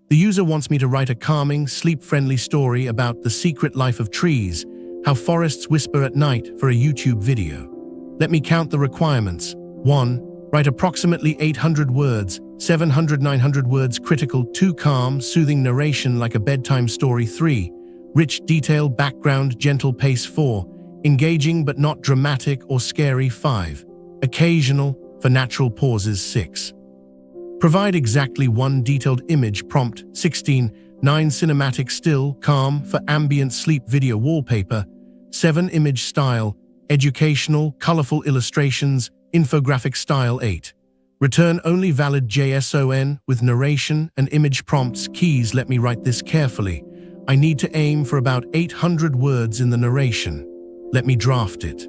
The user wants me to write a calming, sleep-friendly story about the secret life of trees, how forests whisper at night for a YouTube video. Let me count the requirements. 1. Write approximately 800 words, 700-900 words critical. 2. Calm, soothing narration like a bedtime story. 3. Rich, detailed background, gentle pace. 4. Engaging but not dramatic or scary. 5. Occasional, for natural pauses. 6. Provide exactly 1 detailed image prompt. 16. 9. Cinematic still, calm, for ambient sleep video wallpaper. 7. Image style, educational, colorful illustrations, infographic style. 8. Return only valid JSON with narration and image prompts. Keys: let me write this carefully. I need to aim for about 800 words in the narration. Let me draft it.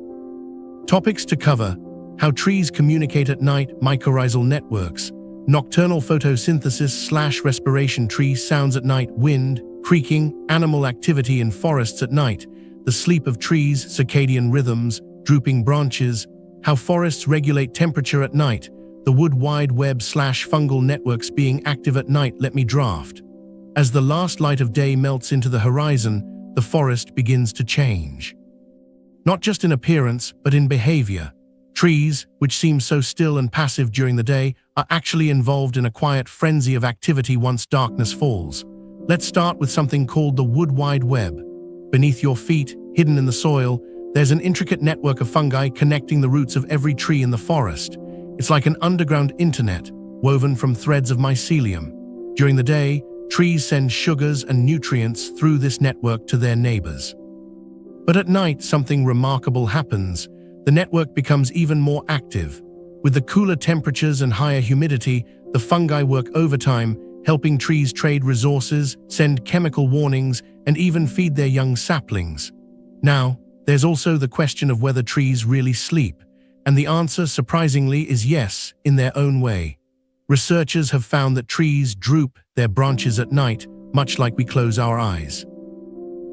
Topics to cover: how trees communicate at night, mycorrhizal networks, nocturnal photosynthesis/respiration, tree sounds at night, wind, creaking, animal activity in forests at night, the sleep of trees, circadian rhythms, drooping branches, how forests regulate temperature at night, the wood wide web/fungal networks being active at night. Let me draft. As the last light of day melts into the horizon, the forest begins to change. Not just in appearance, but in behavior. Trees, which seem so still and passive during the day, are actually involved in a quiet frenzy of activity once darkness falls. Let's start with something called the wood wide web. Beneath your feet, hidden in the soil, there's an intricate network of fungi connecting the roots of every tree in the forest. It's like an underground internet, woven from threads of mycelium. During the day, trees send sugars and nutrients through this network to their neighbors. But at night, something remarkable happens. The network becomes even more active. With the cooler temperatures and higher humidity, the fungi work overtime, helping trees trade resources, send chemical warnings, and even feed their young saplings. Now, there's also the question of whether trees really sleep, and the answer, surprisingly, is yes, in their own way. Researchers have found that trees droop their branches at night, much like we close our eyes.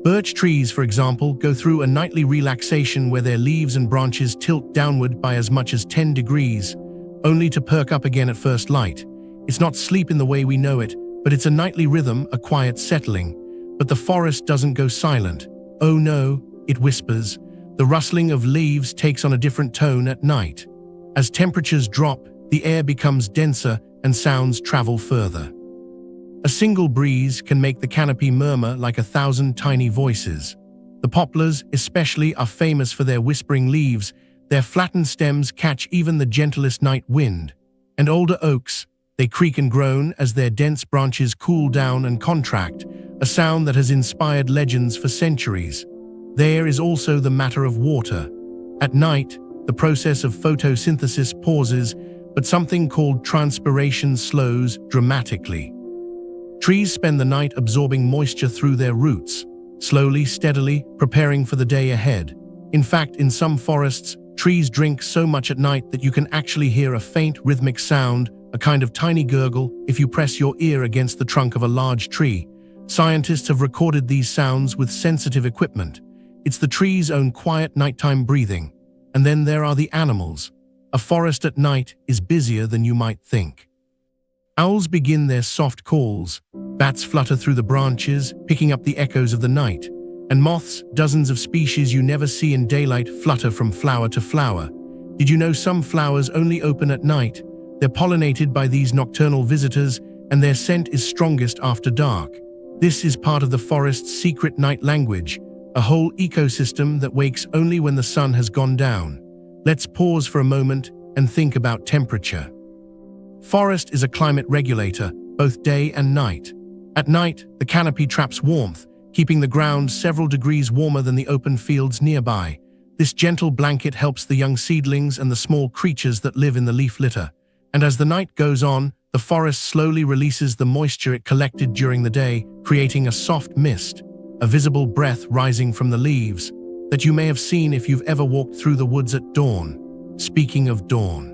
Birch trees, for example, go through a nightly relaxation where their leaves and branches tilt downward by as much as 10 degrees, only to perk up again at first light. It's not sleep in the way we know it, but it's a nightly rhythm, a quiet settling. But the forest doesn't go silent. Oh no, it whispers. The rustling of leaves takes on a different tone at night. As temperatures drop, the air becomes denser and sounds travel further. A single breeze can make the canopy murmur like 1,000 tiny voices. The poplars, especially, are famous for their whispering leaves. Their flattened stems catch even the gentlest night wind. And older oaks, they creak and groan as their dense branches cool down and contract, a sound that has inspired legends for centuries. There is also the matter of water. At night, the process of photosynthesis pauses, but something called transpiration slows dramatically. Trees spend the night absorbing moisture through their roots, slowly, steadily, preparing for the day ahead. In fact, in some forests, trees drink so much at night that you can actually hear a faint rhythmic sound, a kind of tiny gurgle, if you press your ear against the trunk of a large tree. Scientists have recorded these sounds with sensitive equipment. It's the tree's own quiet nighttime breathing. And then there are the animals. A forest at night is busier than you might think. Owls begin their soft calls. Bats flutter through the branches, picking up the echoes of the night. And moths, dozens of species you never see in daylight, flutter from flower to flower. Did you know some flowers only open at night? They're pollinated by these nocturnal visitors, and their scent is strongest after dark. This is part of the forest's secret night language, a whole ecosystem that wakes only when the sun has gone down. Let's pause for a moment and think about temperature. Forest is a climate regulator, both day and night. At night, the canopy traps warmth, keeping the ground several degrees warmer than the open fields nearby. This gentle blanket helps the young seedlings and the small creatures that live in the leaf litter. And as the night goes on, the forest slowly releases the moisture it collected during the day, creating a soft mist, a visible breath rising from the leaves, that you may have seen if you've ever walked through the woods at dawn. Speaking of dawn.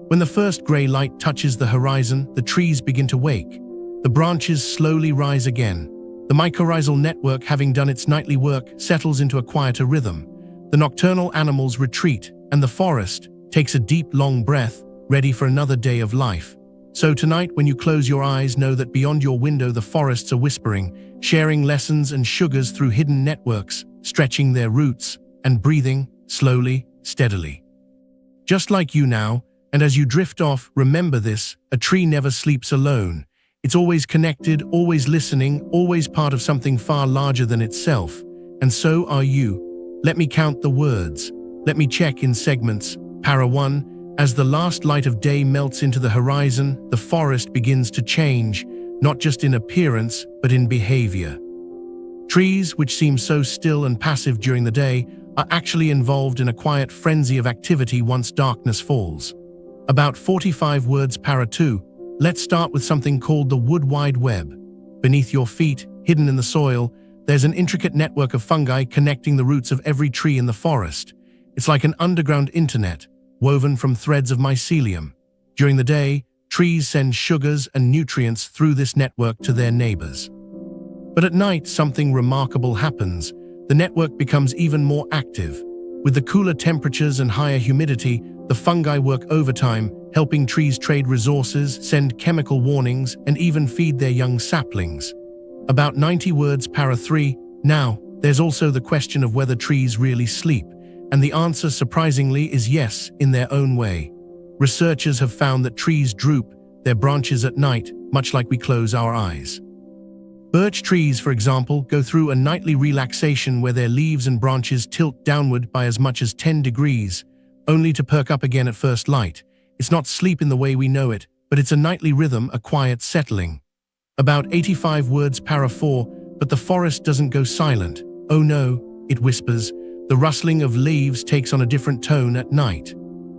When the first gray light touches the horizon, the trees begin to wake. The branches slowly rise again. The mycorrhizal network, having done its nightly work, settles into a quieter rhythm. The nocturnal animals retreat, and the forest takes a deep, long breath, ready for another day of life. So tonight, when you close your eyes, know that beyond your window the forests are whispering, sharing lessons and sugars through hidden networks, stretching their roots and breathing slowly, steadily. Just like you now, and as you drift off, remember this: a tree never sleeps alone. It's always connected, always listening, always part of something far larger than itself. And so are you. Let me count the words. Let me check in segments. Para 1. As the last light of day melts into the horizon, the forest begins to change, not just in appearance, but in behavior. Trees, which seem so still and passive during the day, are actually involved in a quiet frenzy of activity once darkness falls. About 45 words. Para 2. Let's start with something called the Wood Wide Web. Beneath your feet, hidden in the soil, there's an intricate network of fungi connecting the roots of every tree in the forest. It's like an underground internet, woven from threads of mycelium. During the day, trees send sugars and nutrients through this network to their neighbors. But at night, something remarkable happens. The network becomes even more active. With the cooler temperatures and higher humidity, the fungi work overtime, helping trees trade resources, send chemical warnings, and even feed their young saplings. About 90 words. Para 3. Now, there's also the question of whether trees really sleep, and the answer, surprisingly, is yes, in their own way. Researchers have found that trees droop their branches at night, much like we close our eyes. Birch trees, for example, go through a nightly relaxation where their leaves and branches tilt downward by as much as 10 degrees, only to perk up again at first light. It's not sleep in the way we know it, but it's a nightly rhythm, a quiet settling. About 85 words. Para 4. But the forest doesn't go silent. Oh no, it whispers. The rustling of leaves takes on a different tone at night.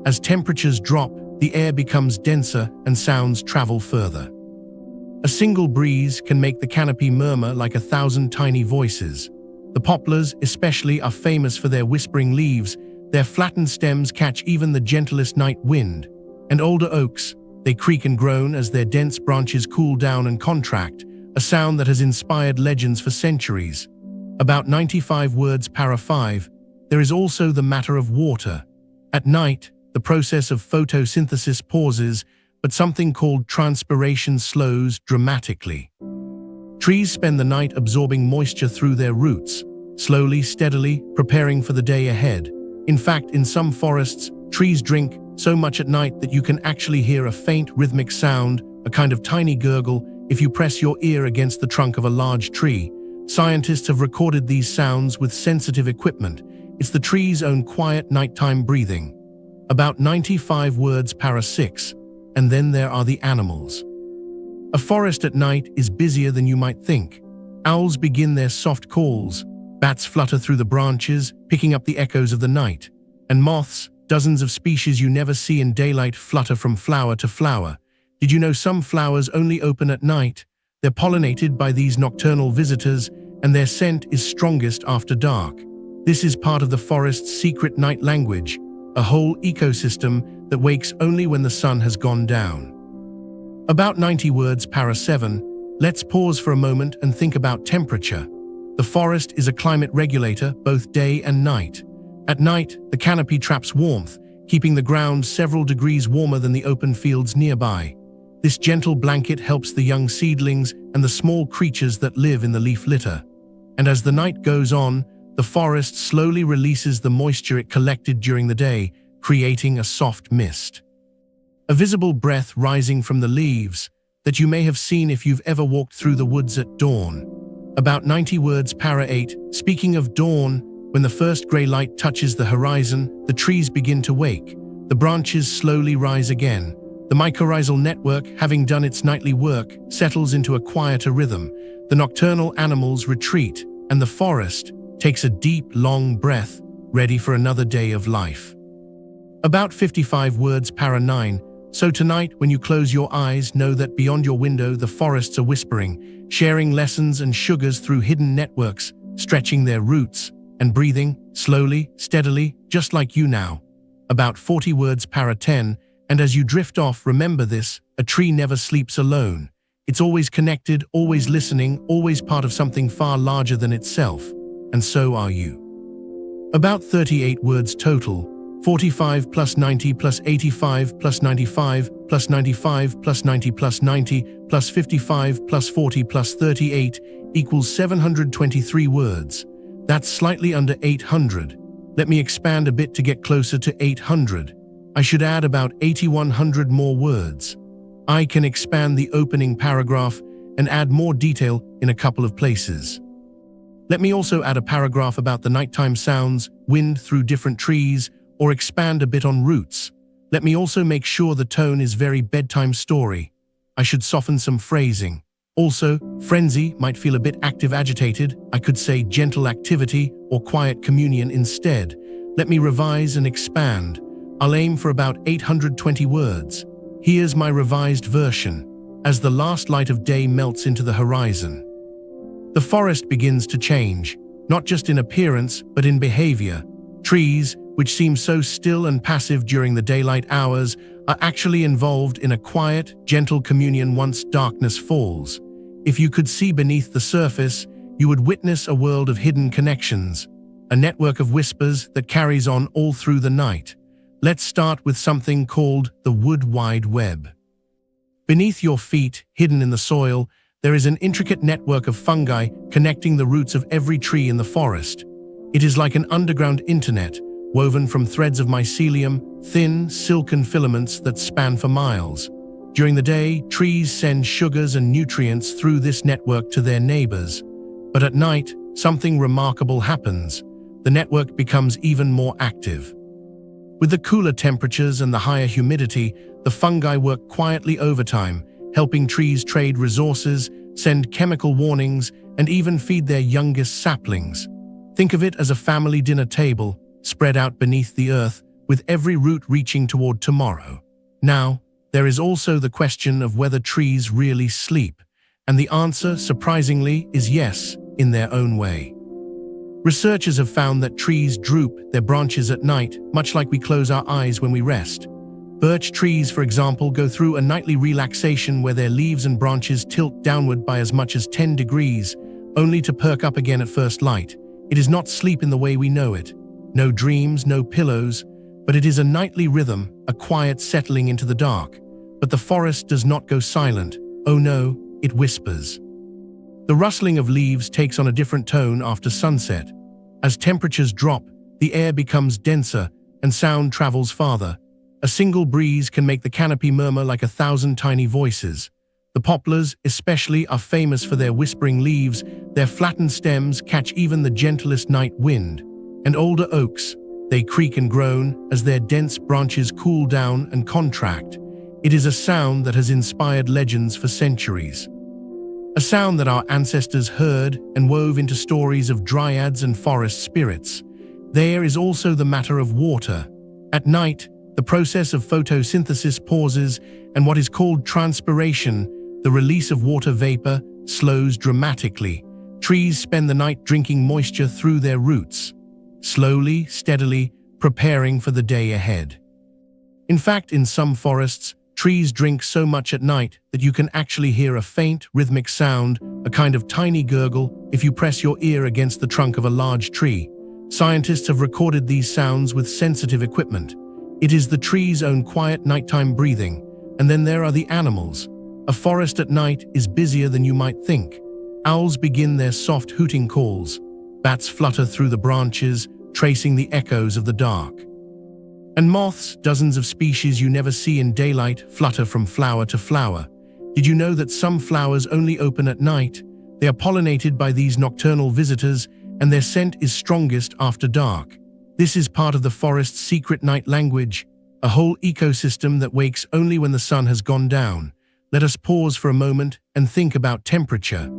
As temperatures drop, the air becomes denser and sounds travel further. A single breeze can make the canopy murmur like 1,000 tiny voices. The poplars, especially, are famous for their whispering leaves. Their flattened stems catch even the gentlest night wind. And older oaks, they creak and groan as their dense branches cool down and contract, a sound that has inspired legends for centuries. About 95 words. Para 5. There is also the matter of water. At night, the process of photosynthesis pauses, but something called transpiration slows dramatically. Trees spend the night absorbing moisture through their roots, slowly, steadily, preparing for the day ahead. In fact, in some forests, trees drink so much at night that you can actually hear a faint rhythmic sound, a kind of tiny gurgle, if you press your ear against the trunk of a large tree. Scientists have recorded these sounds with sensitive equipment. It's the tree's own quiet nighttime breathing. About 95 words. Para 6. And then there are the animals. A forest at night is busier than you might think. Owls begin their soft calls. Bats flutter through the branches, picking up the echoes of the night. And moths, dozens of species you never see in daylight, flutter from flower to flower. Did you know some flowers only open at night? They're pollinated by these nocturnal visitors, and their scent is strongest after dark. This is part of the forest's secret night language, a whole ecosystem that wakes only when the sun has gone down. About 90 words. Para 7. Let's pause for a moment and think about temperature. The forest is a climate regulator, both day and night. At night, the canopy traps warmth, keeping the ground several degrees warmer than the open fields nearby. This gentle blanket helps the young seedlings and the small creatures that live in the leaf litter. And as the night goes on, the forest slowly releases the moisture it collected during the day, creating a soft mist. A visible breath rising from the leaves that you may have seen if you've ever walked through the woods at dawn. About 90 words. Para 8. Speaking of dawn, when the first grey light touches the horizon, the trees begin to wake. The branches slowly rise again. The mycorrhizal network, having done its nightly work, settles into a quieter rhythm. The nocturnal animals retreat, and the forest takes a deep, long breath, ready for another day of life. About 55 words. Para 9. So tonight, when you close your eyes, know that beyond your window the forests are whispering, sharing lessons and sugars through hidden networks, stretching their roots, and breathing, slowly, steadily, just like you now. About 40 words. Para 10. And as you drift off, remember this: a tree never sleeps alone. It's always connected, always listening, always part of something far larger than itself. And so are you. About 38 words total. 45 plus 90 plus 85 plus 95 plus 95 plus 90 plus 90 plus 55 plus 40 plus 38 equals 723 words. That's slightly under 800. Let me expand a bit to get closer to 800. I should add about 8,100 more words. I can expand the opening paragraph and add more detail in a couple of places. Let me also add a paragraph about the nighttime sounds, wind through different trees, or expand a bit on roots. Let me also make sure the tone is very bedtime story. I should soften some phrasing. Also, frenzy might feel a bit active agitated. I could say gentle activity or quiet communion instead. Let me revise and expand. I'll aim for about 820 words. Here's my revised version. As the last light of day melts into the horizon, the forest begins to change, not just in appearance, but in behavior. Trees, which seem so still and passive during the daylight hours, are actually involved in a quiet, gentle communion once darkness falls. If you could see beneath the surface, you would witness a world of hidden connections, a network of whispers that carries on all through the night. Let's start with something called the Wood Wide Web. Beneath your feet, hidden in the soil, there is an intricate network of fungi connecting the roots of every tree in the forest. It is like an underground internet, woven from threads of mycelium, thin, silken filaments that span for miles. During the day, trees send sugars and nutrients through this network to their neighbors. But at night, something remarkable happens. The network becomes even more active. With the cooler temperatures and the higher humidity, the fungi work quietly overtime, helping trees trade resources, send chemical warnings, and even feed their youngest saplings. Think of it as a family dinner table, spread out beneath the earth, with every root reaching toward tomorrow. Now, there is also the question of whether trees really sleep, and the answer, surprisingly, is yes, in their own way. Researchers have found that trees droop their branches at night, much like we close our eyes when we rest. Birch trees, for example, go through a nightly relaxation where their leaves and branches tilt downward by as much as 10 degrees, only to perk up again at first light. It is not sleep in the way we know it. No dreams, no pillows, but it is a nightly rhythm, a quiet settling into the dark. But the forest does not go silent. Oh no, it whispers. The rustling of leaves takes on a different tone after sunset. As temperatures drop, the air becomes denser and sound travels farther. A single breeze can make the canopy murmur like 1,000 tiny voices. The poplars, especially, are famous for their whispering leaves. Their flattened stems catch even the gentlest night wind. And older oaks, they creak and groan as their dense branches cool down and contract. It is a sound that has inspired legends for centuries. A sound that our ancestors heard and wove into stories of dryads and forest spirits. There is also the matter of water. At night, the process of photosynthesis pauses, and what is called transpiration, the release of water vapor, slows dramatically. Trees spend the night drinking moisture through their roots, slowly, steadily, preparing for the day ahead. In fact, in some forests, trees drink so much at night that you can actually hear a faint, rhythmic sound, a kind of tiny gurgle, if you press your ear against the trunk of a large tree. Scientists have recorded these sounds with sensitive equipment. It is the tree's own quiet nighttime breathing. And then there are the animals. A forest at night is busier than you might think. Owls begin their soft hooting calls. Bats flutter through the branches, tracing the echoes of the dark. And moths, dozens of species you never see in daylight, flutter from flower to flower. Did you know that some flowers only open at night? They are pollinated by these nocturnal visitors, and their scent is strongest after dark. This is part of the forest's secret night language, a whole ecosystem that wakes only when the sun has gone down. Let us pause for a moment and think about temperature.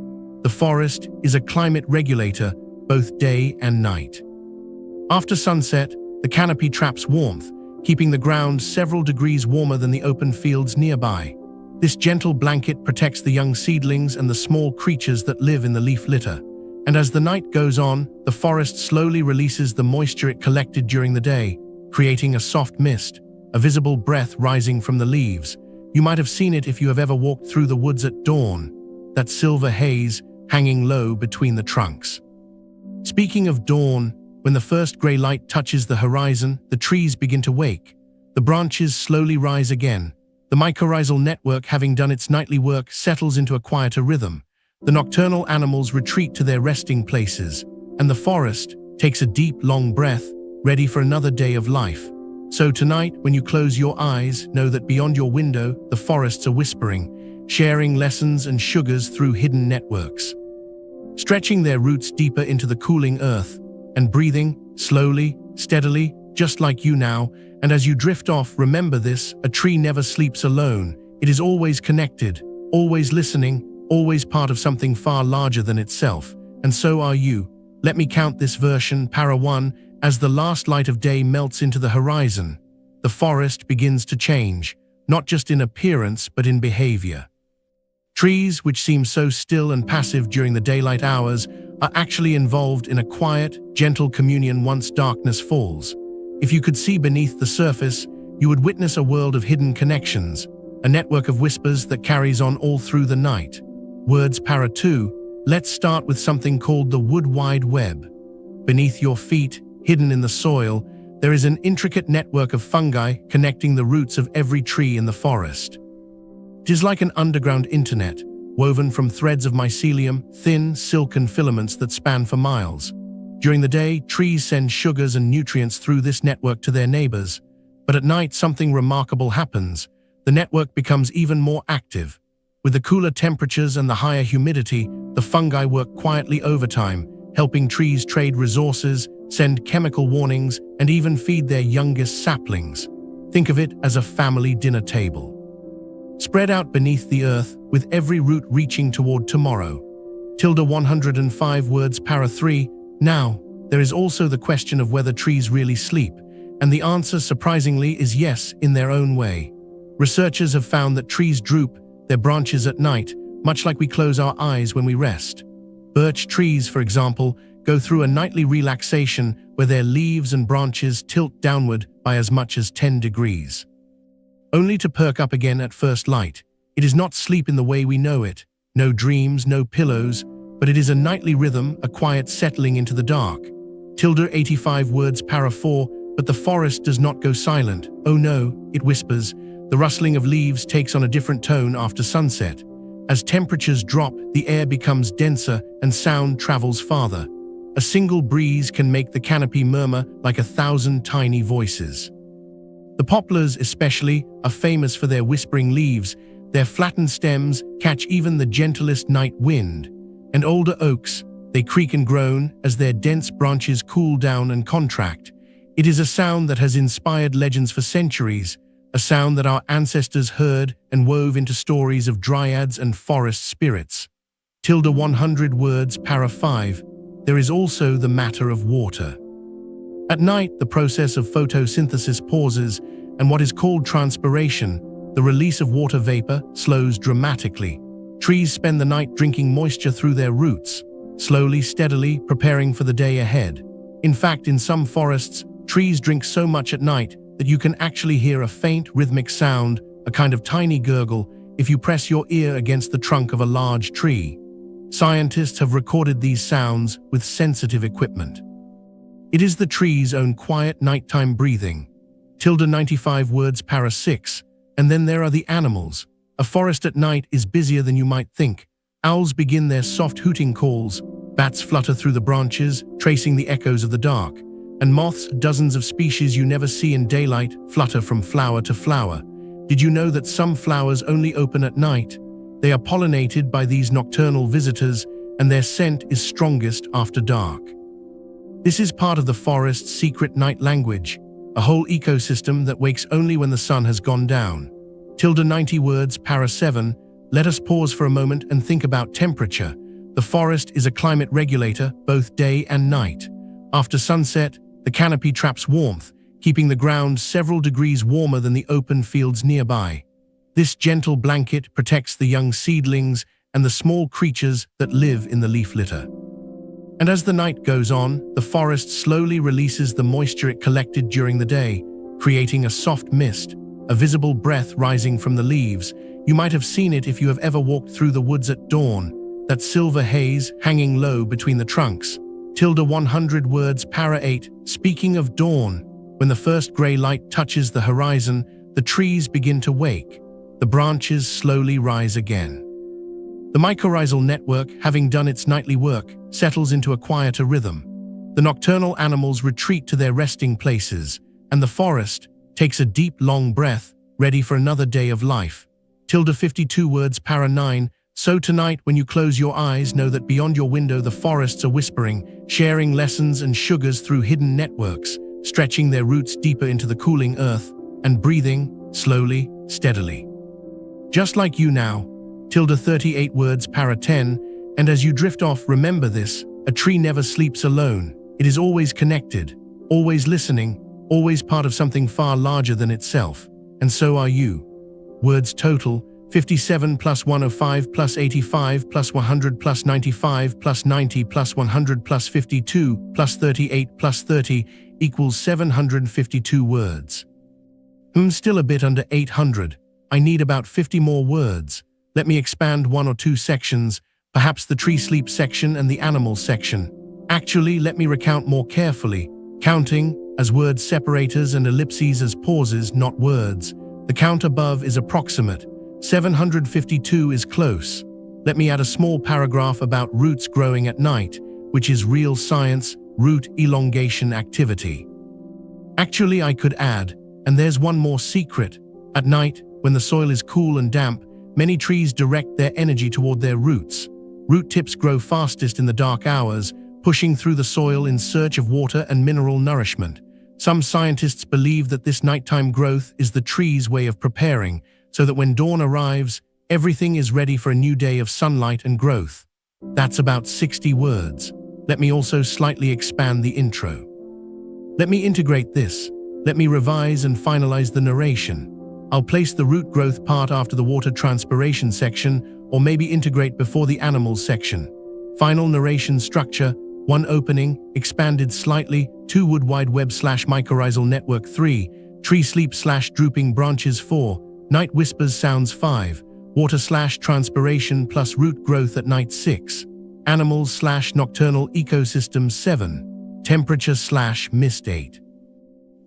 The forest is a climate regulator, both day and night. After sunset, the canopy traps warmth, keeping the ground several degrees warmer than the open fields nearby. This gentle blanket protects the young seedlings and the small creatures that live in the leaf litter. And as the night goes on, the forest slowly releases the moisture it collected during the day, creating a soft mist, a visible breath rising from the leaves. You might have seen it if you have ever walked through the woods at dawn, that silver haze hanging low between the trunks. Speaking of dawn, When the first grey light touches the horizon, the trees begin to wake. The branches slowly rise again. The mycorrhizal network, having done its nightly work, settles into a quieter rhythm. The nocturnal animals retreat to their resting places, and the forest takes a deep, long breath, ready for another day of life. So tonight, when you close your eyes, know that beyond your window, the forests are whispering, sharing lessons and sugars through hidden networks, stretching their roots deeper into the cooling earth, and breathing, slowly, steadily, just like you now. And as you drift off, remember this: a tree never sleeps alone. It is always connected, always listening, always part of something far larger than itself. And so are you. Let me count this version, Para 1, as the last light of day melts into the horizon. The forest begins to change, not just in appearance, but in behavior. Trees, which seem so still and passive during the daylight hours, are actually involved in a quiet, gentle communion once darkness falls. If you could see beneath the surface, you would witness a world of hidden connections, a network of whispers that carries on all through the night. Words Para 2, let's start with something called the Wood Wide Web. Beneath your feet, hidden in the soil, there is an intricate network of fungi connecting the roots of every tree in the forest. It is like an underground internet, woven from threads of mycelium, thin, silken filaments that span for miles. During the day, trees send sugars and nutrients through this network to their neighbors. But at night, something remarkable happens. The network becomes even more active. With the cooler temperatures and the higher humidity, the fungi work quietly overtime, helping trees trade resources, send chemical warnings, and even feed their youngest saplings. Think of it as a family dinner table, spread out beneath the earth, with every root reaching toward tomorrow. 105 words Para 3. Now, there is also the question of whether trees really sleep, and the answer, surprisingly, is yes, in their own way. Researchers have found that trees droop their branches at night, much like we close our eyes when we rest. Birch trees, for example, go through a nightly relaxation where their leaves and branches tilt downward by as much as 10 degrees. Only to perk up again at first light. It is not sleep in the way we know it. No dreams, no pillows, but it is a nightly rhythm, a quiet settling into the dark. 85 words Para 4, but the forest does not go silent. Oh no, it whispers. The rustling of leaves takes on a different tone after sunset. As temperatures drop, the air becomes denser and sound travels farther. A single breeze can make the canopy murmur like 1,000 tiny voices. The poplars especially are famous for their whispering leaves. Their flattened stems catch even the gentlest night wind. And older oaks, they creak and groan as their dense branches cool down and contract. It is a sound that has inspired legends for centuries, a sound that our ancestors heard and wove into stories of dryads and forest spirits. 100 words Para 5. There is also the matter of water. At night, the process of photosynthesis pauses, and what is called transpiration, the release of water vapor, slows dramatically. Trees spend the night drinking moisture through their roots, slowly, steadily, preparing for the day ahead. In fact, in some forests, trees drink so much at night that you can actually hear a faint, rhythmic sound, a kind of tiny gurgle, if you press your ear against the trunk of a large tree. Scientists have recorded these sounds with sensitive equipment. It is the tree's own quiet nighttime breathing. 95 words Para 6. And then there are the animals. A forest at night is busier than you might think. Owls begin their soft hooting calls, bats flutter through the branches, tracing the echoes of the dark, and moths, dozens of species you never see in daylight, flutter from flower to flower. Did you know that some flowers only open at night? They are pollinated by these nocturnal visitors, and their scent is strongest after dark. This is part of the forest's secret night language, a whole ecosystem that wakes only when the sun has gone down. 90 words Para 7. Let us pause for a moment and think about temperature. The forest is a climate regulator, both day and night. After sunset, the canopy traps warmth, keeping the ground several degrees warmer than the open fields nearby. This gentle blanket protects the young seedlings and the small creatures that live in the leaf litter. And as the night goes on, the forest slowly releases the moisture it collected during the day, creating a soft mist, a visible breath rising from the leaves. You might have seen it if you have ever walked through the woods at dawn, that silver haze hanging low between the trunks. 100 words para 8. Speaking of dawn, when the first grey light touches the horizon, the trees begin to wake. The branches slowly rise again. The mycorrhizal network, having done its nightly work, settles into a quieter rhythm. The nocturnal animals retreat to their resting places, and the forest takes a deep, long breath, ready for another day of life. 52 words para 9. So tonight, when you close your eyes, know that beyond your window the forests are whispering, sharing lessons and sugars through hidden networks, stretching their roots deeper into the cooling earth, and breathing, slowly, steadily. Just like you now. 38 words para 10. And as you drift off, remember this: a tree never sleeps alone. It is always connected, always listening, always part of something far larger than itself. And so are you. Words total: 57 plus 105 plus 85 plus 100 plus 95 plus 90 plus 100 plus 52 plus 38 plus 30 equals 752 words. Still a bit under 800. I need about 50 more words. Let me expand one or two sections, perhaps the tree sleep section and the animal section. Actually, let me recount more carefully, counting as words separators and ellipses as pauses, not words. The count above is approximate. 752 is close. Let me add a small paragraph about roots growing at night, which is real science, root elongation activity. Actually, I could add, and there's one more secret. At night, when the soil is cool and damp, many trees direct their energy toward their roots. Root tips grow fastest in the dark hours, pushing through the soil in search of water and mineral nourishment. Some scientists believe that this nighttime growth is the tree's way of preparing, so that when dawn arrives, everything is ready for a new day of sunlight and growth. That's about 60 words. Let me also slightly expand the intro. Let me integrate this. Let me revise and finalize the narration. I'll place the root growth part after the water transpiration section, or maybe integrate before the animals section. Final narration structure: 1 opening, expanded slightly, 2 wood wide web / mycorrhizal network 3, tree sleep / drooping branches 4, night whispers sounds 5, water / transpiration plus root growth at night 6, animals / nocturnal ecosystems 7, temperature / mist 8,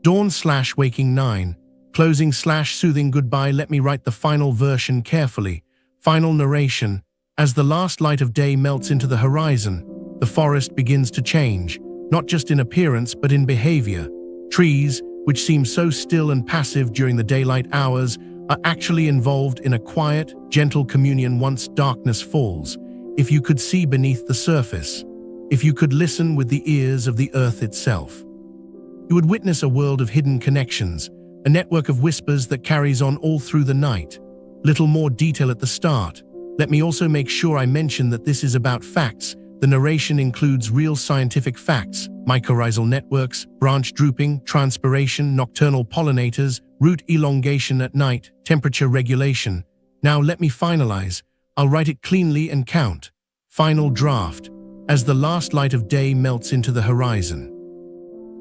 dawn / waking 9, closing / soothing goodbye. Let me write the final version carefully. Final narration: as the last light of day melts into the horizon, the forest begins to change, not just in appearance but in behavior. Trees, which seem so still and passive during the daylight hours, are actually involved in a quiet, gentle communion once darkness falls. If you could see beneath the surface, if you could listen with the ears of the earth itself, you would witness a world of hidden connections, a network of whispers that carries on all through the night. Little more detail at the start. Let me also make sure I mention that this is about facts. The narration includes real scientific facts: mycorrhizal networks, branch drooping, transpiration, nocturnal pollinators, root elongation at night, temperature regulation. Now let me finalize. I'll write it cleanly and count. Final draft: as the last light of day melts into the horizon,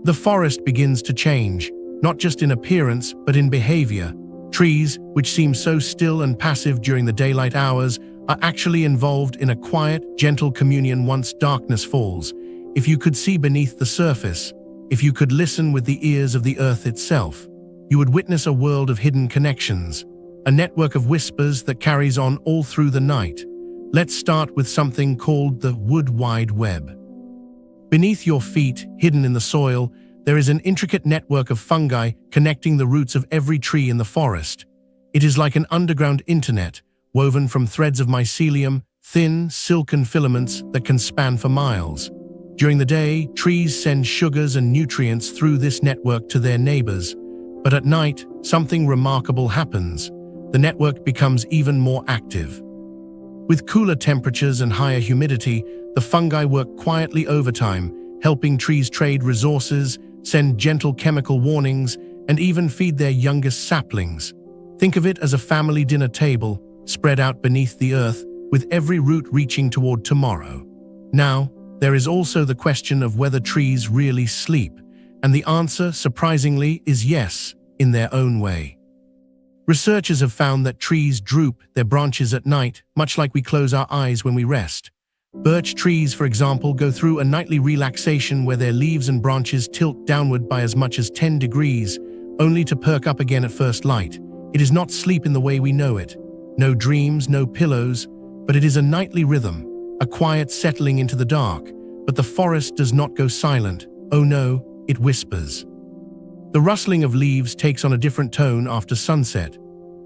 the forest begins to change, not just in appearance but in behavior. Trees, which seem so still and passive during the daylight hours, are actually involved in a quiet, gentle communion once darkness falls. If you could see beneath the surface, if you could listen with the ears of the earth itself, you would witness a world of hidden connections, a network of whispers that carries on all through the night. Let's start with something called the wood wide web. Beneath your feet, hidden in the soil, there is an intricate network of fungi connecting the roots of every tree in the forest. It is like an underground internet, woven from threads of mycelium, thin, silken filaments that can span for miles. During the day, trees send sugars and nutrients through this network to their neighbors. But at night, something remarkable happens. The network becomes even more active. With cooler temperatures and higher humidity, the fungi work quietly overtime, helping trees trade resources, send gentle chemical warnings, and even feed their youngest saplings. Think of it as a family dinner table, spread out beneath the earth, with every root reaching toward tomorrow. Now, there is also the question of whether trees really sleep, and the answer, surprisingly, is yes, in their own way. Researchers have found that trees droop their branches at night, much like we close our eyes when we rest. Birch trees, for example, go through a nightly relaxation where their leaves and branches tilt downward by as much as 10 degrees, only to perk up again at first light. It is not sleep in the way we know it. No dreams, no pillows, but it is a nightly rhythm, a quiet settling into the dark. But the forest does not go silent. Oh no, it whispers. The rustling of leaves takes on a different tone after sunset.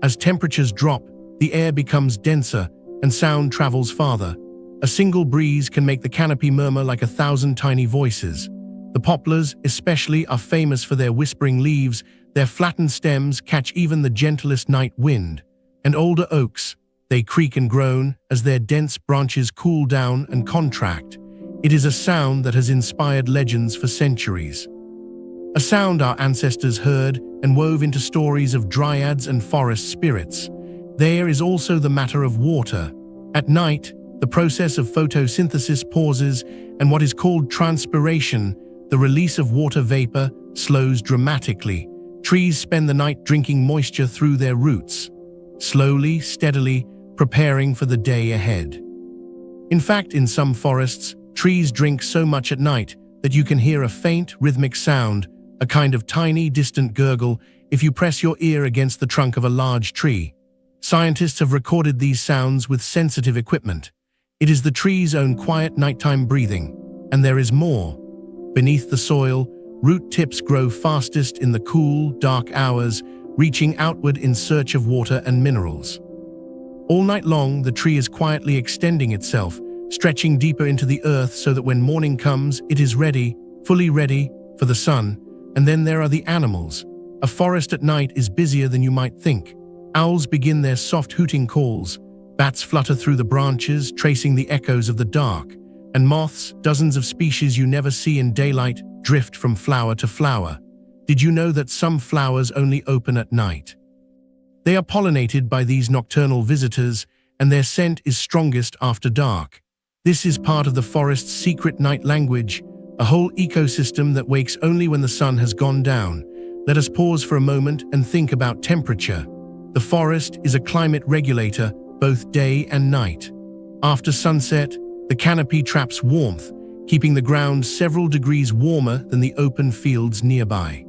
As temperatures drop, the air becomes denser and sound travels farther. A single breeze can make the canopy murmur like 1,000 tiny voices. The poplars, especially, are famous for their whispering leaves. Their flattened stems catch even the gentlest night wind. And older oaks, they creak and groan as their dense branches cool down and contract. It is a sound that has inspired legends for centuries. A sound our ancestors heard and wove into stories of dryads and forest spirits. There is also the matter of water. At night, the process of photosynthesis pauses, and what is called transpiration, the release of water vapor, slows dramatically. Trees spend the night drinking moisture through their roots, slowly, steadily, preparing for the day ahead. In fact, in some forests, trees drink so much at night that you can hear a faint, rhythmic sound, a kind of tiny, distant gurgle, if you press your ear against the trunk of a large tree. Scientists have recorded these sounds with sensitive equipment. It is the tree's own quiet nighttime breathing. And there is more. Beneath the soil, root tips grow fastest in the cool, dark hours, reaching outward in search of water and minerals. All night long, the tree is quietly extending itself, stretching deeper into the earth so that when morning comes, it is ready, fully ready, for the sun. And then there are the animals. A forest at night is busier than you might think. Owls begin their soft hooting calls. Bats flutter through the branches, tracing the echoes of the dark. And moths, dozens of species you never see in daylight, drift from flower to flower. Did you know that some flowers only open at night? They are pollinated by these nocturnal visitors, and their scent is strongest after dark. This is part of the forest's secret night language, a whole ecosystem that wakes only when the sun has gone down. Let us pause for a moment and think about temperature. The forest is a climate regulator, both day and night. After sunset, the canopy traps warmth, keeping the ground several degrees warmer than the open fields nearby.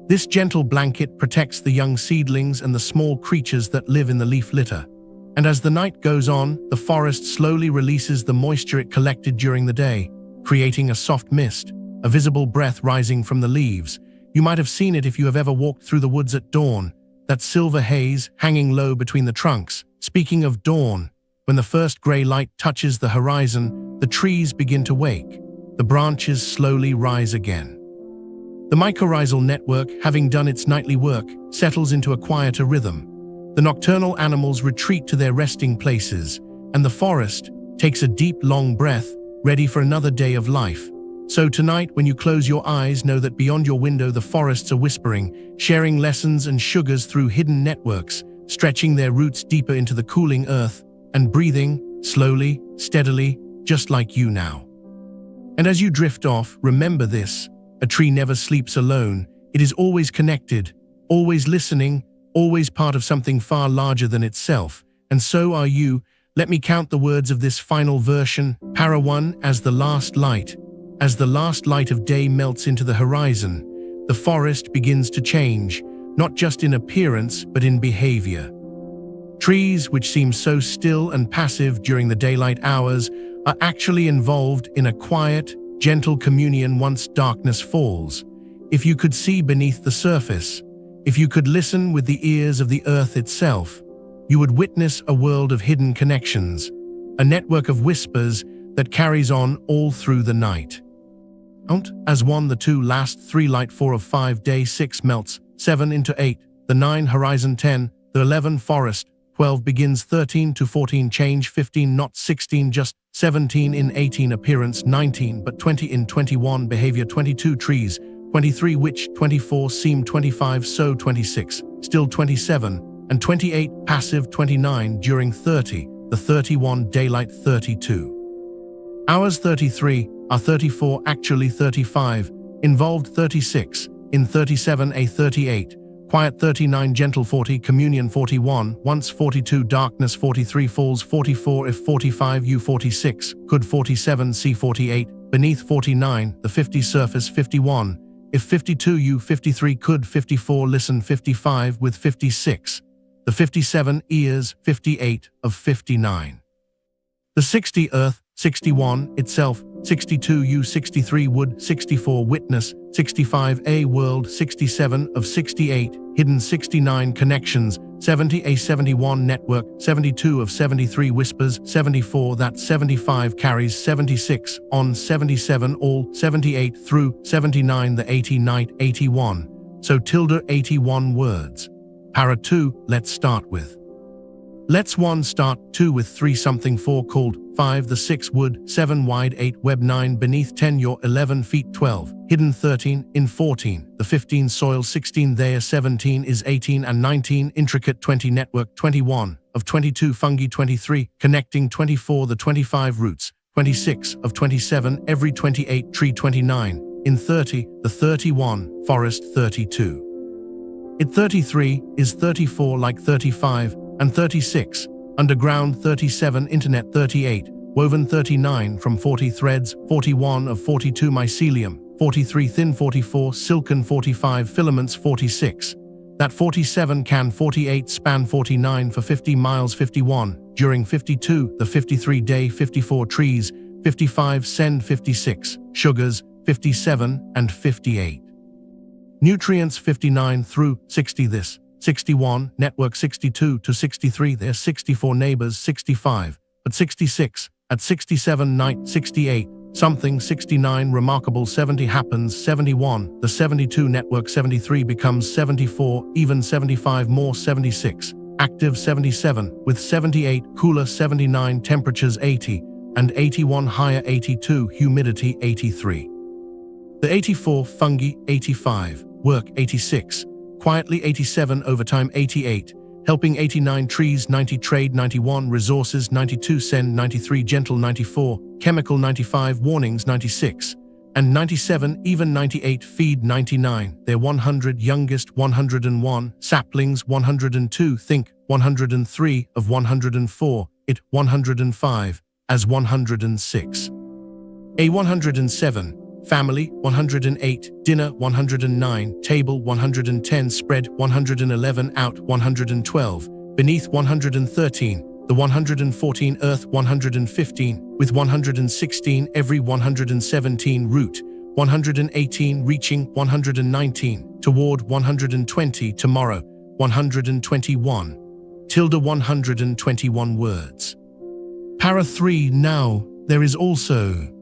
This gentle blanket protects the young seedlings and the small creatures that live in the leaf litter. And as the night goes on, the forest slowly releases the moisture it collected during the day, creating a soft mist, a visible breath rising from the leaves. You might have seen it if you have ever walked through the woods at dawn, that silver haze hanging low between the trunks. Speaking of dawn, when the first gray light touches the horizon, the trees begin to wake. The branches slowly rise again. The mycorrhizal network, having done its nightly work, settles into a quieter rhythm. The nocturnal animals retreat to their resting places, and the forest takes a deep, long breath, ready for another day of life. So tonight, when you close your eyes, know that beyond your window the forests are whispering, sharing lessons and sugars through hidden networks, stretching their roots deeper into the cooling earth, and breathing, slowly, steadily, just like you now. And as you drift off, remember this: a tree never sleeps alone. It is always connected, always listening, always part of something far larger than itself. And so are you. Let me count the words of this final version. Para 1, as the last light. As the last light of day melts into the horizon, the forest begins to change, not just in appearance, but in behavior. Trees, which seem so still and passive during the daylight hours, are actually involved in a quiet, gentle communion once darkness falls. If you could see beneath the surface, if you could listen with the ears of the earth itself, you would witness a world of hidden connections, a network of whispers that carries on all through the night. As 1, the 2 last, 3 light, 4 of 5 day, 6 melts, 7 into 8, the 9 horizon, 10, the 11 forest, 12 begins, 13 to 14 change, 15 not 16 just, 17 in 18 appearance, 19 but 20 in 21 behavior, 22 trees, 23 which, 24 seem, 25 so, 26 still, 27 and 28 passive, 29 during, 30 the 31 daylight, 32 hours, 33 are 34 actually, 35 involved, 36 in 37 a 38 Quiet 39, Gentle 40, Communion 41, Once 42, Darkness 43, Falls 44, If 45, U 46, Could 47, C 48, Beneath 49, The 50, Surface 51, If 52, U 53, Could 54, Listen 55, With 56, The 57, Ears 58 of 59. The 60, Earth 61, Itself 62, U 63, Wood 64, Witness 65, A World 67 of 68, Hidden 69, Connections 70, A 71, Network 72 of 73, Whispers 74, That 75, Carries 76, On 77, All 78, Through 79, The 80, Night 81, So tilde 81 words. Para 2, let's start with. Let's 1 start, 2 with 3 something 4 called, 5 the 6 wood, 7 wide 8 web 9 beneath 10 your 11 feet 12, hidden 13, in 14, the 15 soil 16 there 17 is 18 and 19 intricate 20 network 21, of 22 fungi 23, connecting 24 the 25 roots, 26 of 27 every 28 tree 29, in 30 the 31, forest 32. It 33 is 34 like 35, and 36, underground 37, internet 38, woven 39 from 40 threads, 41 of 42 mycelium, 43 thin 44, silken 45, filaments 46, that 47 can 48 span 49 for 50 miles 51, during 52, the 53 day 54 trees, 55 send 56, sugars 57 and 58. Nutrients 59 through 60 this. 61, network 62 to 63 there 64 neighbors 65, but 66, at 67 night 68, something 69 remarkable 70 happens 71, the 72 network 73 becomes 74, even 75 more 76, active 77, with 78 cooler 79 temperatures 80, and 81 higher 82 humidity 83. The 84 fungi 85, work 86, quietly 87 overtime 88, helping 89 trees 90 trade 91 resources 92 send 93 gentle 94, chemical 95 warnings 96, and 97 even 98 feed 99 their 100 youngest 101 saplings 102 think 103 of 104 it 105 as 106. A 107 family 108, dinner 109, table 110, spread 111, out 112, beneath 113, the 114 earth 115, with 116 every 117 root, 118 reaching 119, toward 120 tomorrow, 121, tilde 121 words. Para 3 now, there is also.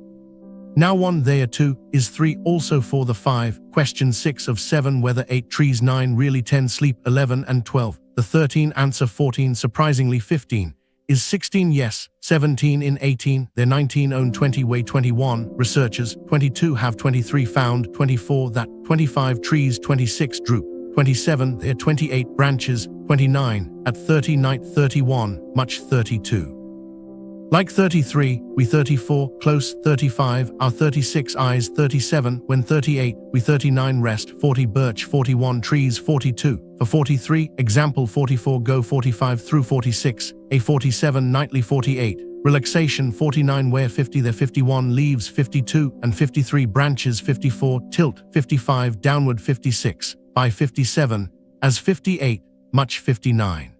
Now 1 there 2 is 3 also for the 5, question 6 of 7 whether 8 trees 9 really 10 sleep 11 and 12, the 13 answer 14 surprisingly 15, is 16 yes, 17 in 18, there 19 own 20 way 21, researchers, 22 have 23 found, 24 that, 25 trees 26 droop, 27 there 28 branches, 29, at 30 night 31, much 32. Like 33, we 34, close 35, our 36 eyes 37, when 38, we 39 rest, 40 birch 41 trees 42, for 43, example 44 go 45 through 46, a 47 nightly 48, relaxation 49 where 50 there 51 leaves 52 and 53 branches 54 tilt 55 downward 56, by 57, as 58, much 59.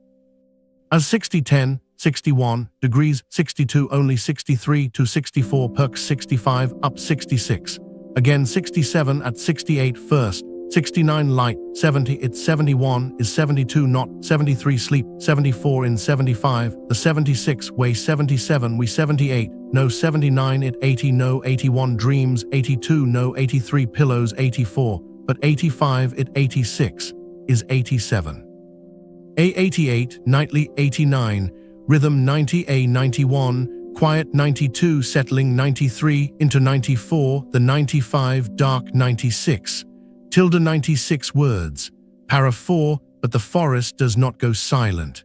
As 60 10, 61 degrees 62 only 63 to 64 perks 65 up 66 again 67 at 68 first 69 light 70 it's 71 is 72 not 73 sleep 74 in 75 the 76 way 77 we 78 no 79 it 80 no 81 dreams 82 no 83 pillows 84 but 85 it 86 is 87 a 88 nightly 89 rhythm 90 a 91, quiet 92 settling 93 into 94, the 95 dark 96, tilde 96 words, para 4, but the forest does not go silent.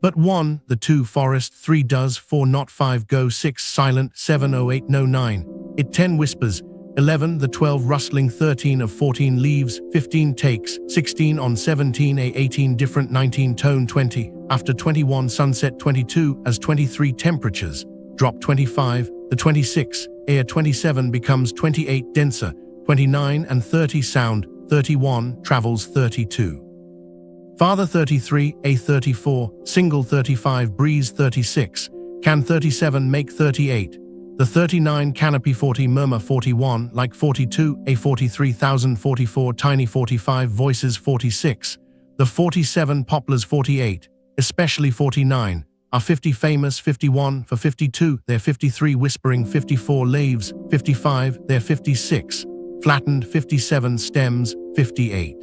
But 1, the 2 forest 3 does 4 not 5 go 6 silent 7 08 no 9, it 10 whispers, 11 the 12 rustling, 13 of 14 leaves, 15 takes, 16 on 17 a 18 different, 19 tone, 20 after 21 sunset, 22 as 23 temperatures drop, 25 the 26 a 27 becomes 28 denser, 29 and 30 sound, 31 travels, 32 father, 33 a 34 single, 35 breeze, 36 can, 37 make, 38 the 39 canopy, 40 murmur, 41 like, 42 a 43,000, 44 tiny, 45 voices, 46 the 47 poplars, 48 especially, 49 are 50 famous, 51 for 52 they're 53 whispering, 54 laves, 55 they're 56 flattened, 57 stems, 58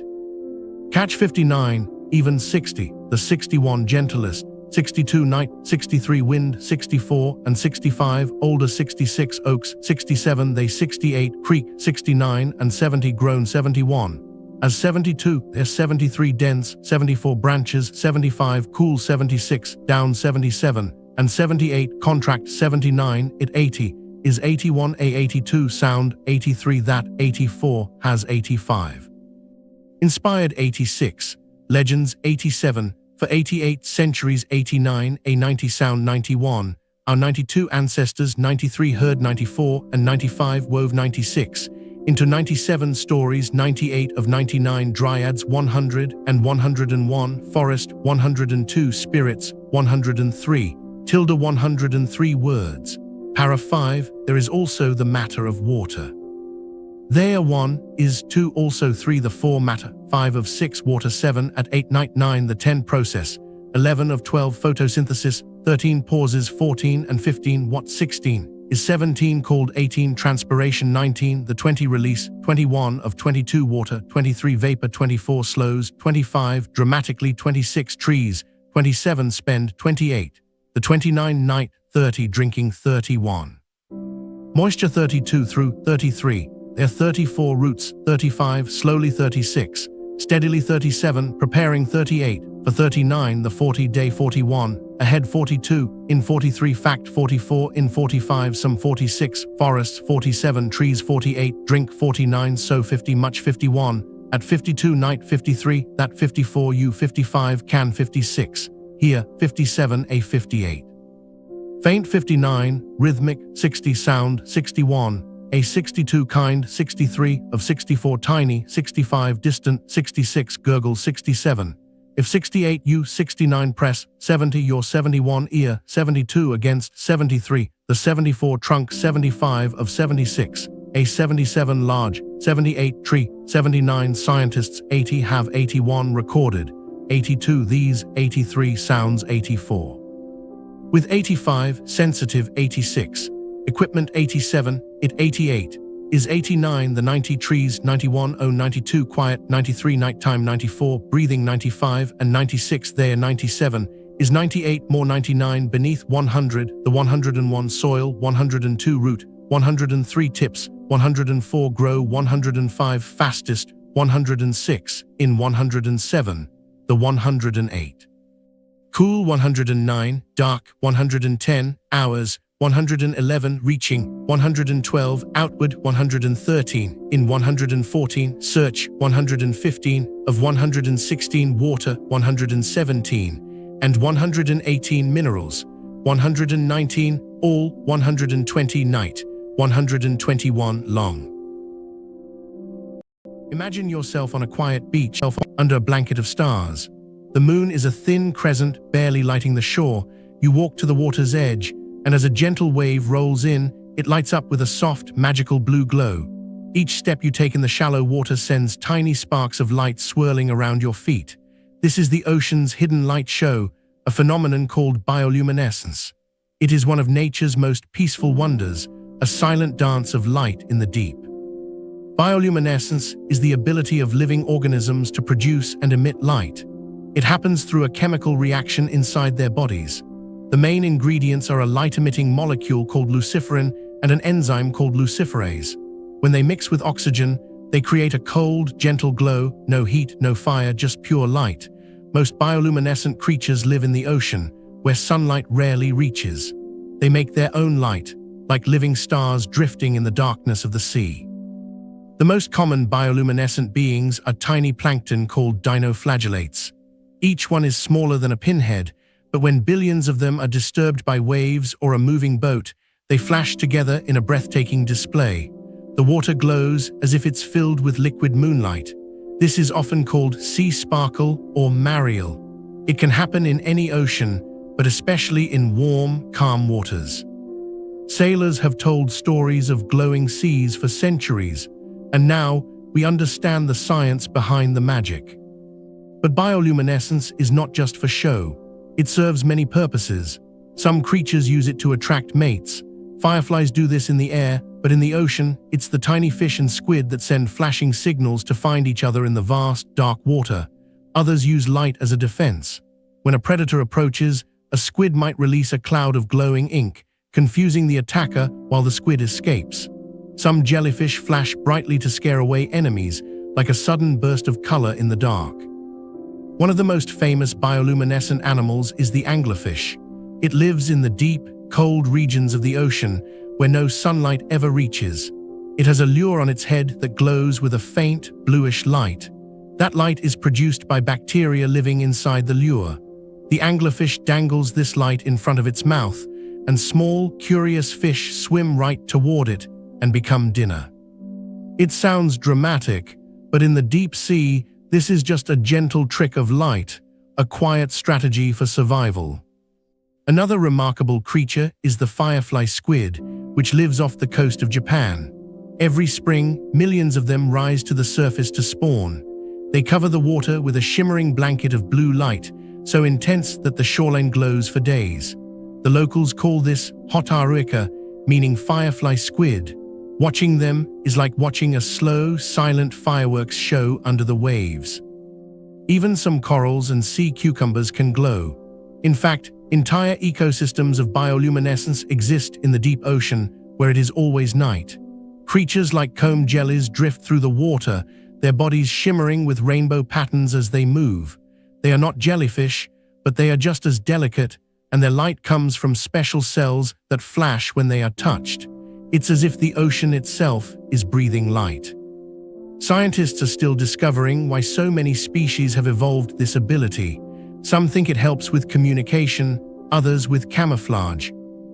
catch, 59 even, 60 the 61 gentlest, 62 night, 63 wind, 64 and 65 older, 66 oaks, 67 they, 68 creek, 69 and 70 grown, 71 as 72 they're 73 dense, 74 branches, 75 cool, 76 down, 77 and 78 contract, 79 it, 80 is 81 a 82 sound, 83 that, 84 has, 85 inspired, 86 legends, 87 for 88 centuries, 89 a 90 sound, 91 our 92 ancestors, 93 heard, 94 and 95 wove, 96 into 97 stories, 98 of 99 dryads, 100 and 101 forest, 102 spirits, 103 tilde 103 words. Para 5 there is also the matter of water. There 1 is 2 also 3 the 4 matter, 5 of 6 water, 7 at 8 night, 9 the 10 process, 11 of 12 photosynthesis, 13 pauses, 14 and 15 what, 16 is 17 called, 18 transpiration, 19 the 20 release, 21 of 22 water, 23 vapor, 24 slows, 25 dramatically, 26 trees, 27 spend, 28 the 29 night, 30 drinking, 31 moisture, 32 through 33 there 34 roots, 35 slowly, 36 steadily, 37 preparing, 38 for 39 the 40 day, 41 ahead, 42 in 43 fact, 44 in 45 some, 46 forests, 47 trees, 48 drink, 49 so 50 much, 51 at 52 night, 53 that, 54 you, 55 can, 56 here, 57 a 58 faint, 59 rhythmic, 60 sound, 61 a 62 kind, 63 of 64 tiny, 65 distant, 66 gurgle, 67 if 68 you, 69 press, 70 your, 71 ear, 72 against, 73 the 74 trunk, 75 of 76 a 77 large, 78 tree, 79 scientists, 80 have, 81 recorded, 82 these, 83 sounds, 84 with 85 sensitive, 86 equipment, 87 it, 88 is 89 the 90 trees, 91 oh 92 quiet, 93 nighttime, 94 breathing, 95 and 96 there, 97 is 98 more, 99 beneath, 100 the 101 soil, 102 root, 103 tips, 104 grow, 105 fastest, 106 in 107 the 108 cool, 109 dark, 110 hours, 111 reaching, 112 outward, 113 in 114 search, 115 of 116 water, 117 and 118 minerals, 119 all, 120 night, 121 long. Imagine yourself on a quiet beach under a blanket of stars. The moon is a thin crescent barely lighting the shore. You walk to the water's edge, and as a gentle wave rolls in, it lights up with a soft, magical blue glow. Each step you take in the shallow water sends tiny sparks of light swirling around your feet. This is the ocean's hidden light show, a phenomenon called bioluminescence. It is one of nature's most peaceful wonders, a silent dance of light in the deep. Bioluminescence is the ability of living organisms to produce and emit light. It happens through a chemical reaction inside their bodies. The main ingredients are a light-emitting molecule called luciferin and an enzyme called luciferase. When they mix with oxygen, they create a cold, gentle glow, no heat, no fire, just pure light. Most bioluminescent creatures live in the ocean, where sunlight rarely reaches. They make their own light, like living stars drifting in the darkness of the sea. The most common bioluminescent beings are tiny plankton called dinoflagellates. Each one is smaller than a pinhead, but when billions of them are disturbed by waves or a moving boat, they flash together in a breathtaking display. The water glows as if it's filled with liquid moonlight. This is often called sea sparkle or mariel. It can happen in any ocean, but especially in warm, calm waters. Sailors have told stories of glowing seas for centuries, and now we understand the science behind the magic. But bioluminescence is not just for show. It serves many purposes. Some creatures use it to attract mates. Fireflies do this in the air, but in the ocean, it's the tiny fish and squid that send flashing signals to find each other in the vast, dark water. Others use light as a defense. When a predator approaches, a squid might release a cloud of glowing ink, confusing the attacker while the squid escapes. Some jellyfish flash brightly to scare away enemies, like a sudden burst of color in the dark. One of the most famous bioluminescent animals is the anglerfish. It lives in the deep, cold regions of the ocean, where no sunlight ever reaches. It has a lure on its head that glows with a faint, bluish light. That light is produced by bacteria living inside the lure. The anglerfish dangles this light in front of its mouth, and small, curious fish swim right toward it and become dinner. It sounds dramatic, but in the deep sea, this is just a gentle trick of light, a quiet strategy for survival. Another remarkable creature is the firefly squid, which lives off the coast of Japan. Every spring, millions of them rise to the surface to spawn. They cover the water with a shimmering blanket of blue light, so intense that the shoreline glows for days. The locals call this hotaruika, meaning firefly squid. Watching them is like watching a slow, silent fireworks show under the waves. Even some corals and sea cucumbers can glow. In fact, entire ecosystems of bioluminescence exist in the deep ocean, where it is always night. Creatures like comb jellies drift through the water, their bodies shimmering with rainbow patterns as they move. They are not jellyfish, but they are just as delicate, and their light comes from special cells that flash when they are touched. It's as if the ocean itself is breathing light. Scientists are still discovering why so many species have evolved this ability. Some think it helps with communication, others with camouflage.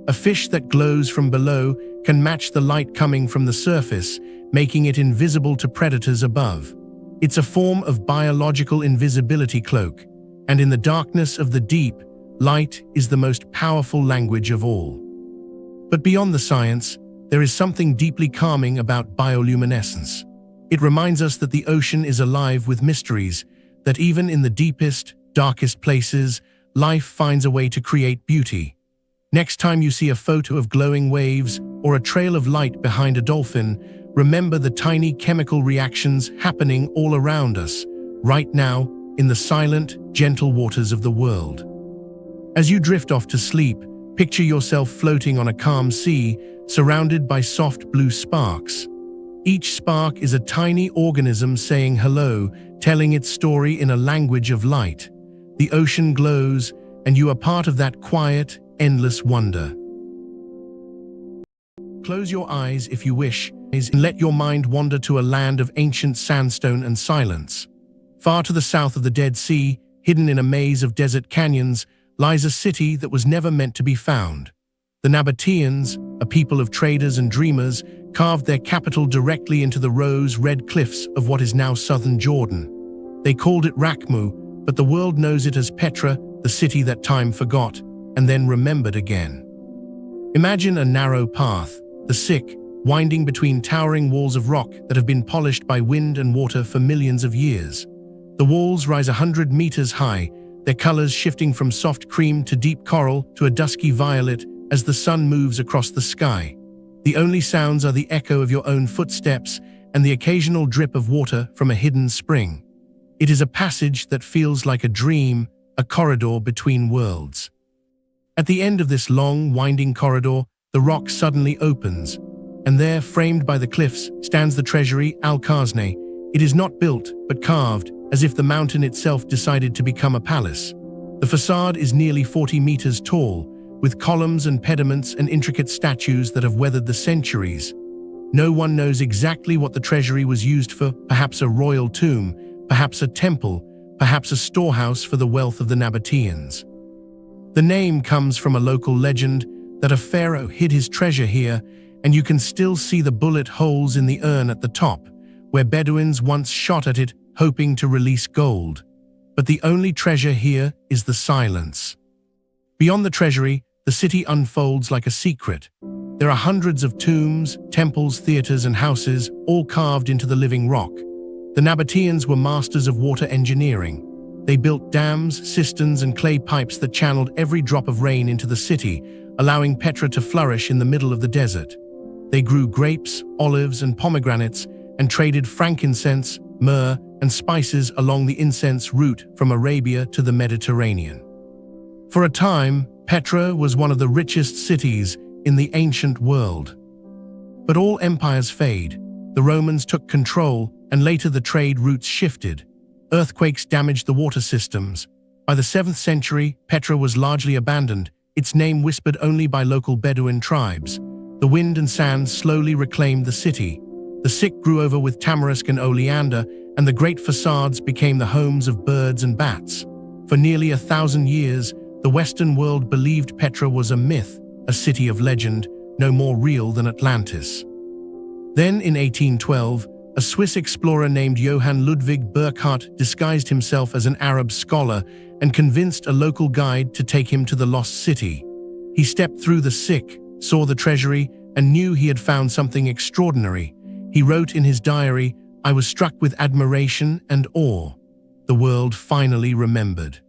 A fish that glows from below can match the light coming from the surface, making it invisible to predators above. It's a form of biological invisibility cloak, and in the darkness of the deep, light is the most powerful language of all. But beyond the science, there is something deeply calming about bioluminescence. It reminds us that the ocean is alive with mysteries, that even in the deepest, darkest places, life finds a way to create beauty. Next time you see a photo of glowing waves or a trail of light behind a dolphin, remember the tiny chemical reactions happening all around us, right now, in the silent, gentle waters of the world. As you drift off to sleep, picture yourself floating on a calm sea, surrounded by soft blue sparks. Each spark is a tiny organism saying hello, telling its story in a language of light. The ocean glows, and you are part of that quiet, endless wonder. Close your eyes if you wish, and let your mind wander to a land of ancient sandstone and silence. Far to the south of the Dead Sea, hidden in a maze of desert canyons, lies a city that was never meant to be found. The Nabateans, a people of traders and dreamers, carved their capital directly into the rose-red cliffs of what is now southern Jordan. They called it Rakhmu, but the world knows it as Petra, the city that time forgot, and then remembered again. Imagine a narrow path, the sick, winding between towering walls of rock that have been polished by wind and water for millions of years. The walls rise 100 meters high, their colors shifting from soft cream to deep coral to a dusky violet as the sun moves across the sky. The only sounds are the echo of your own footsteps and the occasional drip of water from a hidden spring. It is a passage that feels like a dream, a corridor between worlds. At the end of this long, winding corridor, the rock suddenly opens, and there, framed by the cliffs, stands the treasury Al-Khazne. It is not built, but carved, as if the mountain itself decided to become a palace. The facade is nearly 40 meters tall, with columns and pediments and intricate statues that have weathered the centuries. No one knows exactly what the treasury was used for, perhaps a royal tomb, perhaps a temple, perhaps a storehouse for the wealth of the Nabateans. The name comes from a local legend that a pharaoh hid his treasure here, and you can still see the bullet holes in the urn at the top, where Bedouins once shot at it, hoping to release gold. But the only treasure here is the silence. Beyond the treasury, the city unfolds like a secret. There are hundreds of tombs, temples, theaters, and houses, all carved into the living rock. The Nabateans were masters of water engineering. They built dams, cisterns, and clay pipes that channeled every drop of rain into the city, allowing Petra to flourish in the middle of the desert. They grew grapes, olives, and pomegranates, and traded frankincense, myrrh, and spices along the incense route from Arabia to the Mediterranean. For a time, Petra was one of the richest cities in the ancient world. But all empires fade. The Romans took control, and later the trade routes shifted. Earthquakes damaged the water systems. By the 7th century, Petra was largely abandoned, its name whispered only by local Bedouin tribes. The wind and sand slowly reclaimed the city. The sick grew over with tamarisk and oleander, and the great facades became the homes of birds and bats. For nearly 1,000 years, the Western world believed Petra was a myth, a city of legend, no more real than Atlantis. Then, in 1812, a Swiss explorer named Johann Ludwig Burckhardt disguised himself as an Arab scholar and convinced a local guide to take him to the lost city. He stepped through the sick, saw the treasury, and knew he had found something extraordinary. He wrote in his diary, "I was struck with admiration and awe. The world finally remembered."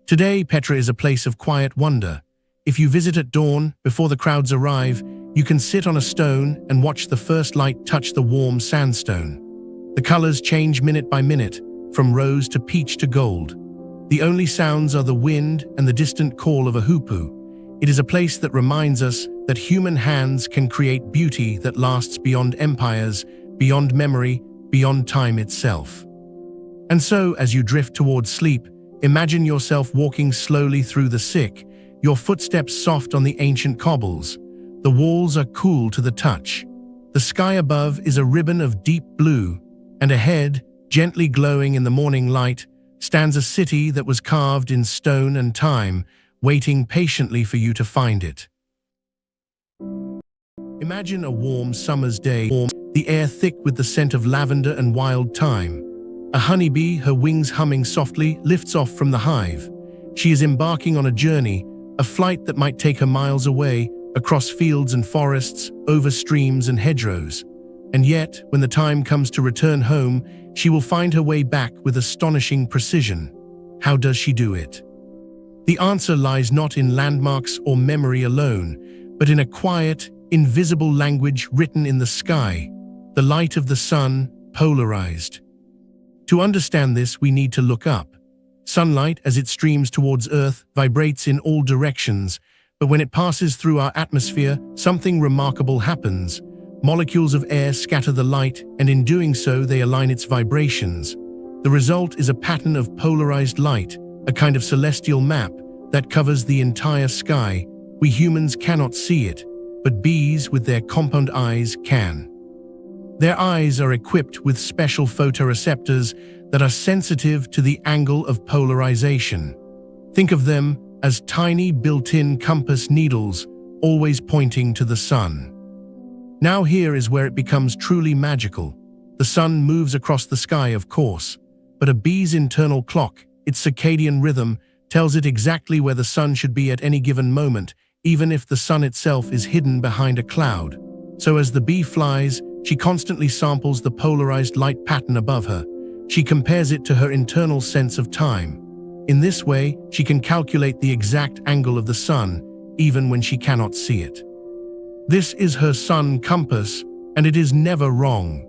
Today, Petra is a place of quiet wonder. If you visit at dawn, before the crowds arrive, you can sit on a stone and watch the first light touch the warm sandstone. The colors change minute by minute, from rose to peach to gold. The only sounds are the wind and the distant call of a hoopoe. It is a place that reminds us that human hands can create beauty that lasts beyond empires, beyond memory, beyond time itself. And so, as you drift towards sleep, imagine yourself walking slowly through the sick, your footsteps soft on the ancient cobbles. The walls are cool to the touch. The sky above is a ribbon of deep blue, and ahead, gently glowing in the morning light, stands a city that was carved in stone and time, waiting patiently for you to find it. Imagine a warm summer's day, the air thick with the scent of lavender and wild thyme. A honeybee, her wings humming softly, lifts off from the hive. She is embarking on a journey, a flight that might take her miles away, across fields and forests, over streams and hedgerows. And yet, when the time comes to return home, she will find her way back with astonishing precision. How does she do it? The answer lies not in landmarks or memory alone, but in a quiet, invisible language written in the sky, the light of the sun, polarized. To understand this, we need to look up. Sunlight, as it streams towards Earth, vibrates in all directions, but when it passes through our atmosphere, something remarkable happens. Molecules of air scatter the light, and in doing so, they align its vibrations. The result is a pattern of polarized light, a kind of celestial map that covers the entire sky. We humans cannot see it, but bees with their compound eyes can. Their eyes are equipped with special photoreceptors that are sensitive to the angle of polarization. Think of them as tiny built-in compass needles, always pointing to the sun. Now here is where it becomes truly magical. The sun moves across the sky, of course, but a bee's internal clock, its circadian rhythm, tells it exactly where the sun should be at any given moment, even if the sun itself is hidden behind a cloud. So as the bee flies, she constantly samples the polarized light pattern above her. She compares it to her internal sense of time. In this way, she can calculate the exact angle of the sun, even when she cannot see it. This is her sun compass, and it is never wrong.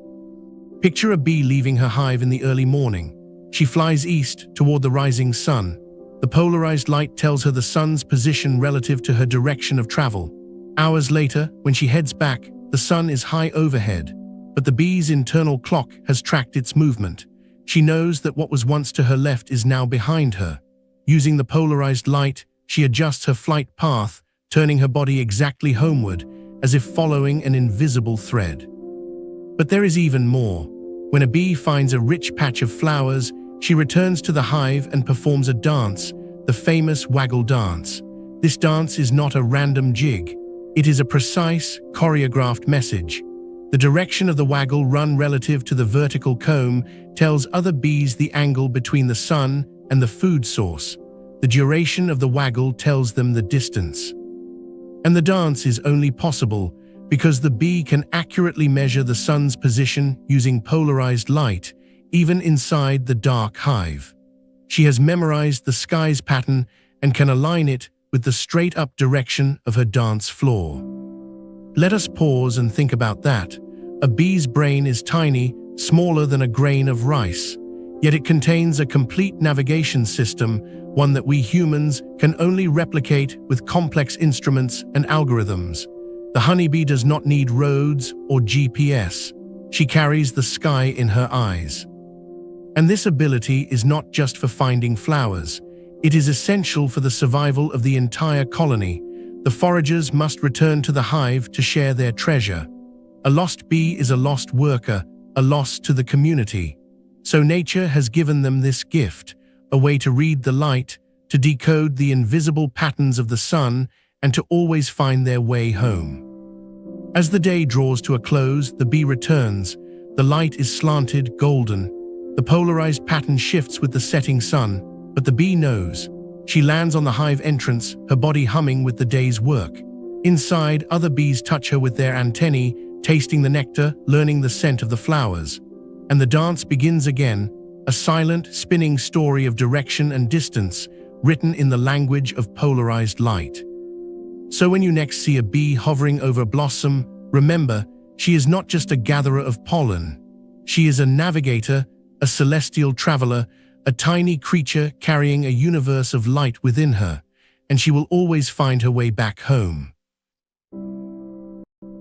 Picture a bee leaving her hive in the early morning. She flies east toward the rising sun. The polarized light tells her the sun's position relative to her direction of travel. Hours later, when she heads back, the sun is high overhead, but the bee's internal clock has tracked its movement. She knows that what was once to her left is now behind her. Using the polarized light, she adjusts her flight path, turning her body exactly homeward, as if following an invisible thread. But there is even more. When a bee finds a rich patch of flowers, she returns to the hive and performs a dance, the famous waggle dance. This dance is not a random jig. It is a precise, choreographed message. The direction of the waggle run relative to the vertical comb tells other bees the angle between the sun and the food source. The duration of the waggle tells them the distance. And the dance is only possible because the bee can accurately measure the sun's position using polarized light, even inside the dark hive. She has memorized the sky's pattern and can align it with the straight-up direction of her dance floor. Let us pause and think about that. A bee's brain is tiny, smaller than a grain of rice, yet it contains a complete navigation system, one that we humans can only replicate with complex instruments and algorithms. The honeybee does not need roads or GPS. She carries the sky in her eyes. And this ability is not just for finding flowers. It is essential for the survival of the entire colony. The foragers must return to the hive to share their treasure. A lost bee is a lost worker, a loss to the community. So nature has given them this gift, a way to read the light, to decode the invisible patterns of the sun, and to always find their way home. As the day draws to a close, the bee returns. The light is slanted, golden. The polarized pattern shifts with the setting sun, but the bee knows. She lands on the hive entrance, her body humming with the day's work. Inside, other bees touch her with their antennae, tasting the nectar, learning the scent of the flowers. And the dance begins again, a silent, spinning story of direction and distance, written in the language of polarized light. So when you next see a bee hovering over a blossom, remember, she is not just a gatherer of pollen. She is a navigator, a celestial traveler, a tiny creature carrying a universe of light within her, and she will always find her way back home.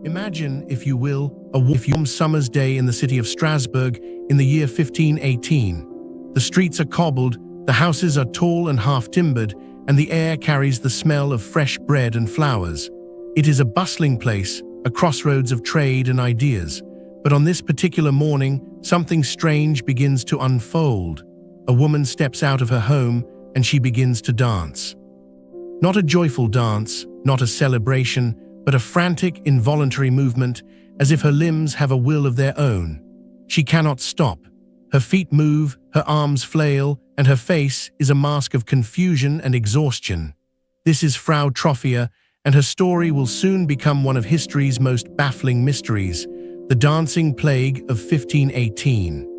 Imagine, if you will, a warm summer's day in the city of Strasbourg in the year 1518. The streets are cobbled, the houses are tall and half-timbered, and the air carries the smell of fresh bread and flowers. It is a bustling place, a crossroads of trade and ideas. But on this particular morning, something strange begins to unfold. A woman steps out of her home and she begins to dance. Not a joyful dance, not a celebration, but a frantic, involuntary movement, as if her limbs have a will of their own. She cannot stop. Her feet move, her arms flail, and her face is a mask of confusion and exhaustion. This is Frau Trophia, and her story will soon become one of history's most baffling mysteries, the dancing plague of 1518.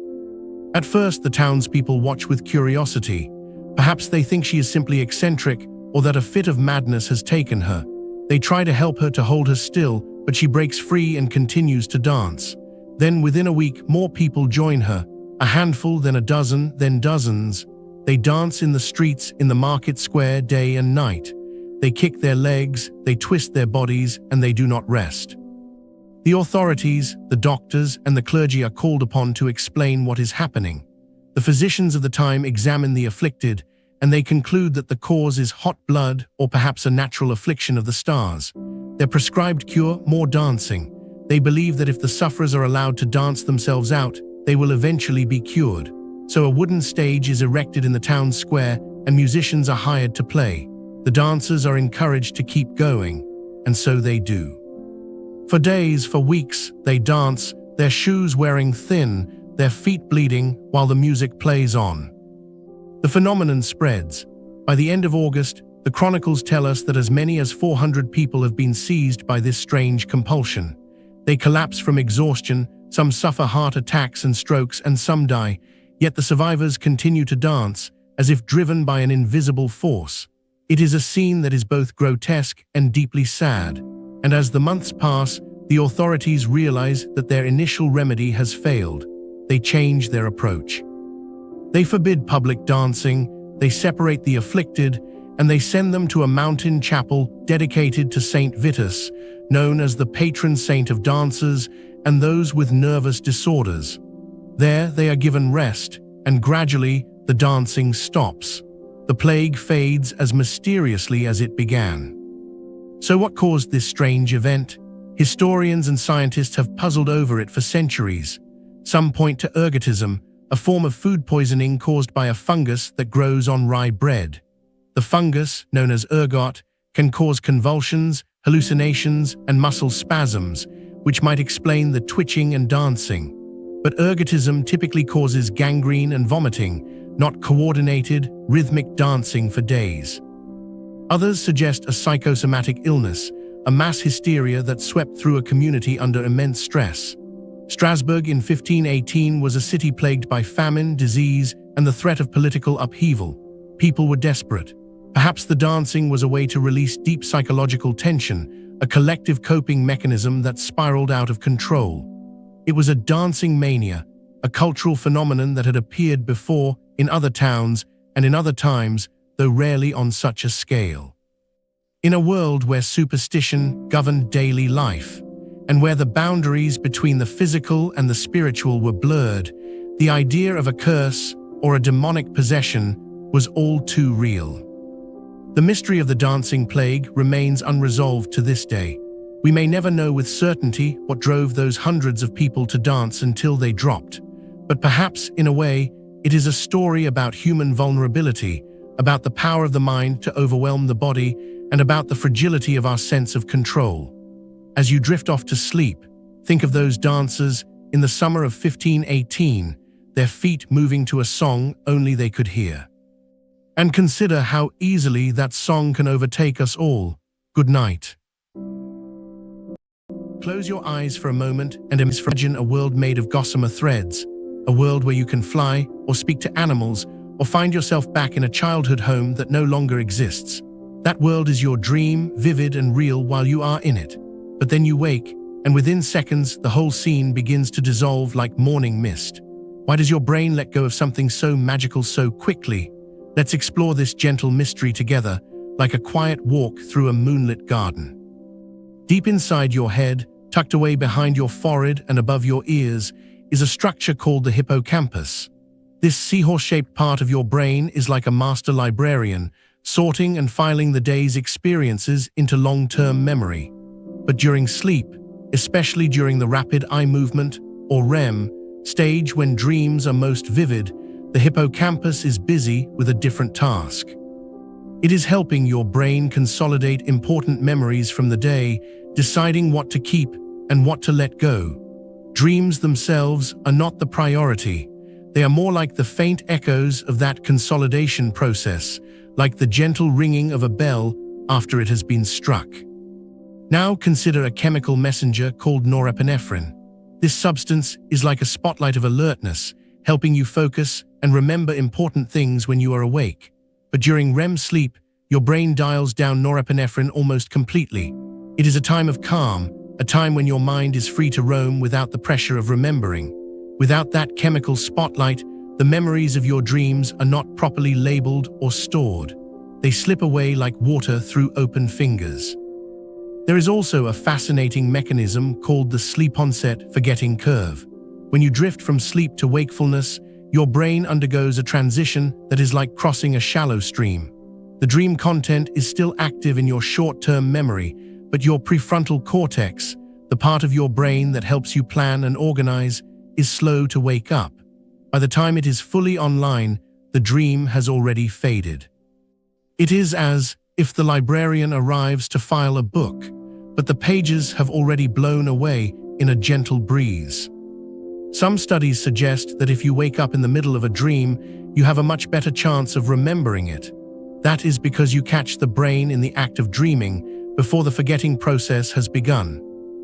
At first, the townspeople watch with curiosity. Perhaps they think she is simply eccentric, or that a fit of madness has taken her. They try to help her, to hold her still, but she breaks free and continues to dance. Then within a week, more people join her, a handful, then a dozen, then dozens. They dance in the streets, in the market square, day and night. They kick their legs, they twist their bodies, and they do not rest. The authorities, the doctors, and the clergy are called upon to explain what is happening. The physicians of the time examine the afflicted, and they conclude that the cause is hot blood or perhaps a natural affliction of the stars. Their prescribed cure, more dancing. They believe that if the sufferers are allowed to dance themselves out, they will eventually be cured. So a wooden stage is erected in the town square, and musicians are hired to play. The dancers are encouraged to keep going, and so they do. For days, for weeks, they dance, their shoes wearing thin, their feet bleeding, while the music plays on. The phenomenon spreads. By the end of August, the chronicles tell us that as many as 400 people have been seized by this strange compulsion. They collapse from exhaustion, some suffer heart attacks and strokes, and some die, yet the survivors continue to dance, as if driven by an invisible force. It is a scene that is both grotesque and deeply sad. And as the months pass, the authorities realize that their initial remedy has failed. They change their approach. They forbid public dancing, they separate the afflicted, and they send them to a mountain chapel dedicated to Saint Vitus, known as the patron saint of dancers and those with nervous disorders. There they are given rest, and gradually the dancing stops. The plague fades as mysteriously as it began. So what caused this strange event? Historians and scientists have puzzled over it for centuries. Some point to ergotism, a form of food poisoning caused by a fungus that grows on rye bread. The fungus, known as ergot, can cause convulsions, hallucinations, and muscle spasms, which might explain the twitching and dancing. But ergotism typically causes gangrene and vomiting, not coordinated, rhythmic dancing for days. Others suggest a psychosomatic illness, a mass hysteria that swept through a community under immense stress. Strasbourg in 1518 was a city plagued by famine, disease, and the threat of political upheaval. People were desperate. Perhaps the dancing was a way to release deep psychological tension, a collective coping mechanism that spiraled out of control. It was a dancing mania, a cultural phenomenon that had appeared before in other towns and in other times, though rarely on such a scale. In a world where superstition governed daily life, and where the boundaries between the physical and the spiritual were blurred, the idea of a curse or a demonic possession was all too real. The mystery of the dancing plague remains unresolved to this day. We may never know with certainty what drove those hundreds of people to dance until they dropped. But perhaps, in a way, it is a story about human vulnerability, about the power of the mind to overwhelm the body, and about the fragility of our sense of control. As you drift off to sleep, think of those dancers in the summer of 1518, their feet moving to a song only they could hear. And consider how easily that song can overtake us all. Good night. Close your eyes for a moment and imagine a world made of gossamer threads, a world where you can fly or speak to animals or find yourself back in a childhood home that no longer exists. That world is your dream, vivid and real while you are in it. But then you wake, and within seconds, the whole scene begins to dissolve like morning mist. Why does your brain let go of something so magical so quickly? Let's explore this gentle mystery together, like a quiet walk through a moonlit garden. Deep inside your head, tucked away behind your forehead and above your ears, is a structure called the hippocampus. This seahorse-shaped part of your brain is like a master librarian, sorting and filing the day's experiences into long-term memory. But during sleep, especially during the rapid eye movement, or REM, stage when dreams are most vivid, the hippocampus is busy with a different task. It is helping your brain consolidate important memories from the day, deciding what to keep and what to let go. Dreams themselves are not the priority. They are more like the faint echoes of that consolidation process, like the gentle ringing of a bell after it has been struck. Now consider a chemical messenger called norepinephrine. This substance is like a spotlight of alertness, helping you focus and remember important things when you are awake. But during REM sleep, your brain dials down norepinephrine almost completely. It is a time of calm, a time when your mind is free to roam without the pressure of remembering. Without that chemical spotlight, the memories of your dreams are not properly labeled or stored. They slip away like water through open fingers. There is also a fascinating mechanism called the sleep-onset forgetting curve. When you drift from sleep to wakefulness, your brain undergoes a transition that is like crossing a shallow stream. The dream content is still active in your short-term memory, but your prefrontal cortex, the part of your brain that helps you plan and organize, is slow to wake up. By the time it is fully online, the dream has already faded. It is as if the librarian arrives to file a book, but the pages have already blown away in a gentle breeze. Some studies suggest that if you wake up in the middle of a dream, you have a much better chance of remembering it. That is because you catch the brain in the act of dreaming before the forgetting process has begun.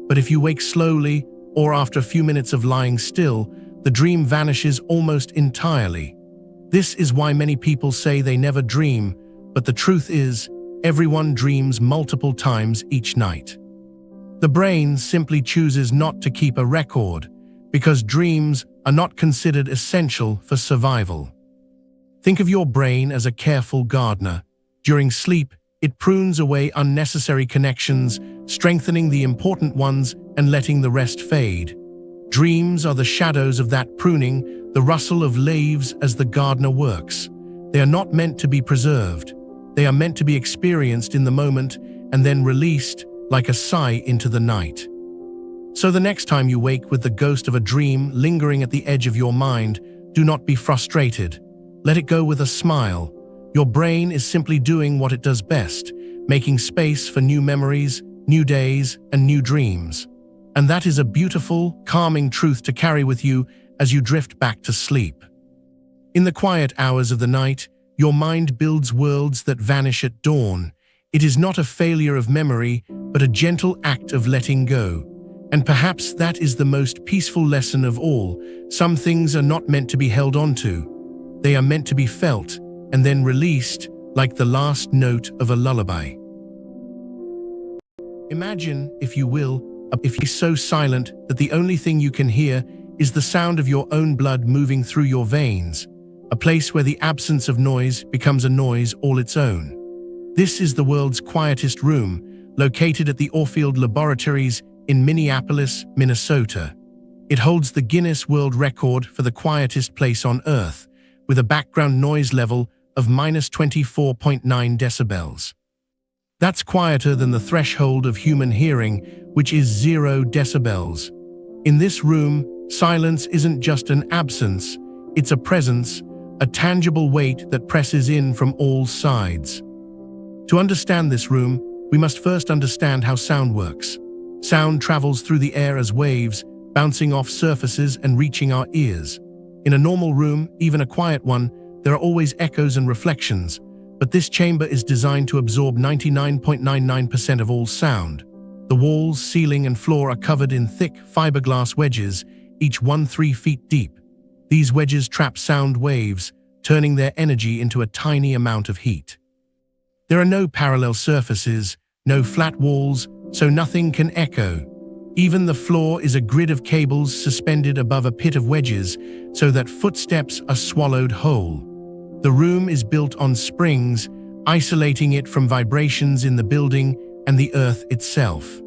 But if you wake slowly, or after a few minutes of lying still, the dream vanishes almost entirely. This is why many people say they never dream, but the truth is, everyone dreams multiple times each night. The brain simply chooses not to keep a record, because dreams are not considered essential for survival. Think of your brain as a careful gardener. During sleep, it prunes away unnecessary connections, strengthening the important ones and letting the rest fade. Dreams are the shadows of that pruning, the rustle of leaves as the gardener works. They are not meant to be preserved. They are meant to be experienced in the moment and then released like a sigh into the night. So the next time you wake with the ghost of a dream lingering at the edge of your mind, do not be frustrated. Let it go with a smile. Your brain is simply doing what it does best, making space for new memories, new days, and new dreams. And that is a beautiful, calming truth to carry with you as you drift back to sleep. In the quiet hours of the night, your mind builds worlds that vanish at dawn. It is not a failure of memory, but a gentle act of letting go. And perhaps that is the most peaceful lesson of all. Some things are not meant to be held onto. They are meant to be felt and then released, like the last note of a lullaby. Imagine, if you will, if you're so silent that the only thing you can hear is the sound of your own blood moving through your veins, a place where the absence of noise becomes a noise all its own. This is the world's quietest room, located at the Orfield Laboratories in Minneapolis, Minnesota. It holds the Guinness World Record for the quietest place on Earth, with a background noise level of -24.9 decibels. That's quieter than the threshold of human hearing, which is 0 decibels. In this room, silence isn't just an absence, it's a presence, a tangible weight that presses in from all sides. To understand this room, we must first understand how sound works. Sound travels through the air as waves, bouncing off surfaces and reaching our ears. In a normal room, even a quiet one, there are always echoes and reflections, but this chamber is designed to absorb 99.99% of all sound. The walls, ceiling, and floor are covered in thick fiberglass wedges, each 3 feet deep. These wedges trap sound waves, turning their energy into a tiny amount of heat. There are no parallel surfaces, no flat walls, so nothing can echo. Even the floor is a grid of cables suspended above a pit of wedges, so that footsteps are swallowed whole. The room is built on springs, isolating it from vibrations in the building and the earth itself.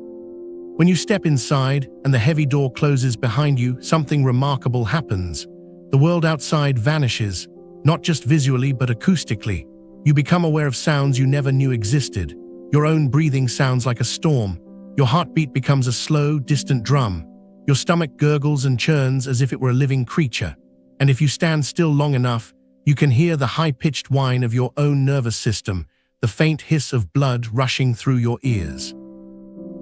When you step inside and the heavy door closes behind you, something remarkable happens. The world outside vanishes, not just visually but acoustically. You become aware of sounds you never knew existed. Your own breathing sounds like a storm. Your heartbeat becomes a slow, distant drum. Your stomach gurgles and churns as if it were a living creature. And if you stand still long enough, you can hear the high-pitched whine of your own nervous system, the faint hiss of blood rushing through your ears.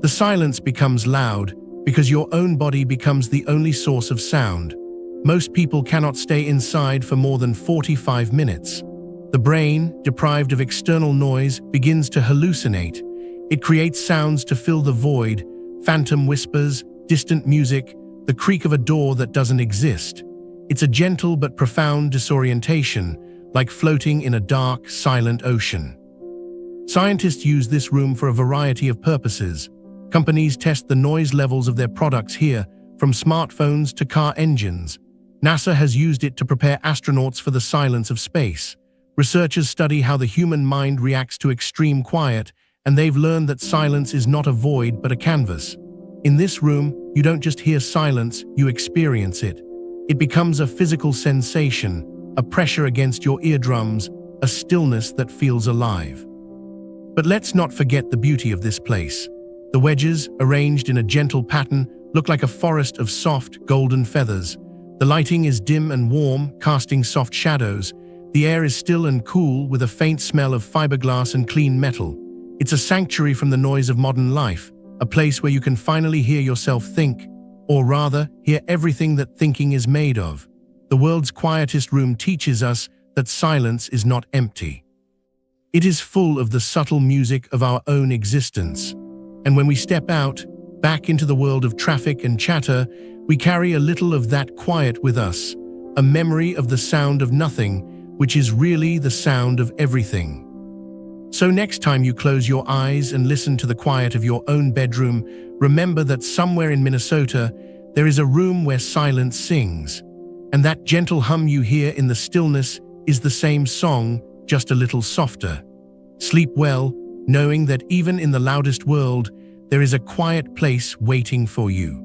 The silence becomes loud because your own body becomes the only source of sound. Most people cannot stay inside for more than 45 minutes. The brain, deprived of external noise, begins to hallucinate. It creates sounds to fill the void, phantom whispers, distant music, the creak of a door that doesn't exist. It's a gentle but profound disorientation, like floating in a dark, silent ocean. Scientists use this room for a variety of purposes. Companies test the noise levels of their products here, from smartphones to car engines. NASA has used it to prepare astronauts for the silence of space. Researchers study how the human mind reacts to extreme quiet, and they've learned that silence is not a void but a canvas. In this room, you don't just hear silence, you experience it. It becomes a physical sensation, a pressure against your eardrums, a stillness that feels alive. But let's not forget the beauty of this place. The wedges, arranged in a gentle pattern, look like a forest of soft, golden feathers. The lighting is dim and warm, casting soft shadows. The air is still and cool, with a faint smell of fiberglass and clean metal. It's a sanctuary from the noise of modern life, a place where you can finally hear yourself think, or rather, hear everything that thinking is made of. The world's quietest room teaches us that silence is not empty. It is full of the subtle music of our own existence. And when we step out, back into the world of traffic and chatter, we carry a little of that quiet with us, a memory of the sound of nothing, which is really the sound of everything. So next time you close your eyes and listen to the quiet of your own bedroom, remember that somewhere in Minnesota, there is a room where silence sings. And that gentle hum you hear in the stillness is the same song, just a little softer. Sleep well, knowing that even in the loudest world, there is a quiet place waiting for you.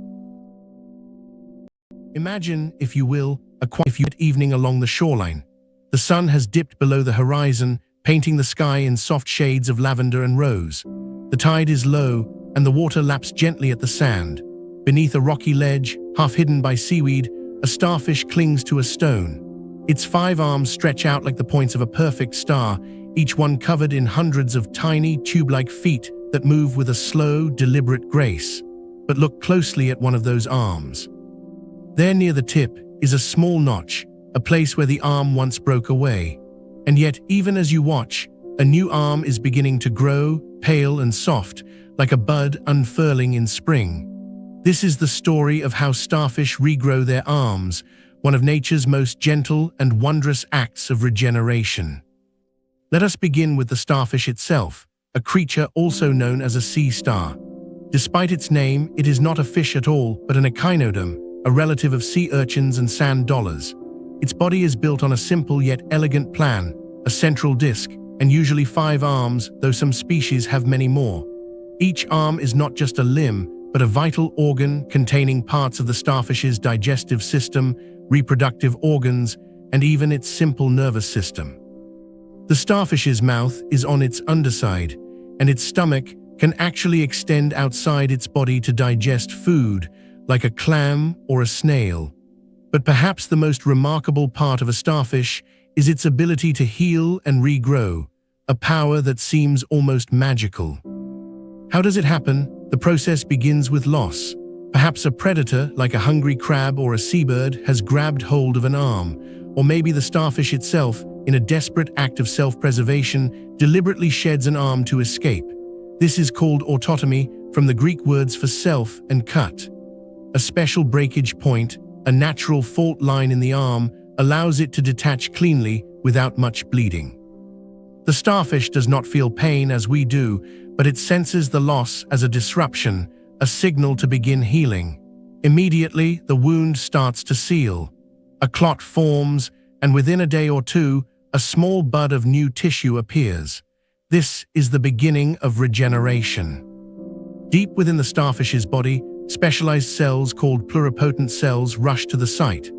Imagine, if you will, a quiet evening along the shoreline. The sun has dipped below the horizon, painting the sky in soft shades of lavender and rose. The tide is low, and the water laps gently at the sand. Beneath a rocky ledge, half hidden by seaweed, a starfish clings to a stone. Its 5 arms stretch out like the points of a perfect star, each one covered in hundreds of tiny, tube-like feet that move with a slow, deliberate grace. But look closely at one of those arms. There near the tip is a small notch, a place where the arm once broke away. And yet, even as you watch, a new arm is beginning to grow, pale and soft, like a bud unfurling in spring. This is the story of how starfish regrow their arms, one of nature's most gentle and wondrous acts of regeneration. Let us begin with the starfish itself, a creature also known as a sea star. Despite its name, it is not a fish at all, but an echinodon, a relative of sea urchins and sand dollars. Its body is built on a simple yet elegant plan, a central disc, and usually 5 arms, though some species have many more. Each arm is not just a limb, but a vital organ containing parts of the starfish's digestive system, reproductive organs, and even its simple nervous system. The starfish's mouth is on its underside, and its stomach can actually extend outside its body to digest food, like a clam or a snail. But perhaps the most remarkable part of a starfish is its ability to heal and regrow, a power that seems almost magical. How does it happen? The process begins with loss. Perhaps a predator, like a hungry crab or a seabird, has grabbed hold of an arm, or maybe the starfish itself, in a desperate act of self-preservation, deliberately sheds an arm to escape. This is called autotomy, from the Greek words for self and cut. A special breakage point, a natural fault line in the arm, allows it to detach cleanly without much bleeding. The starfish does not feel pain as we do, but it senses the loss as a disruption, a signal to begin healing. Immediately, the wound starts to seal. A clot forms, and within a day or two, a small bud of new tissue appears. This is the beginning of regeneration. Deep within the starfish's body, specialized cells called pluripotent cells rush to the site.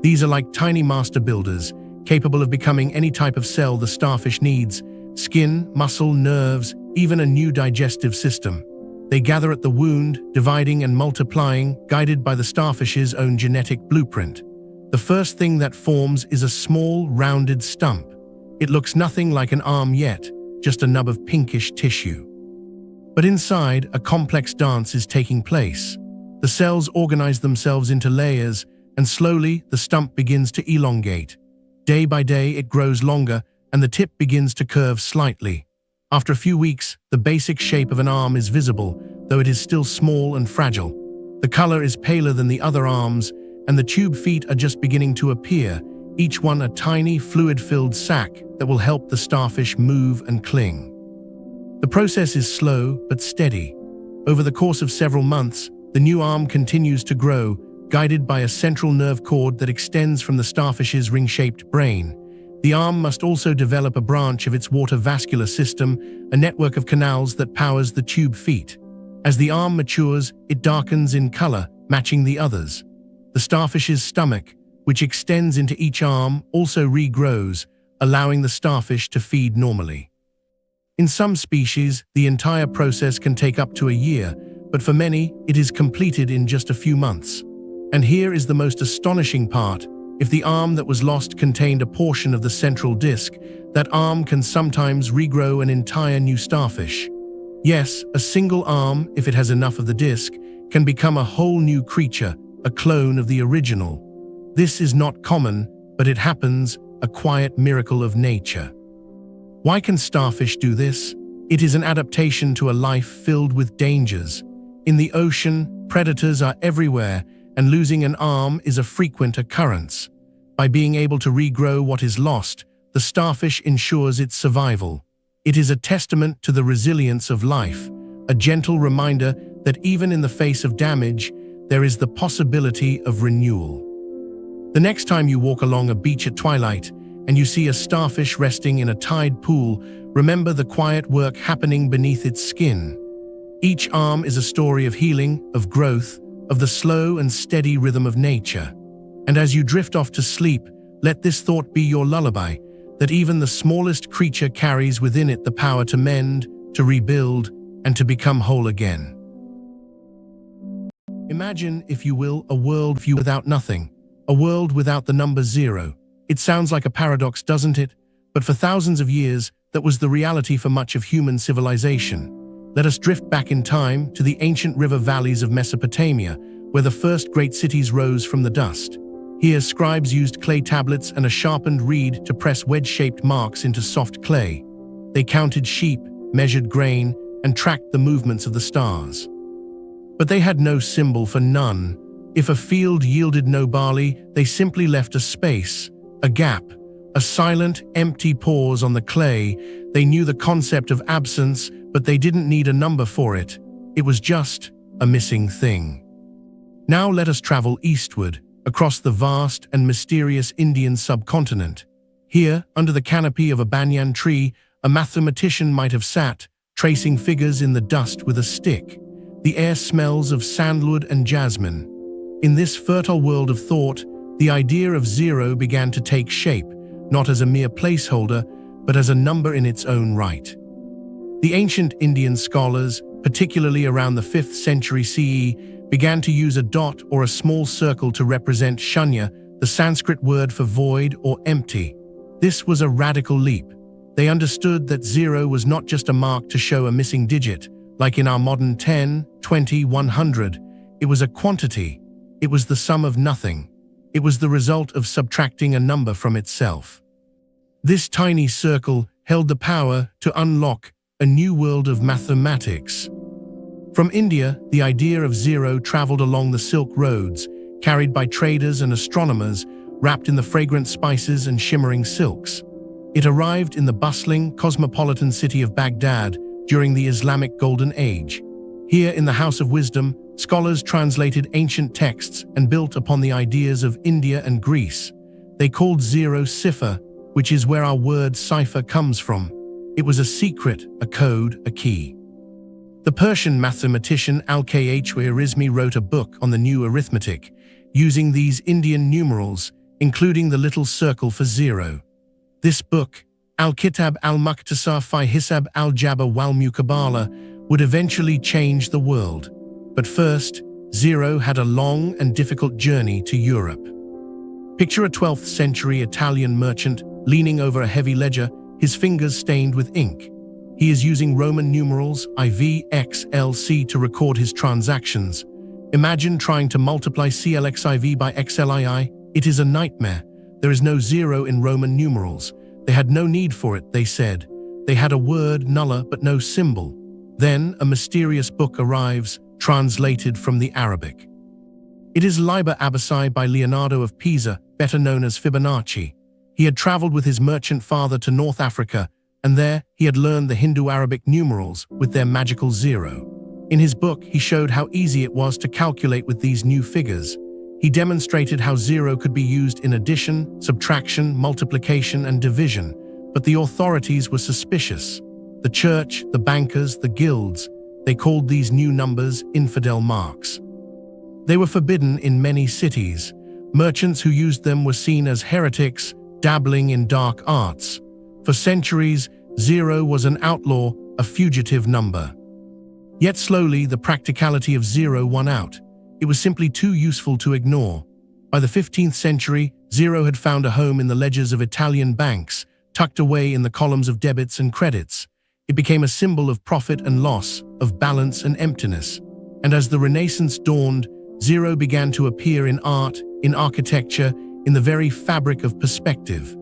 These are like tiny master builders, capable of becoming any type of cell the starfish needs: skin, muscle, nerves, even a new digestive system. They gather at the wound, dividing and multiplying, guided by the starfish's own genetic blueprint. The first thing that forms is a small, rounded stump. It looks nothing like an arm yet, just a nub of pinkish tissue. But inside, a complex dance is taking place. The cells organize themselves into layers, and slowly, the stump begins to elongate. Day by day, it grows longer, and the tip begins to curve slightly. After a few weeks, the basic shape of an arm is visible, though it is still small and fragile. The color is paler than the other arms, and the tube feet are just beginning to appear, each one a tiny, fluid-filled sac that will help the starfish move and cling. The process is slow but steady. Over the course of several months, the new arm continues to grow, guided by a central nerve cord that extends from the starfish's ring-shaped brain. The arm must also develop a branch of its water vascular system, a network of canals that powers the tube feet. As the arm matures, it darkens in color, matching the others. The starfish's stomach, which extends into each arm, also regrows, allowing the starfish to feed normally. In some species, the entire process can take up to a year, but for many, it is completed in just a few months. And here is the most astonishing part. If the arm that was lost contained a portion of the central disc, that arm can sometimes regrow an entire new starfish. Yes, a single arm, if it has enough of the disc, can become a whole new creature, a clone of the original. This is not common, but it happens, a quiet miracle of nature. Why can starfish do this? It is an adaptation to a life filled with dangers. In the ocean, predators are everywhere, and losing an arm is a frequent occurrence. By being able to regrow what is lost, the starfish ensures its survival. It is a testament to the resilience of life, a gentle reminder that even in the face of damage, there is the possibility of renewal. The next time you walk along a beach at twilight and you see a starfish resting in a tide pool, remember the quiet work happening beneath its skin. Each arm is a story of healing, of growth, of the slow and steady rhythm of nature. And as you drift off to sleep, let this thought be your lullaby, that even the smallest creature carries within it the power to mend, to rebuild, and to become whole again. Imagine, if you will, a world view without nothing, a world without the number zero. It sounds like a paradox, doesn't it? But for thousands of years, that was the reality for much of human civilization. Let us drift back in time to the ancient river valleys of Mesopotamia, where the first great cities rose from the dust. Here, scribes used clay tablets and a sharpened reed to press wedge-shaped marks into soft clay. They counted sheep, measured grain, and tracked the movements of the stars. But they had no symbol for none. If a field yielded no barley, they simply left a space, a gap, a silent, empty pause on the clay. They knew the concept of absence, but they didn't need a number for it. It was just a missing thing. Now let us travel eastward, across the vast and mysterious Indian subcontinent. Here, under the canopy of a banyan tree, a mathematician might have sat, tracing figures in the dust with a stick. The air smells of sandalwood and jasmine. In this fertile world of thought, the idea of zero began to take shape, not as a mere placeholder, but as a number in its own right. The ancient Indian scholars, particularly around the 5th century CE, began to use a dot or a small circle to represent shunya, the Sanskrit word for void or empty. This was a radical leap. They understood that zero was not just a mark to show a missing digit, like in our modern 10, 20, 100. It was a quantity. It was the sum of nothing. It was the result of subtracting a number from itself. This tiny circle held the power to unlock a new world of mathematics. From India, the idea of zero traveled along the Silk Roads, carried by traders and astronomers, wrapped in the fragrant spices and shimmering silks. It arrived in the bustling, cosmopolitan city of Baghdad during the Islamic Golden Age. Here in the House of Wisdom, scholars translated ancient texts and built upon the ideas of India and Greece. They called zero cipher, which is where our word cipher comes from. It was a secret, a code, a key. The Persian mathematician Al-Khwarizmi wrote a book on the new arithmetic, using these Indian numerals, including the little circle for zero. This book, Al-Kitab al-Mukhtasar fi Hisab al-Jabr wal-Muqabala, would eventually change the world. But first, zero had a long and difficult journey to Europe. Picture a 12th century Italian merchant leaning over a heavy ledger, his fingers stained with ink. He is using Roman numerals IV, X, L, C to record his transactions. Imagine trying to multiply CLXIV by XLII. It is a nightmare. There is no zero in Roman numerals. They had no need for it, they said. They had a word, nulla, but no symbol. Then a mysterious book arrives, translated from the Arabic. It is Liber Abyssai by Leonardo of Pisa, better known as Fibonacci. He had traveled with his merchant father to North Africa, and there he had learned the Hindu-Arabic numerals with their magical zero. In his book, he showed how easy it was to calculate with these new figures. He demonstrated how zero could be used in addition, subtraction, multiplication, and division, but the authorities were suspicious. The church, the bankers, the guilds, they called these new numbers infidel marks. They were forbidden in many cities. Merchants who used them were seen as heretics, dabbling in dark arts. For centuries, zero was an outlaw, a fugitive number. Yet slowly, the practicality of zero won out. It was simply too useful to ignore. By the 15th century, zero had found a home in the ledgers of Italian banks, tucked away in the columns of debits and credits. It became a symbol of profit and loss, of balance and emptiness. And as the Renaissance dawned, zero began to appear in art, in architecture, in the very fabric of perspective.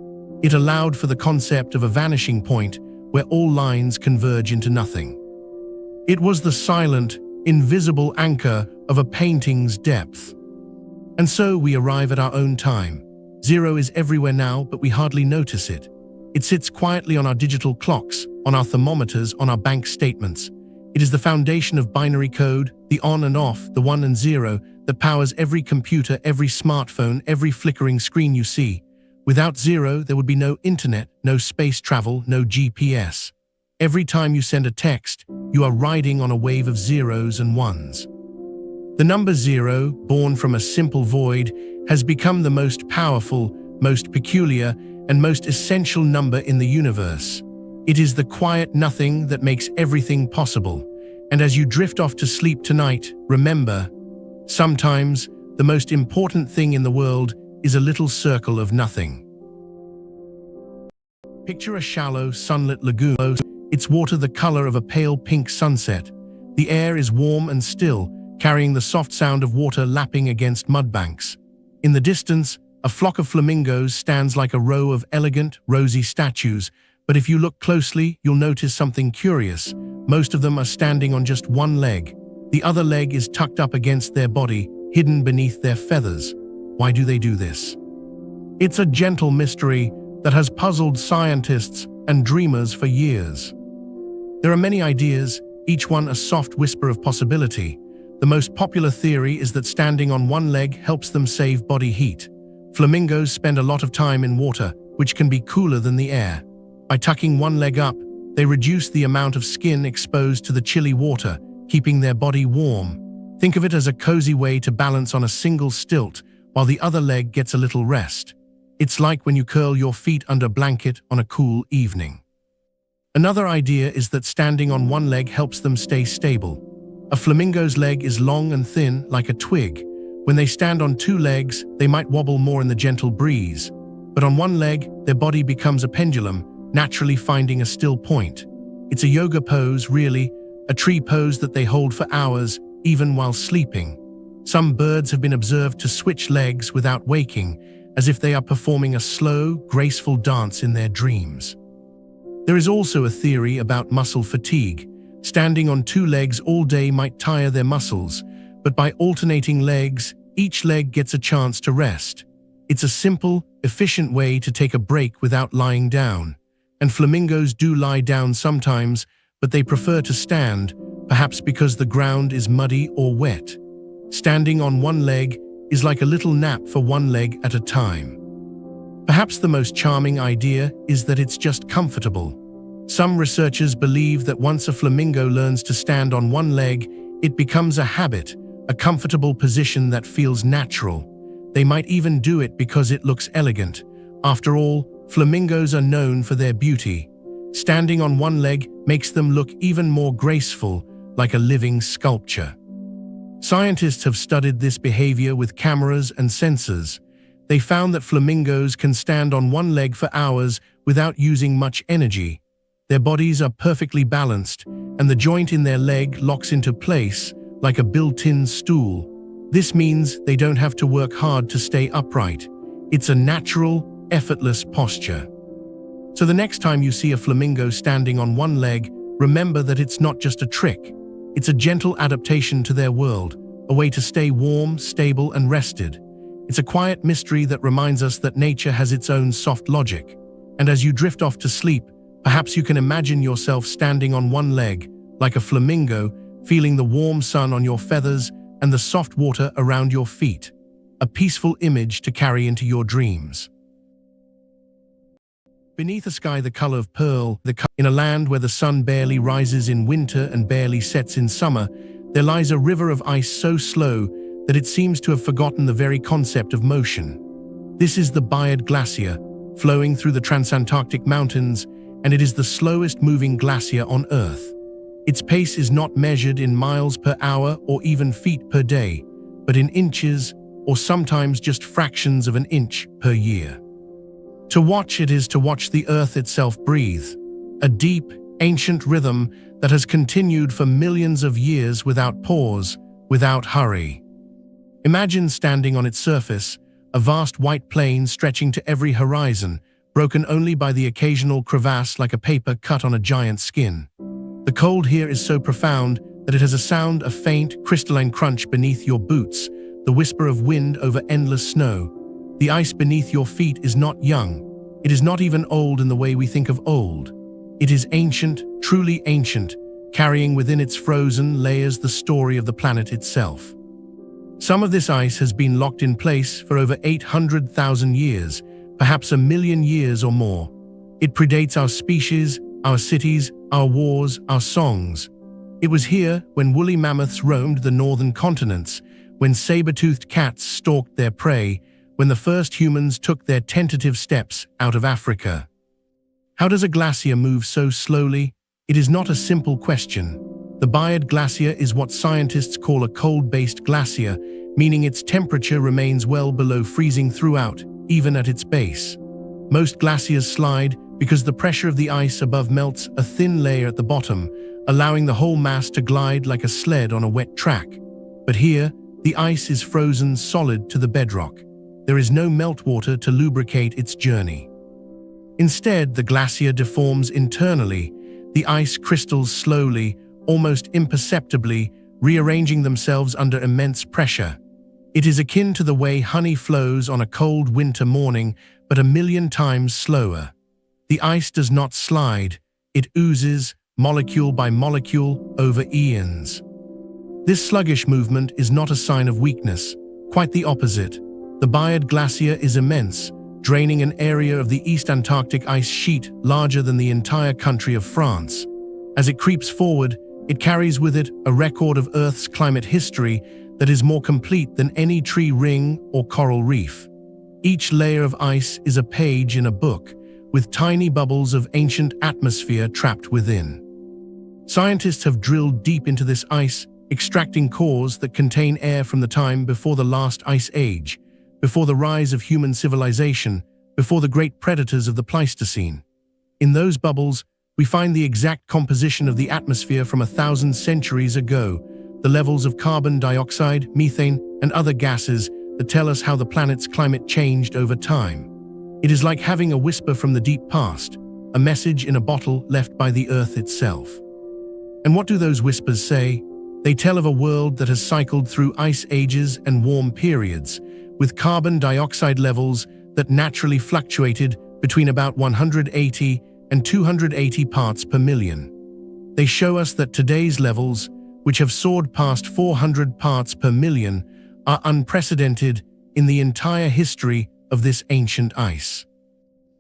It allowed for the concept of a vanishing point where all lines converge into nothing. It was the silent, invisible anchor of a painting's depth. And so we arrive at our own time. Zero is everywhere now, but we hardly notice it. It sits quietly on our digital clocks, on our thermometers, on our bank statements. It is the foundation of binary code, the on and off, the 1 and 0, that powers every computer, every smartphone, every flickering screen you see. Without zero, there would be no internet, no space travel, no GPS. Every time you send a text, you are riding on a wave of zeros and ones. The number zero, born from a simple void, has become the most powerful, most peculiar, and most essential number in the universe. It is the quiet nothing that makes everything possible. And as you drift off to sleep tonight, remember, Sometimes, the most important thing in the world is a little circle of nothing. Picture a shallow, sunlit lagoon, its water the color of a pale pink sunset. The air is warm and still, carrying the soft sound of water lapping against mudbanks. In the distance, a flock of flamingos stands like a row of elegant, rosy statues, but if you look closely, you'll notice something curious. Most of them are standing on just one leg. The other leg is tucked up against their body, hidden beneath their feathers. Why do they do this? It's a gentle mystery that has puzzled scientists and dreamers for years. There are many ideas, each one a soft whisper of possibility. The most popular theory is that standing on one leg helps them save body heat. Flamingos spend a lot of time in water, which can be cooler than the air. By tucking one leg up, they reduce the amount of skin exposed to the chilly water, keeping their body warm. Think of it as a cozy way to balance on a single stilt, while the other leg gets a little rest. It's like when you curl your feet under a blanket on a cool evening. Another idea is that standing on one leg helps them stay stable. A flamingo's leg is long and thin, like a twig. When they stand on two legs, they might wobble more in the gentle breeze. But on one leg, their body becomes a pendulum, naturally finding a still point. It's a yoga pose, really, a tree pose that they hold for hours, even while sleeping. Some birds have been observed to switch legs without waking, as if they are performing a slow, graceful dance in their dreams. There is also a theory about muscle fatigue. Standing on two legs all day might tire their muscles, but by alternating legs, each leg gets a chance to rest. It's a simple, efficient way to take a break without lying down. And flamingos do lie down sometimes, but they prefer to stand, perhaps because the ground is muddy or wet. Standing on one leg is like a little nap for one leg at a time. Perhaps the most charming idea is that it's just comfortable. Some researchers believe that once a flamingo learns to stand on one leg, it becomes a habit, a comfortable position that feels natural. They might even do it because it looks elegant. After all, flamingos are known for their beauty. Standing on one leg makes them look even more graceful, like a living sculpture. Scientists have studied this behavior with cameras and sensors. They found that flamingos can stand on one leg for hours without using much energy. Their bodies are perfectly balanced, and the joint in their leg locks into place like a built-in stool. This means they don't have to work hard to stay upright. It's a natural, effortless posture. So the next time you see a flamingo standing on one leg, remember that it's not just a trick. It's a gentle adaptation to their world, a way to stay warm, stable, and rested. It's a quiet mystery that reminds us that nature has its own soft logic. And as you drift off to sleep, perhaps you can imagine yourself standing on one leg, like a flamingo, feeling the warm sun on your feathers and the soft water around your feet. A peaceful image to carry into your dreams. Beneath a sky the color of pearl, in a land where the sun barely rises in winter and barely sets in summer, there lies a river of ice so slow that it seems to have forgotten the very concept of motion. This is the Glacier, flowing through the Transantarctic mountains, and it is the slowest moving glacier on Earth. Its pace is not measured in miles per hour or even feet per day, but in inches, or sometimes just fractions of an inch per year. To watch it is to watch the Earth itself breathe, a deep, ancient rhythm that has continued for millions of years without pause, without hurry. Imagine standing on its surface, a vast white plain stretching to every horizon, broken only by the occasional crevasse like a paper cut on a giant's skin. The cold here is so profound that it has a sound of faint, crystalline crunch beneath your boots, the whisper of wind over endless snow. The ice beneath your feet is not young. It is not even old in the way we think of old. It is ancient, truly ancient, carrying within its frozen layers the story of the planet itself. Some of this ice has been locked in place for over 800,000 years, perhaps 1,000,000 years or more. It predates our species, our cities, our wars, our songs. It was here when woolly mammoths roamed the northern continents, when saber-toothed cats stalked their prey, when the first humans took their tentative steps out of Africa. How does a glacier move so slowly? It is not a simple question. The Bioluminescent Glacier is what scientists call a cold-based glacier, meaning its temperature remains well below freezing throughout, even at its base. Most glaciers slide because the pressure of the ice above melts a thin layer at the bottom, allowing the whole mass to glide like a sled on a wet track. But here, the ice is frozen solid to the bedrock. There is no meltwater to lubricate its journey. Instead, the glacier deforms internally. The ice crystals slowly, almost imperceptibly, rearranging themselves under immense pressure. It is akin to the way honey flows on a cold winter morning, but a million times slower. The ice does not slide, it oozes, molecule by molecule, over eons. This sluggish movement is not a sign of weakness, quite the opposite. The Bioluminescent Glacier is immense, draining an area of the East Antarctic ice sheet larger than the entire country of France. As it creeps forward, it carries with it a record of Earth's climate history that is more complete than any tree ring or coral reef. Each layer of ice is a page in a book, with tiny bubbles of ancient atmosphere trapped within. Scientists have drilled deep into this ice, extracting cores that contain air from the time before the last ice age, before the rise of human civilization, before the great predators of the Pleistocene. In those bubbles, we find the exact composition of the atmosphere from 1,000 centuries ago, the levels of carbon dioxide, methane, and other gases that tell us how the planet's climate changed over time. It is like having a whisper from the deep past, a message in a bottle left by the Earth itself. And what do those whispers say? They tell of a world that has cycled through ice ages and warm periods, with carbon dioxide levels that naturally fluctuated between about 180 and 280 parts per million. They show us that today's levels, which have soared past 400 parts per million, are unprecedented in the entire history of this ancient ice.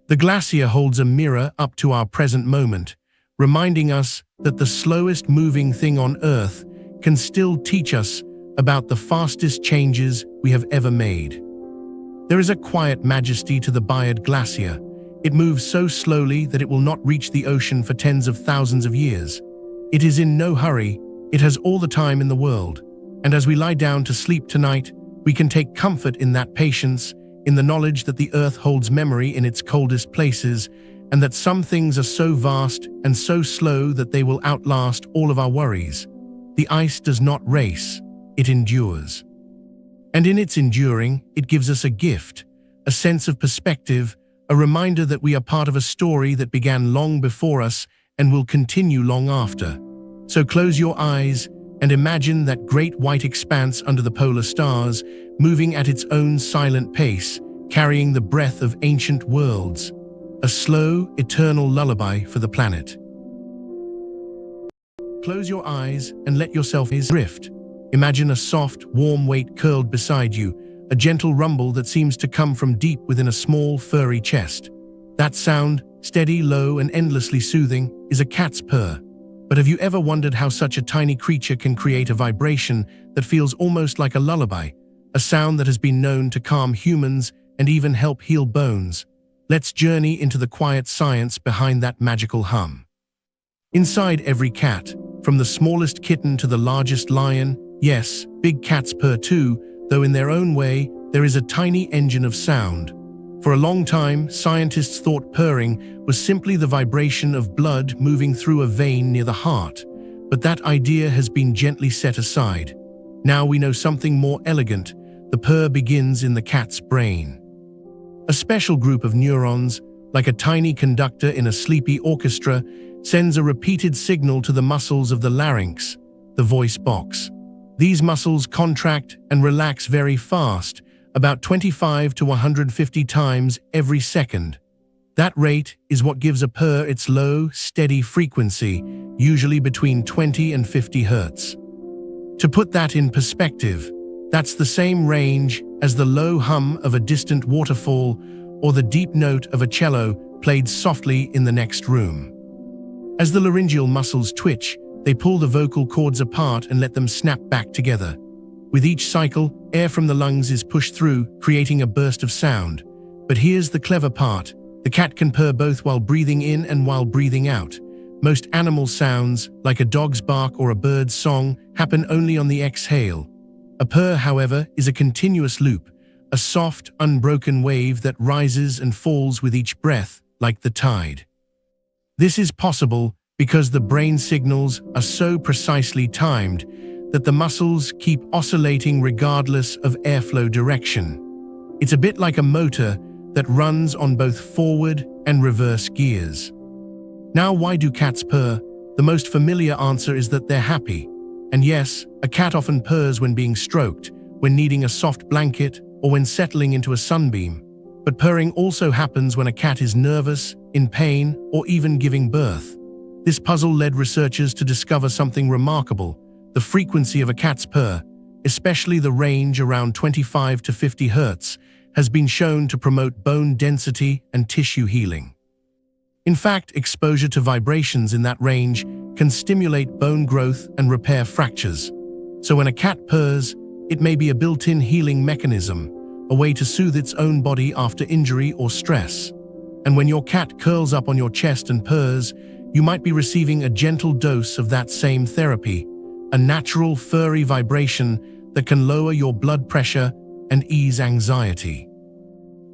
The glacier holds a mirror up to our present moment, reminding us that the slowest moving thing on Earth can still teach us about the fastest changes we have ever made. There is a quiet majesty to the Bioluminescent Glacier. It moves so slowly that it will not reach the ocean for tens of thousands of years. It is in no hurry, it has all the time in the world. And as we lie down to sleep tonight, we can take comfort in that patience, in the knowledge that the Earth holds memory in its coldest places, and that some things are so vast and so slow that they will outlast all of our worries. The ice does not race, it endures. And in its enduring, it gives us a gift, a sense of perspective, a reminder that we are part of a story that began long before us and will continue long after. So close your eyes and imagine that great white expanse under the polar stars, moving at its own silent pace, carrying the breath of ancient worlds, a slow, eternal lullaby for the planet. Close your eyes and let yourself drift. Imagine a soft, warm weight curled beside you, a gentle rumble that seems to come from deep within a small, furry chest. That sound, steady, low, and endlessly soothing, is a cat's purr. But have you ever wondered how such a tiny creature can create a vibration that feels almost like a lullaby, a sound that has been known to calm humans and even help heal bones? Let's journey into the quiet science behind that magical hum. Inside every cat, from the smallest kitten to the largest lion, yes, big cats purr too, though in their own way, there is a tiny engine of sound. For a long time, scientists thought purring was simply the vibration of blood moving through a vein near the heart, but that idea has been gently set aside. Now we know something more elegant. The purr begins in the cat's brain. A special group of neurons, like a tiny conductor in a sleepy orchestra, sends a repeated signal to the muscles of the larynx, the voice box. These muscles contract and relax very fast, about 25 to 150 times every second. That rate is what gives a purr its low, steady frequency, usually between 20 and 50 hertz. To put that in perspective, that's the same range as the low hum of a distant waterfall or the deep note of a cello played softly in the next room. As the laryngeal muscles twitch, they pull the vocal cords apart and let them snap back together. With each cycle, air from the lungs is pushed through, creating a burst of sound. But here's the clever part. The cat can purr both while breathing in and while breathing out, Most animal sounds, like a dog's bark or a bird's song, happen only on the exhale. A purr, however, is a continuous loop, a soft, unbroken wave that rises and falls with each breath, like the tide. This is possible because the brain signals are so precisely timed that the muscles keep oscillating regardless of airflow direction. It's a bit like a motor that runs on both forward and reverse gears. Now, why do cats purr? The most familiar answer is that they're happy. And yes, a cat often purrs when being stroked, when needing a soft blanket, or when settling into a sunbeam. But purring also happens when a cat is nervous, in pain, or even giving birth. This puzzle led researchers to discover something remarkable: the frequency of a cat's purr, especially the range around 25 to 50 Hz, has been shown to promote bone density and tissue healing. In fact, exposure to vibrations in that range can stimulate bone growth and repair fractures. So when a cat purrs, it may be a built-in healing mechanism, a way to soothe its own body after injury or stress. And when your cat curls up on your chest and purrs, you might be receiving a gentle dose of that same therapy, a natural furry vibration that can lower your blood pressure and ease anxiety.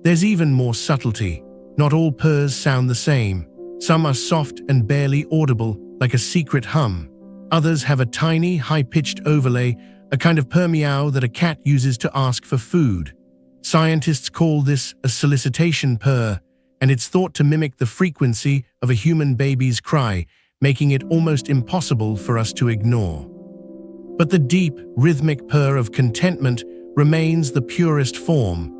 There's even more subtlety. Not all purrs sound the same. Some are soft and barely audible, like a secret hum. Others have a tiny, high-pitched overlay, a kind of purr meow that a cat uses to ask for food. Scientists call this a solicitation purr, and it's thought to mimic the frequency of a human baby's cry, making it almost impossible for us to ignore. But the deep, rhythmic purr of contentment remains the purest form,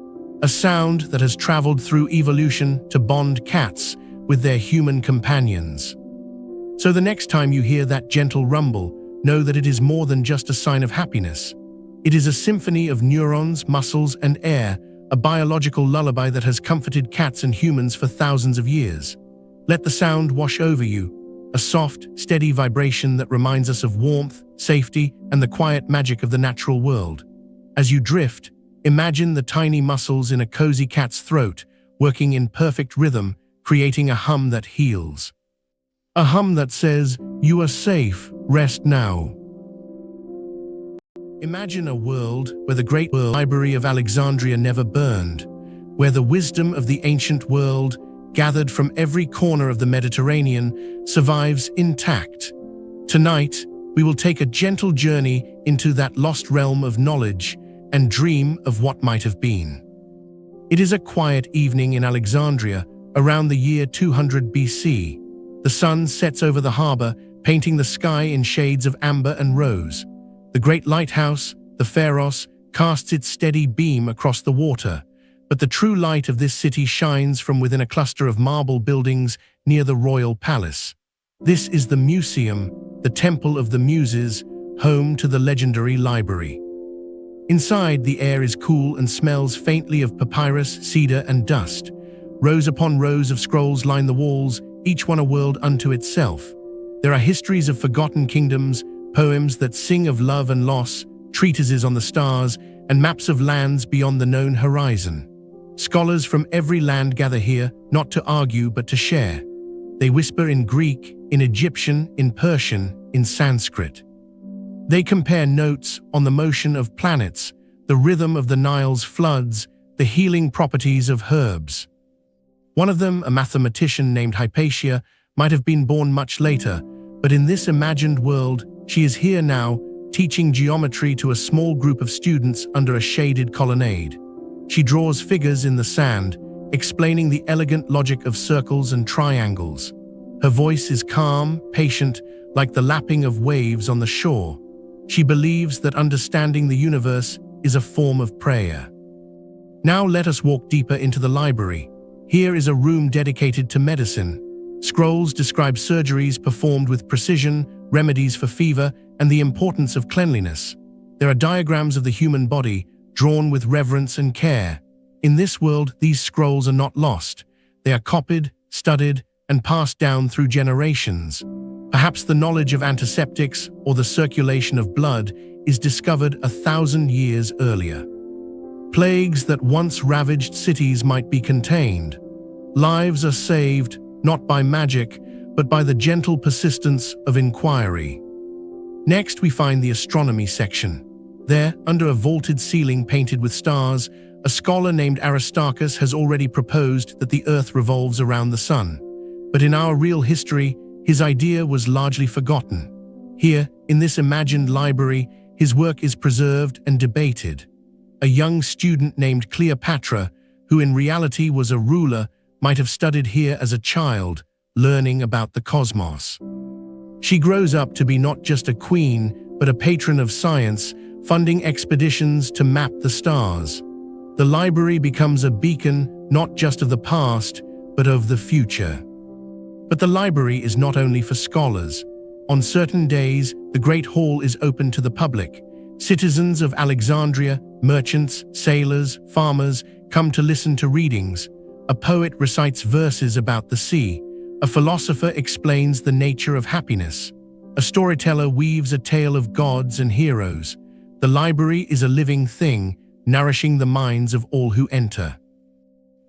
a sound that has traveled through evolution to bond cats with their human companions. So the next time you hear that gentle rumble, know that it is more than just a sign of happiness. It is a symphony of neurons, muscles, and air, a biological lullaby that has comforted cats and humans for thousands of years. Let the sound wash over you, a soft, steady vibration that reminds us of warmth, safety, and the quiet magic of the natural world. As you drift, imagine the tiny muscles in a cozy cat's throat, working in perfect rhythm, creating a hum that heals. A hum that says, "You are safe, rest now." Imagine a world where the great library of Alexandria never burned, where the wisdom of the ancient world, gathered from every corner of the Mediterranean, survives intact. Tonight, we will take a gentle journey into that lost realm of knowledge and dream of what might have been. It is a quiet evening in Alexandria, around the year 200 BC. The sun sets over the harbor, painting the sky in shades of amber and rose. The great lighthouse, the Pharos, casts its steady beam across the water, but the true light of this city shines from within a cluster of marble buildings near the royal palace. This is the Museum, the Temple of the Muses, home to the legendary library. Inside, the air is cool and smells faintly of papyrus, cedar, and dust. Rows upon rows of scrolls line the walls, each one a world unto itself. There are histories of forgotten kingdoms, poems that sing of love and loss, treatises on the stars, and maps of lands beyond the known horizon. Scholars from every land gather here, not to argue but to share. They whisper in Greek, in Egyptian, in Persian, in Sanskrit. They compare notes on the motion of planets, the rhythm of the Nile's floods, the healing properties of herbs. One of them, a mathematician named Hypatia, might have been born much later, but in this imagined world, she is here now, teaching geometry to a small group of students under a shaded colonnade. She draws figures in the sand, explaining the elegant logic of circles and triangles. Her voice is calm, patient, like the lapping of waves on the shore. She believes that understanding the universe is a form of prayer. Now let us walk deeper into the library. Here is a room dedicated to medicine. Scrolls describe surgeries performed with precision, remedies for fever, and the importance of cleanliness. There are diagrams of the human body, drawn with reverence and care. In this world, these scrolls are not lost. They are copied, studied, and passed down through generations. Perhaps the knowledge of antiseptics or the circulation of blood is discovered 1,000 years earlier. Plagues that once ravaged cities might be contained. Lives are saved, not by magic, but by the gentle persistence of inquiry. Next, we find the astronomy section. There, under a vaulted ceiling painted with stars, a scholar named Aristarchus has already proposed that the Earth revolves around the Sun. But in our real history, his idea was largely forgotten. Here, in this imagined library, his work is preserved and debated. A young student named Cleopatra, who in reality was a ruler, might have studied here as a child, learning about the cosmos. She grows up to be not just a queen, but a patron of science, funding expeditions to map the stars. The library becomes a beacon not just of the past, but of the future. But the library is not only for scholars. On certain days, the Great Hall is open to the public. Citizens of Alexandria, merchants, sailors, farmers, come to listen to readings. A poet recites verses about the sea. A philosopher explains the nature of happiness. A storyteller weaves a tale of gods and heroes. The library is a living thing, nourishing the minds of all who enter.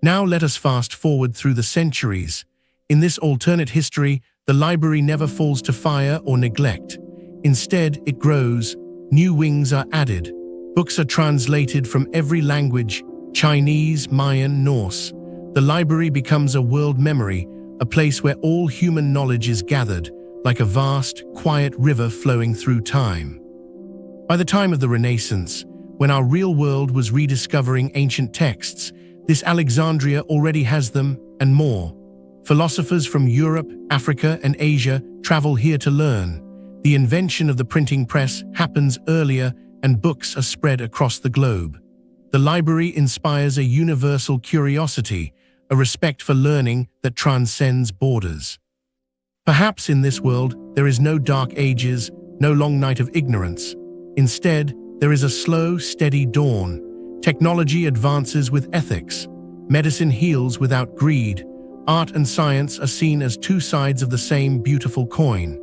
Now let us fast forward through the centuries. In this alternate history, the library never falls to fire or neglect. Instead, it grows. New wings are added. Books are translated from every language: Chinese, Mayan, Norse. The library becomes a world memory, a place where all human knowledge is gathered, like a vast, quiet river flowing through time. By the time of the Renaissance, when our real world was rediscovering ancient texts, this Alexandria already has them, and more. Philosophers from Europe, Africa, and Asia travel here to learn. The invention of the printing press happens earlier, and books are spread across the globe. The library inspires a universal curiosity, a respect for learning that transcends borders. Perhaps in this world, there is no dark ages, no long night of ignorance. Instead, there is a slow, steady dawn. Technology advances with ethics. Medicine heals without greed. Art and science are seen as two sides of the same beautiful coin.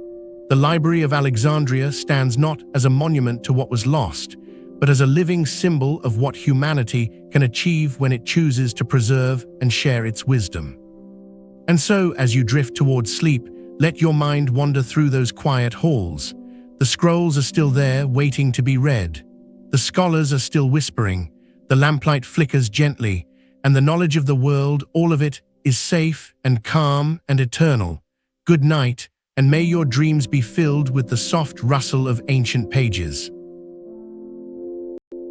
The Library of Alexandria stands not as a monument to what was lost, but as a living symbol of what humanity can achieve when it chooses to preserve and share its wisdom. And so, as you drift towards sleep, let your mind wander through those quiet halls. The scrolls are still there, waiting to be read. The scholars are still whispering. The lamplight flickers gently, and the knowledge of the world, all of it, is safe and calm and eternal. Good night, and may your dreams be filled with the soft rustle of ancient pages.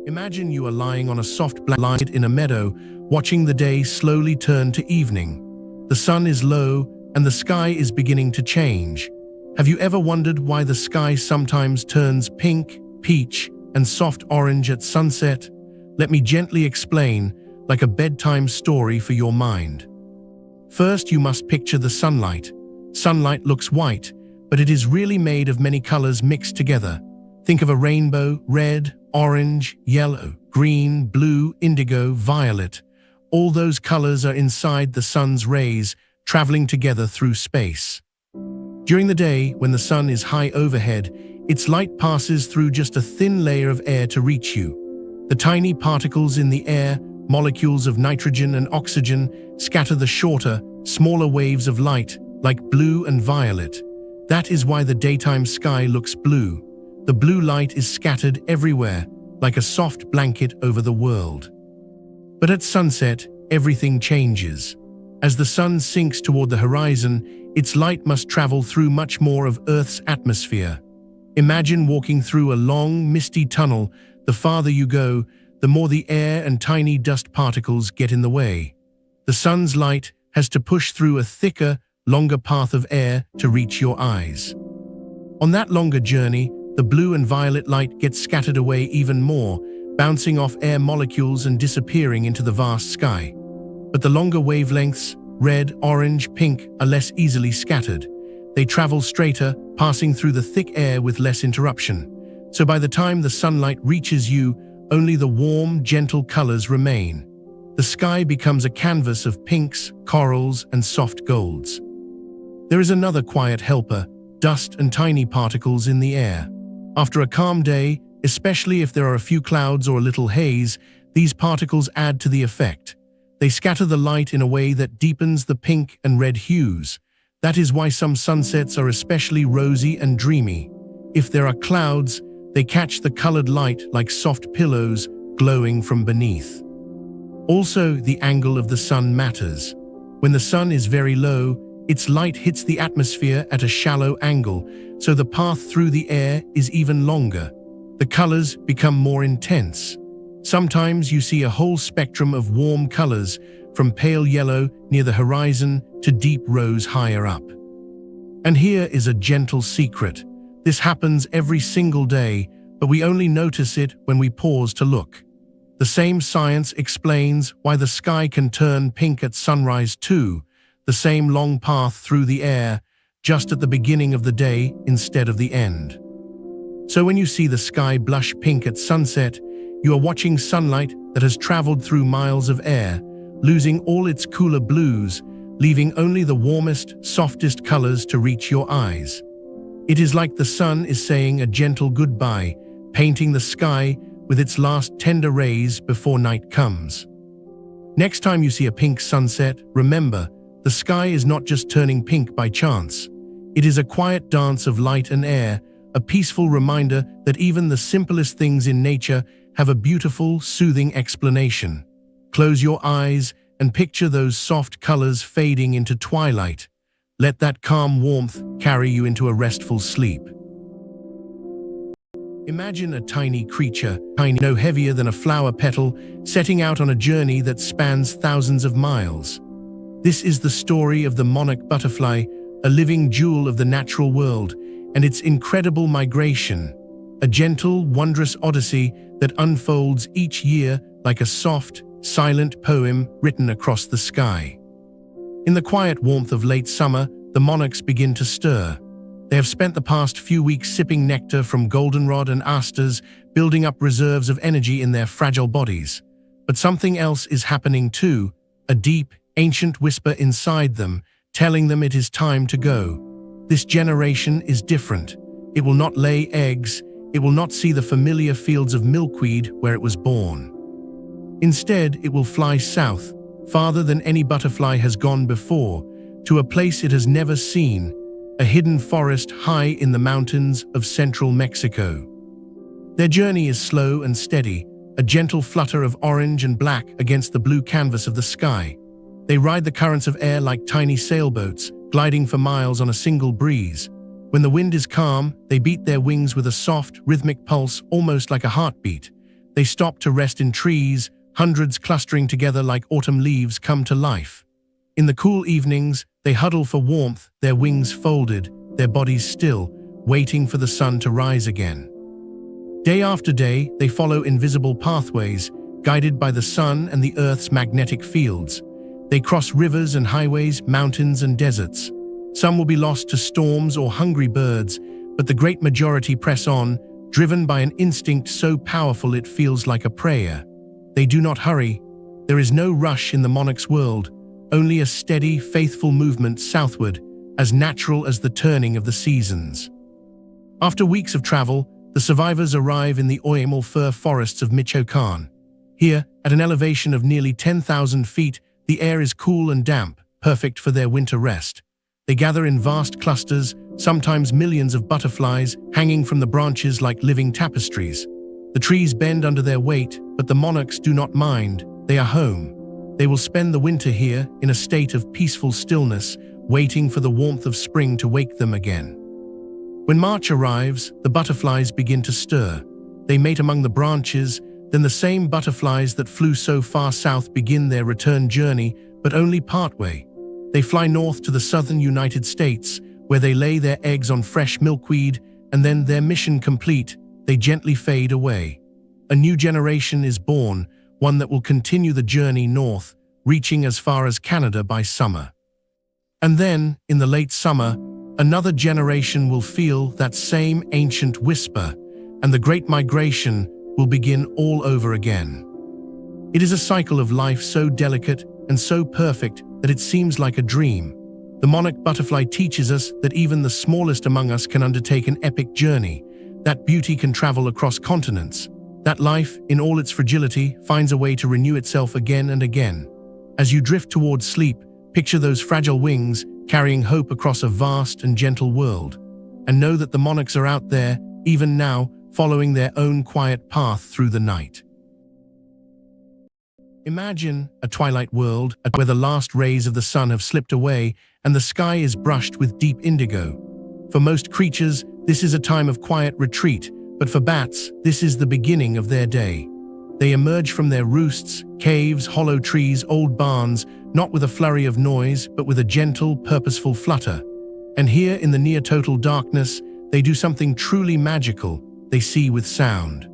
Imagine you are lying on a soft blanket in a meadow, watching the day slowly turn to evening. The sun is low, and the sky is beginning to change. Have you ever wondered why the sky sometimes turns pink, peach, and soft orange at sunset? Let me gently explain, like a bedtime story for your mind. First, you must picture the sunlight. Sunlight looks white, but it is really made of many colors mixed together. Think of a rainbow: red, orange, yellow, green, blue, indigo, violet. All those colors are inside the sun's rays, traveling together through space. During the day, when the sun is high overhead, its light passes through just a thin layer of air to reach you. The tiny particles in the air, molecules of nitrogen and oxygen, scatter the shorter, smaller waves of light, like blue and violet. That is why the daytime sky looks blue. The blue light is scattered everywhere, like a soft blanket over the world. But at sunset, everything changes. As the sun sinks toward the horizon, its light must travel through much more of Earth's atmosphere. Imagine walking through a long, misty tunnel. The farther you go, the more the air and tiny dust particles get in the way. The sun's light has to push through a thicker, longer path of air to reach your eyes. On that longer journey, the blue and violet light gets scattered away even more, bouncing off air molecules and disappearing into the vast sky. But the longer wavelengths, red, orange, pink, are less easily scattered. They travel straighter, passing through the thick air with less interruption. So by the time the sunlight reaches you, only the warm, gentle colors remain. The sky becomes a canvas of pinks, corals, and soft golds. There is another quiet helper: dust and tiny particles in the air. After a calm day, especially if there are a few clouds or a little haze, these particles add to the effect. They scatter the light in a way that deepens the pink and red hues. That is why some sunsets are especially rosy and dreamy. If there are clouds, they catch the colored light like soft pillows glowing from beneath. Also, the angle of the sun matters. When the sun is very low, its light hits the atmosphere at a shallow angle, so the path through the air is even longer. The colors become more intense. Sometimes you see a whole spectrum of warm colors, from pale yellow near the horizon to deep rose higher up. And here is a gentle secret. This happens every single day, but we only notice it when we pause to look. The same science explains why the sky can turn pink at sunrise too, the same long path through the air, just at the beginning of the day instead of the end. So when you see the sky blush pink at sunset, you are watching sunlight that has traveled through miles of air, losing all its cooler blues, leaving only the warmest, softest colors to reach your eyes. It is like the sun is saying a gentle goodbye, painting the sky with its last tender rays before night comes. Next time you see a pink sunset, remember, the sky is not just turning pink by chance. It is a quiet dance of light and air, a peaceful reminder that even the simplest things in nature have a beautiful, soothing explanation. Close your eyes and picture those soft colors fading into twilight. Let that calm warmth carry you into a restful sleep. Imagine a tiny creature, no heavier than a flower petal, setting out on a journey that spans thousands of miles. This is the story of the monarch butterfly, a living jewel of the natural world, and its incredible migration, a gentle, wondrous odyssey that unfolds each year like a soft, silent poem written across the sky. In the quiet warmth of late summer, the monarchs begin to stir. They have spent the past few weeks sipping nectar from goldenrod and asters, building up reserves of energy in their fragile bodies. But something else is happening too, a deep, ancient whisper inside them, telling them it is time to go. This generation is different. It will not lay eggs, it will not see the familiar fields of milkweed where it was born. Instead, it will fly south, farther than any butterfly has gone before, to a place it has never seen, a hidden forest high in the mountains of central Mexico. Their journey is slow and steady, a gentle flutter of orange and black against the blue canvas of the sky. They ride the currents of air like tiny sailboats, gliding for miles on a single breeze. When the wind is calm, they beat their wings with a soft, rhythmic pulse almost like a heartbeat. They stop to rest in trees, hundreds clustering together like autumn leaves come to life. In the cool evenings, they huddle for warmth, their wings folded, their bodies still, waiting for the sun to rise again. Day after day, they follow invisible pathways, guided by the sun and the Earth's magnetic fields. They cross rivers and highways, mountains and deserts. Some will be lost to storms or hungry birds, but the great majority press on, driven by an instinct so powerful it feels like a prayer. They do not hurry. There is no rush in the monarch's world, only a steady, faithful movement southward, as natural as the turning of the seasons. After weeks of travel, the survivors arrive in the Oyamel fir forests of Michoacán. Here, at an elevation of nearly 10,000 feet, the air is cool and damp, perfect for their winter rest. They gather in vast clusters, sometimes millions of butterflies, hanging from the branches like living tapestries. The trees bend under their weight, but the monarchs do not mind. They are home. They will spend the winter here in a state of peaceful stillness, waiting for the warmth of spring to wake them again. When March arrives, the butterflies begin to stir. They mate among the branches, then the same butterflies that flew so far south begin their return journey, but only partway. They fly north to the southern United States, where they lay their eggs on fresh milkweed, and then, their mission complete, they gently fade away. A new generation is born, one that will continue the journey north, reaching as far as Canada by summer. And then, in the late summer, another generation will feel that same ancient whisper, and the Great Migration will begin all over again. It is a cycle of life so delicate and so perfect that it seems like a dream. The monarch butterfly teaches us that even the smallest among us can undertake an epic journey, that beauty can travel across continents, that life, in all its fragility, finds a way to renew itself again and again. As you drift towards sleep, picture those fragile wings, carrying hope across a vast and gentle world. And know that the monarchs are out there, even now, following their own quiet path through the night. Imagine a twilight world where the last rays of the sun have slipped away and the sky is brushed with deep indigo. For most creatures, this is a time of quiet retreat, but for bats, this is the beginning of their day. They emerge from their roosts, caves, hollow trees, old barns, not with a flurry of noise, but with a gentle, purposeful flutter. And here in the near-total darkness, they do something truly magical. They see with sound.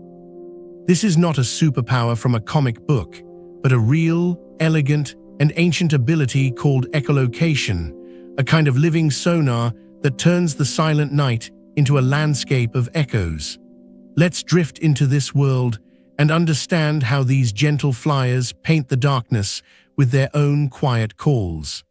This is not a superpower from a comic book, but a real, elegant, and ancient ability called echolocation, a kind of living sonar that turns the silent night into a landscape of echoes. Let's drift into this world and understand how these gentle flyers paint the darkness with their own quiet calls.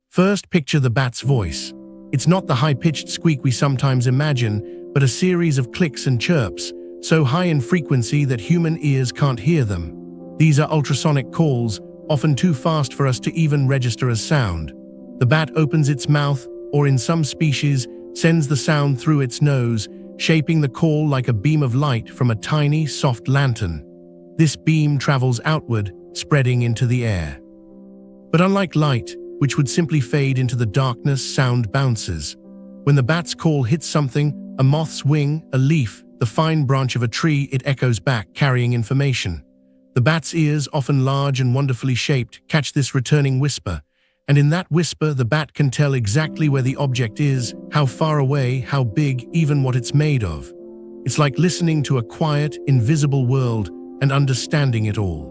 First, picture the bat's voice. It's not the high-pitched squeak we sometimes imagine, but a series of clicks and chirps, so high in frequency that human ears can't hear them. These are ultrasonic calls, often too fast for us to even register as sound. The bat opens its mouth, or in some species, sends the sound through its nose, shaping the call like a beam of light from a tiny, soft lantern. This beam travels outward, spreading into the air. But unlike light, which would simply fade into the darkness, sound bounces. When the bat's call hits something, a moth's wing, a leaf, the fine branch of a tree, it echoes back, carrying information. The bat's ears, often large and wonderfully shaped, catch this returning whisper. And in that whisper, the bat can tell exactly where the object is, how far away, how big, even what it's made of. It's like listening to a quiet, invisible world and understanding it all.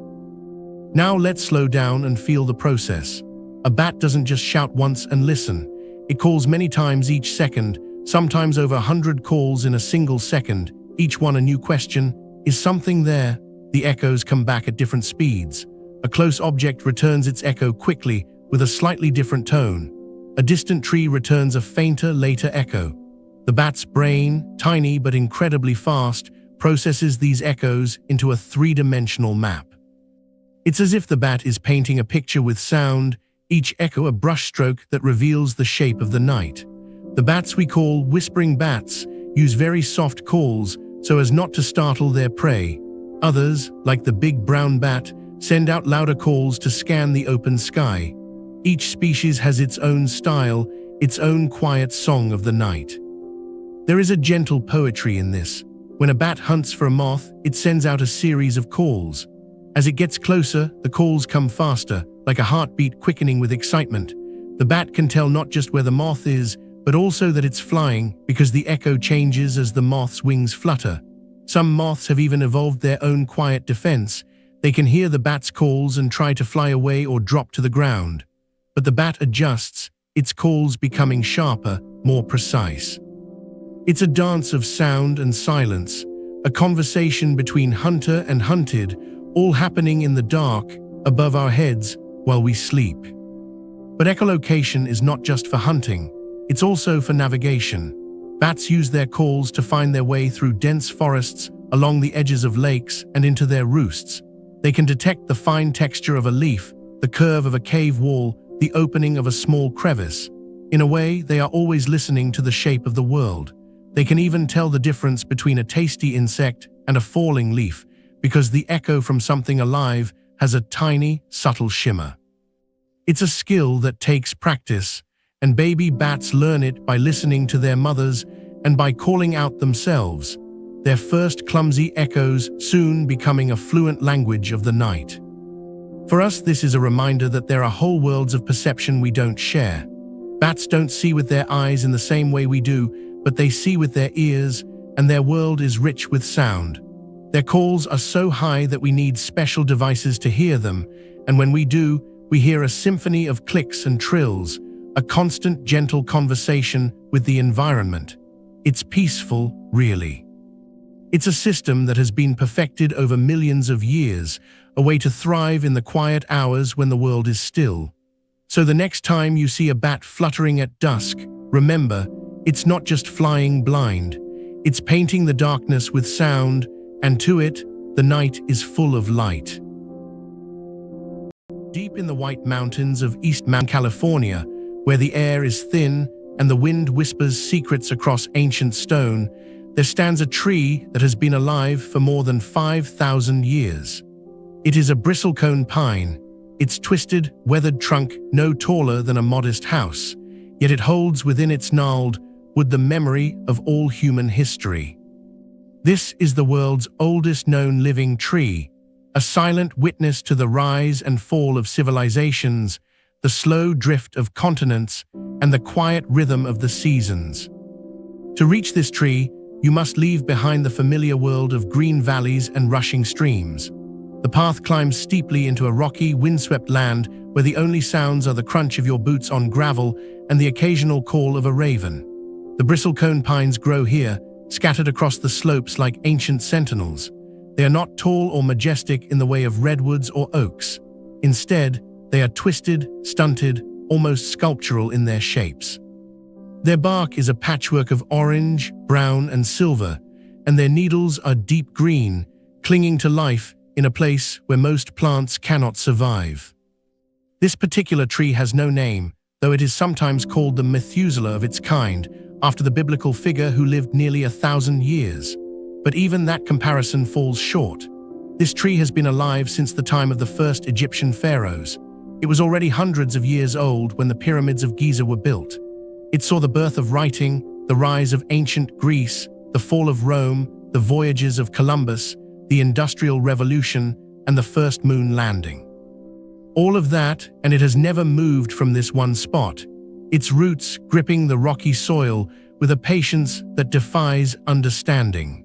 Now let's slow down and feel the process. A bat doesn't just shout once and listen. It calls many times each second, sometimes over 100 calls in a single second, each one a new question. Is something there? The echoes come back at different speeds. A close object returns its echo quickly, with a slightly different tone. A distant tree returns a fainter, later echo. The bat's brain, tiny but incredibly fast, processes these echoes into a three-dimensional map. It's as if the bat is painting a picture with sound, each echo a brushstroke that reveals the shape of the night. The bats we call whispering bats use very soft calls so as not to startle their prey. Others, like the big brown bat, send out louder calls to scan the open sky. Each species has its own style, its own quiet song of the night. There is a gentle poetry in this. When a bat hunts for a moth, it sends out a series of calls. As it gets closer, the calls come faster, like a heartbeat quickening with excitement. The bat can tell not just where the moth is, but also that it's flying, because the echo changes as the moth's wings flutter. Some moths have even evolved their own quiet defense. They can hear the bat's calls and try to fly away or drop to the ground. But the bat adjusts, its calls becoming sharper, more precise. It's a dance of sound and silence, a conversation between hunter and hunted, all happening in the dark, above our heads, while we sleep. But echolocation is not just for hunting, it's also for navigation. Bats use their calls to find their way through dense forests, along the edges of lakes, and into their roosts. They can detect the fine texture of a leaf, the curve of a cave wall, the opening of a small crevice. In a way, they are always listening to the shape of the world. They can even tell the difference between a tasty insect and a falling leaf, because the echo from something alive has a tiny, subtle shimmer. It's a skill that takes practice, and baby bats learn it by listening to their mothers and by calling out themselves, their first clumsy echoes soon becoming a fluent language of the night. For us, this is a reminder that there are whole worlds of perception we don't share. Bats don't see with their eyes in the same way we do, but they see with their ears, and their world is rich with sound. Their calls are so high that we need special devices to hear them, and when we do, we hear a symphony of clicks and trills, a constant, gentle conversation with the environment. It's peaceful, really. It's a system that has been perfected over millions of years, a way to thrive in the quiet hours when the world is still. So the next time you see a bat fluttering at dusk, remember, it's not just flying blind. It's painting the darkness with sound, and to it, the night is full of light. Deep in the White Mountains of East California, where the air is thin and the wind whispers secrets across ancient stone, there stands a tree that has been alive for more than 5,000 years. It is a bristlecone pine, its twisted, weathered trunk no taller than a modest house, yet it holds within its gnarled wood the memory of all human history. This is the world's oldest known living tree, a silent witness to the rise and fall of civilizations, the slow drift of continents, and the quiet rhythm of the seasons. To reach this tree, you must leave behind the familiar world of green valleys and rushing streams. The path climbs steeply into a rocky, windswept land where the only sounds are the crunch of your boots on gravel and the occasional call of a raven. The bristlecone pines grow here, scattered across the slopes like ancient sentinels. They are not tall or majestic in the way of redwoods or oaks. Instead, they are twisted, stunted, almost sculptural in their shapes. Their bark is a patchwork of orange, brown, and silver, and their needles are deep green, clinging to life in a place where most plants cannot survive. This particular tree has no name, though it is sometimes called the Methuselah of its kind, after the biblical figure who lived nearly 1,000 years. But even that comparison falls short. This tree has been alive since the time of the first Egyptian pharaohs. It was already hundreds of years old when the pyramids of Giza were built. It saw the birth of writing, the rise of ancient Greece, the fall of Rome, the voyages of Columbus, the Industrial Revolution, and the first moon landing. All of that, and it has never moved from this one spot, its roots gripping the rocky soil with a patience that defies understanding.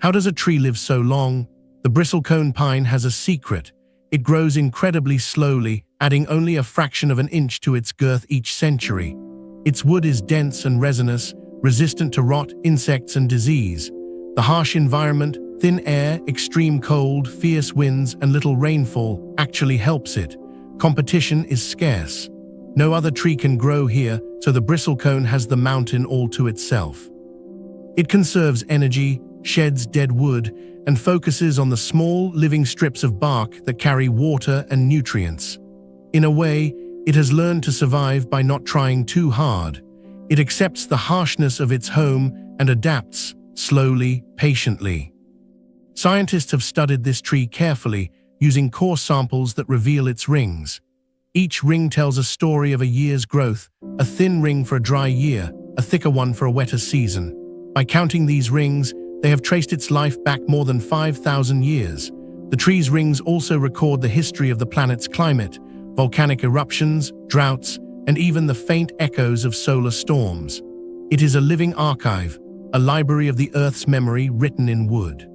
How does a tree live so long? The bristlecone pine has a secret. It grows incredibly slowly, adding only a fraction of an inch to its girth each century. Its wood is dense and resinous, resistant to rot, insects, and disease. The harsh environment, thin air, extreme cold, fierce winds, and little rainfall actually helps it. Competition is scarce. No other tree can grow here, so the bristlecone has the mountain all to itself. It conserves energy, sheds dead wood, and focuses on the small, living strips of bark that carry water and nutrients. In a way, it has learned to survive by not trying too hard. It accepts the harshness of its home and adapts, slowly, patiently. Scientists have studied this tree carefully, using core samples that reveal its rings. Each ring tells a story of a year's growth, a thin ring for a dry year, a thicker one for a wetter season. By counting these rings, they have traced its life back more than 5,000 years. The tree's rings also record the history of the planet's climate, volcanic eruptions, droughts, and even the faint echoes of solar storms. It is a living archive, a library of the Earth's memory written in wood.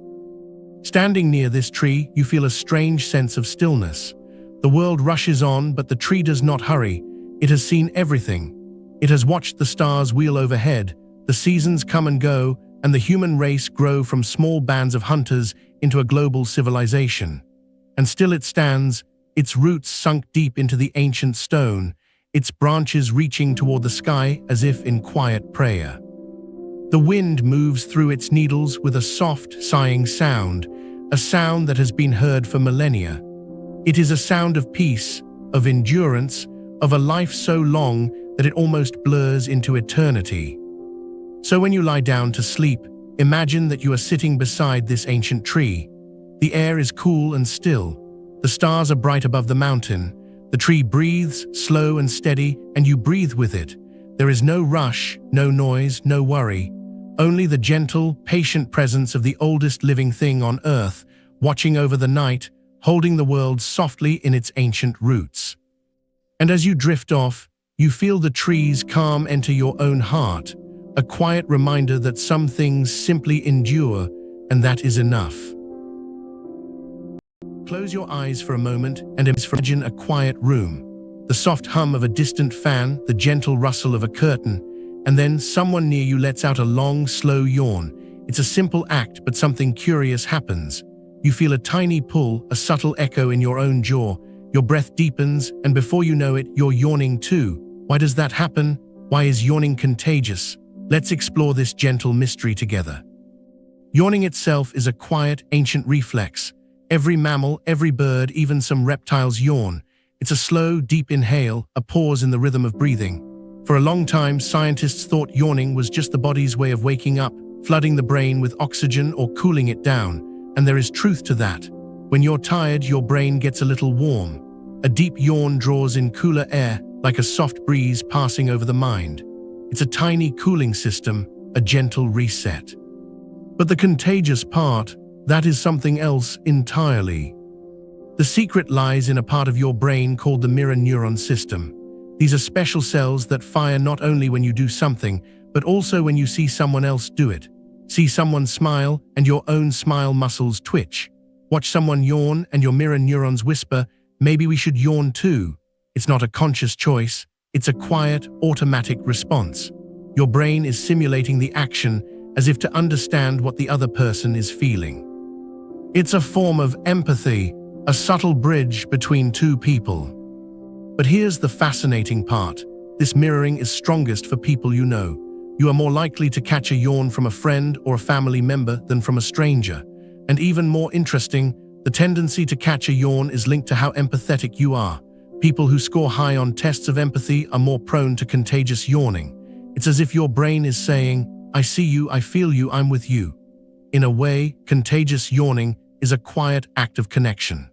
Standing near this tree, you feel a strange sense of stillness. The world rushes on, but the tree does not hurry. It has seen everything. It has watched the stars wheel overhead, the seasons come and go, and the human race grow from small bands of hunters into a global civilization. And still it stands, its roots sunk deep into the ancient stone, its branches reaching toward the sky as if in quiet prayer. The wind moves through its needles with a soft, sighing sound, a sound that has been heard for millennia. It is a sound of peace, of endurance, of a life so long that it almost blurs into eternity. So when you lie down to sleep, imagine that you are sitting beside this ancient tree. The air is cool and still. The stars are bright above the mountain. The tree breathes, slow and steady, and you breathe with it. There is no rush, no noise, no worry. Only the gentle, patient presence of the oldest living thing on Earth, watching over the night, holding the world softly in its ancient roots. And as you drift off, you feel the tree's calm enter your own heart, a quiet reminder that some things simply endure, and that is enough. Close your eyes for a moment and imagine a quiet room. The soft hum of a distant fan, the gentle rustle of a curtain, and then someone near you lets out a long, slow yawn. It's a simple act, but something curious happens. You feel a tiny pull, a subtle echo in your own jaw. Your breath deepens, and before you know it, you're yawning too. Why does that happen? Why is yawning contagious? Let's explore this gentle mystery together. Yawning itself is a quiet, ancient reflex. Every mammal, every bird, even some reptiles yawn. It's a slow, deep inhale, a pause in the rhythm of breathing. For a long time, scientists thought yawning was just the body's way of waking up, flooding the brain with oxygen or cooling it down, and there is truth to that. When you're tired, your brain gets a little warm. A deep yawn draws in cooler air, like a soft breeze passing over the mind. It's a tiny cooling system, a gentle reset. But the contagious part, that is something else entirely. The secret lies in a part of your brain called the mirror neuron system. These are special cells that fire not only when you do something, but also when you see someone else do it. See someone smile, and your own smile muscles twitch. Watch someone yawn, and your mirror neurons whisper, maybe we should yawn too. It's not a conscious choice, it's a quiet, automatic response. Your brain is simulating the action as if to understand what the other person is feeling. It's a form of empathy, a subtle bridge between two people. But here's the fascinating part. This mirroring is strongest for people you know. You are more likely to catch a yawn from a friend or a family member than from a stranger. And even more interesting, the tendency to catch a yawn is linked to how empathetic you are. People who score high on tests of empathy are more prone to contagious yawning. It's as if your brain is saying, I see you, I feel you, I'm with you. In a way, contagious yawning is a quiet act of connection.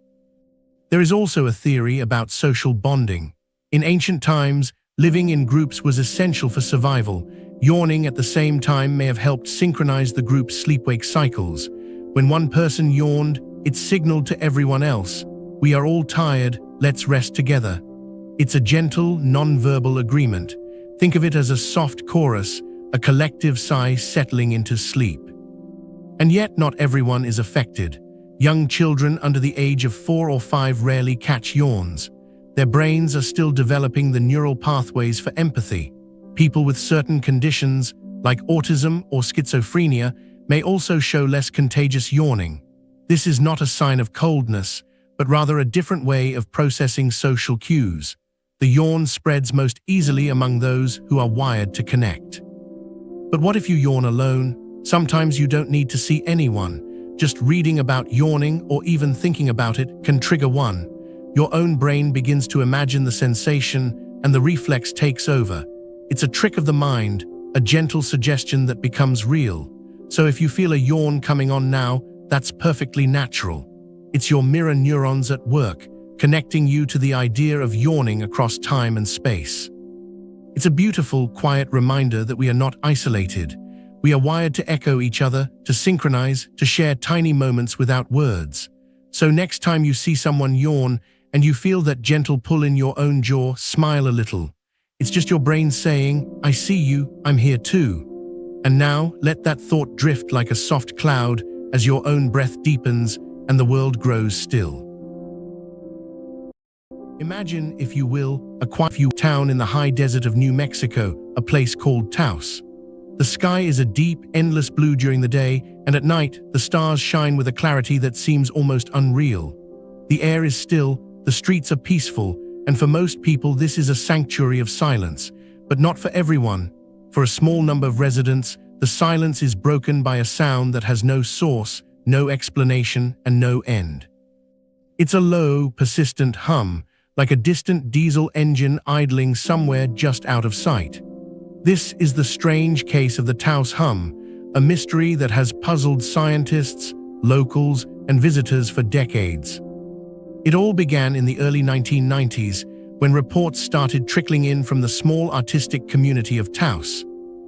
There is also a theory about social bonding. In ancient times, living in groups was essential for survival. Yawning at the same time may have helped synchronize the group's sleep-wake cycles. When one person yawned, it signaled to everyone else, we are all tired, let's rest together. It's a gentle, non-verbal agreement. Think of it as a soft chorus, a collective sigh settling into sleep. And yet not everyone is affected. Young children under the age of 4 or 5 rarely catch yawns. Their brains are still developing the neural pathways for empathy. People with certain conditions, like autism or schizophrenia, may also show less contagious yawning. This is not a sign of coldness, but rather a different way of processing social cues. The yawn spreads most easily among those who are wired to connect. But what if you yawn alone? Sometimes you don't need to see anyone. Just reading about yawning or even thinking about it can trigger one. Your own brain begins to imagine the sensation and the reflex takes over. It's a trick of the mind, a gentle suggestion that becomes real. So if you feel a yawn coming on now, that's perfectly natural. It's your mirror neurons at work, connecting you to the idea of yawning across time and space. It's a beautiful, quiet reminder that we are not isolated. We are wired to echo each other, to synchronize, to share tiny moments without words. So next time you see someone yawn and you feel that gentle pull in your own jaw, smile a little. It's just your brain saying, I see you, I'm here too. And now, let that thought drift like a soft cloud as your own breath deepens and the world grows still. Imagine, if you will, a quiet town in the high desert of New Mexico, a place called Taos. The sky is a deep, endless blue during the day, and at night, the stars shine with a clarity that seems almost unreal. The air is still, the streets are peaceful, and for most people this is a sanctuary of silence. But not for everyone. For a small number of residents, the silence is broken by a sound that has no source, no explanation, and no end. It's a low, persistent hum, like a distant diesel engine idling somewhere just out of sight. This is the strange case of the Taos hum, a mystery that has puzzled scientists, locals, and visitors for decades. It all began in the early 1990s, when reports started trickling in from the small artistic community of Taos.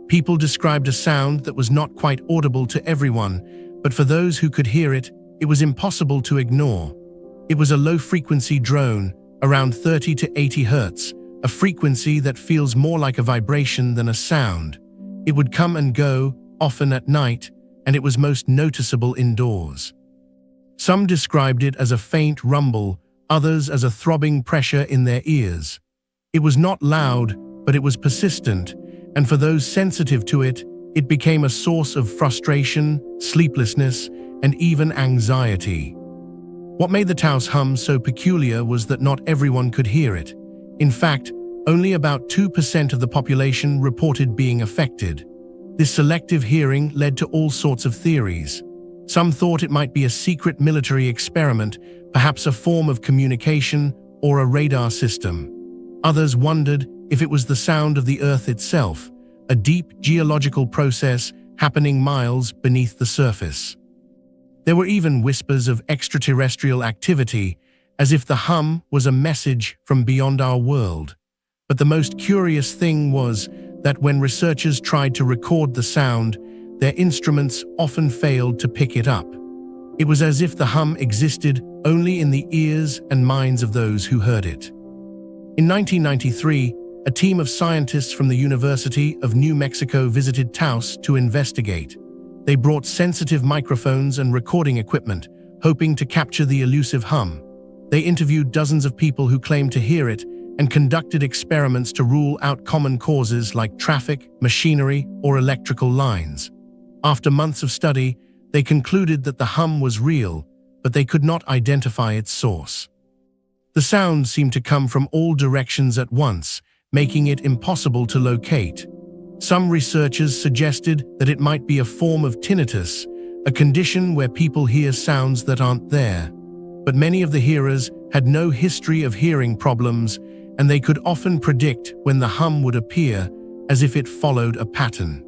People described a sound that was not quite audible to everyone, but for those who could hear it, it was impossible to ignore. It was a low-frequency drone, around 30 to 80 hertz, a frequency that feels more like a vibration than a sound. It would come and go, often at night, and it was most noticeable indoors. Some described it as a faint rumble, others as a throbbing pressure in their ears. It was not loud, but it was persistent, and for those sensitive to it, it became a source of frustration, sleeplessness, and even anxiety. What made the Taos hum so peculiar was that not everyone could hear it. In fact, only about 2% of the population reported being affected. This selective hearing led to all sorts of theories. Some thought it might be a secret military experiment, perhaps a form of communication, or a radar system. Others wondered if it was the sound of the Earth itself, a deep geological process happening miles beneath the surface. There were even whispers of extraterrestrial activity, as if the hum was a message from beyond our world. But the most curious thing was that when researchers tried to record the sound, their instruments often failed to pick it up. It was as if the hum existed only in the ears and minds of those who heard it. In 1993, a team of scientists from the University of New Mexico visited Taos to investigate. They brought sensitive microphones and recording equipment, hoping to capture the elusive hum. They interviewed dozens of people who claimed to hear it and conducted experiments to rule out common causes like traffic, machinery, or electrical lines. After months of study, they concluded that the hum was real, but they could not identify its source. The sound seemed to come from all directions at once, making it impossible to locate. Some researchers suggested that it might be a form of tinnitus, a condition where people hear sounds that aren't there. But many of the hearers had no history of hearing problems, and they could often predict when the hum would appear, as if it followed a pattern.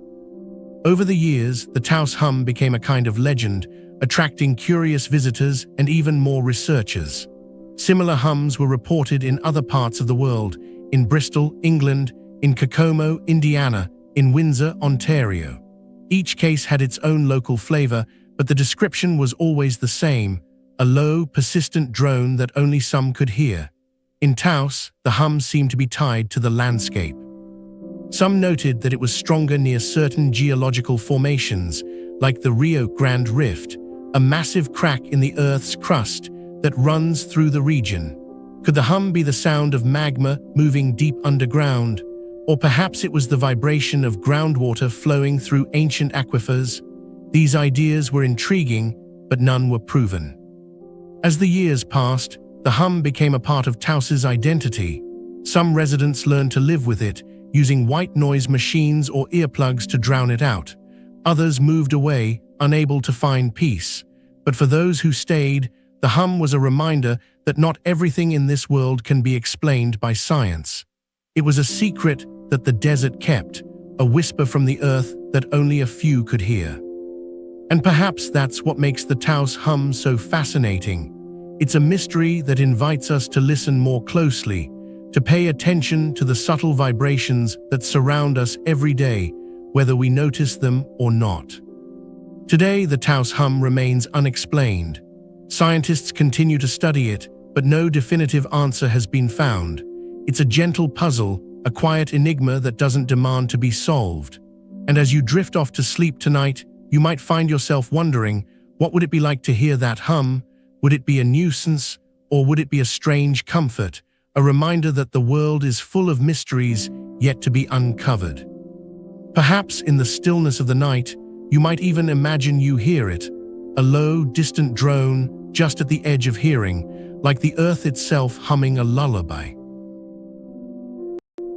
Over the years, the Taos hum became a kind of legend, attracting curious visitors and even more researchers. Similar hums were reported in other parts of the world, in Bristol, England, in Kokomo, Indiana, in Windsor, Ontario. Each case had its own local flavor, but the description was always the same: a low, persistent drone that only some could hear. In Taos, the hum seemed to be tied to the landscape. Some noted that it was stronger near certain geological formations, like the Rio Grande Rift, a massive crack in the Earth's crust that runs through the region. Could the hum be the sound of magma moving deep underground? Or perhaps it was the vibration of groundwater flowing through ancient aquifers? These ideas were intriguing, but none were proven. As the years passed, the hum became a part of Taos's identity. Some residents learned to live with it, using white noise machines or earplugs to drown it out. Others moved away, unable to find peace. But for those who stayed, the hum was a reminder that not everything in this world can be explained by science. It was a secret that the desert kept, a whisper from the earth that only a few could hear. And perhaps that's what makes the Taos hum so fascinating. It's a mystery that invites us to listen more closely, to pay attention to the subtle vibrations that surround us every day, whether we notice them or not. Today, the Taos hum remains unexplained. Scientists continue to study it, but no definitive answer has been found. It's a gentle puzzle, a quiet enigma that doesn't demand to be solved. And as you drift off to sleep tonight, you might find yourself wondering, what would it be like to hear that hum? Would it be a nuisance, or would it be a strange comfort, a reminder that the world is full of mysteries yet to be uncovered? Perhaps in the stillness of the night, you might even imagine you hear it, a low, distant drone just at the edge of hearing, like the earth itself humming a lullaby.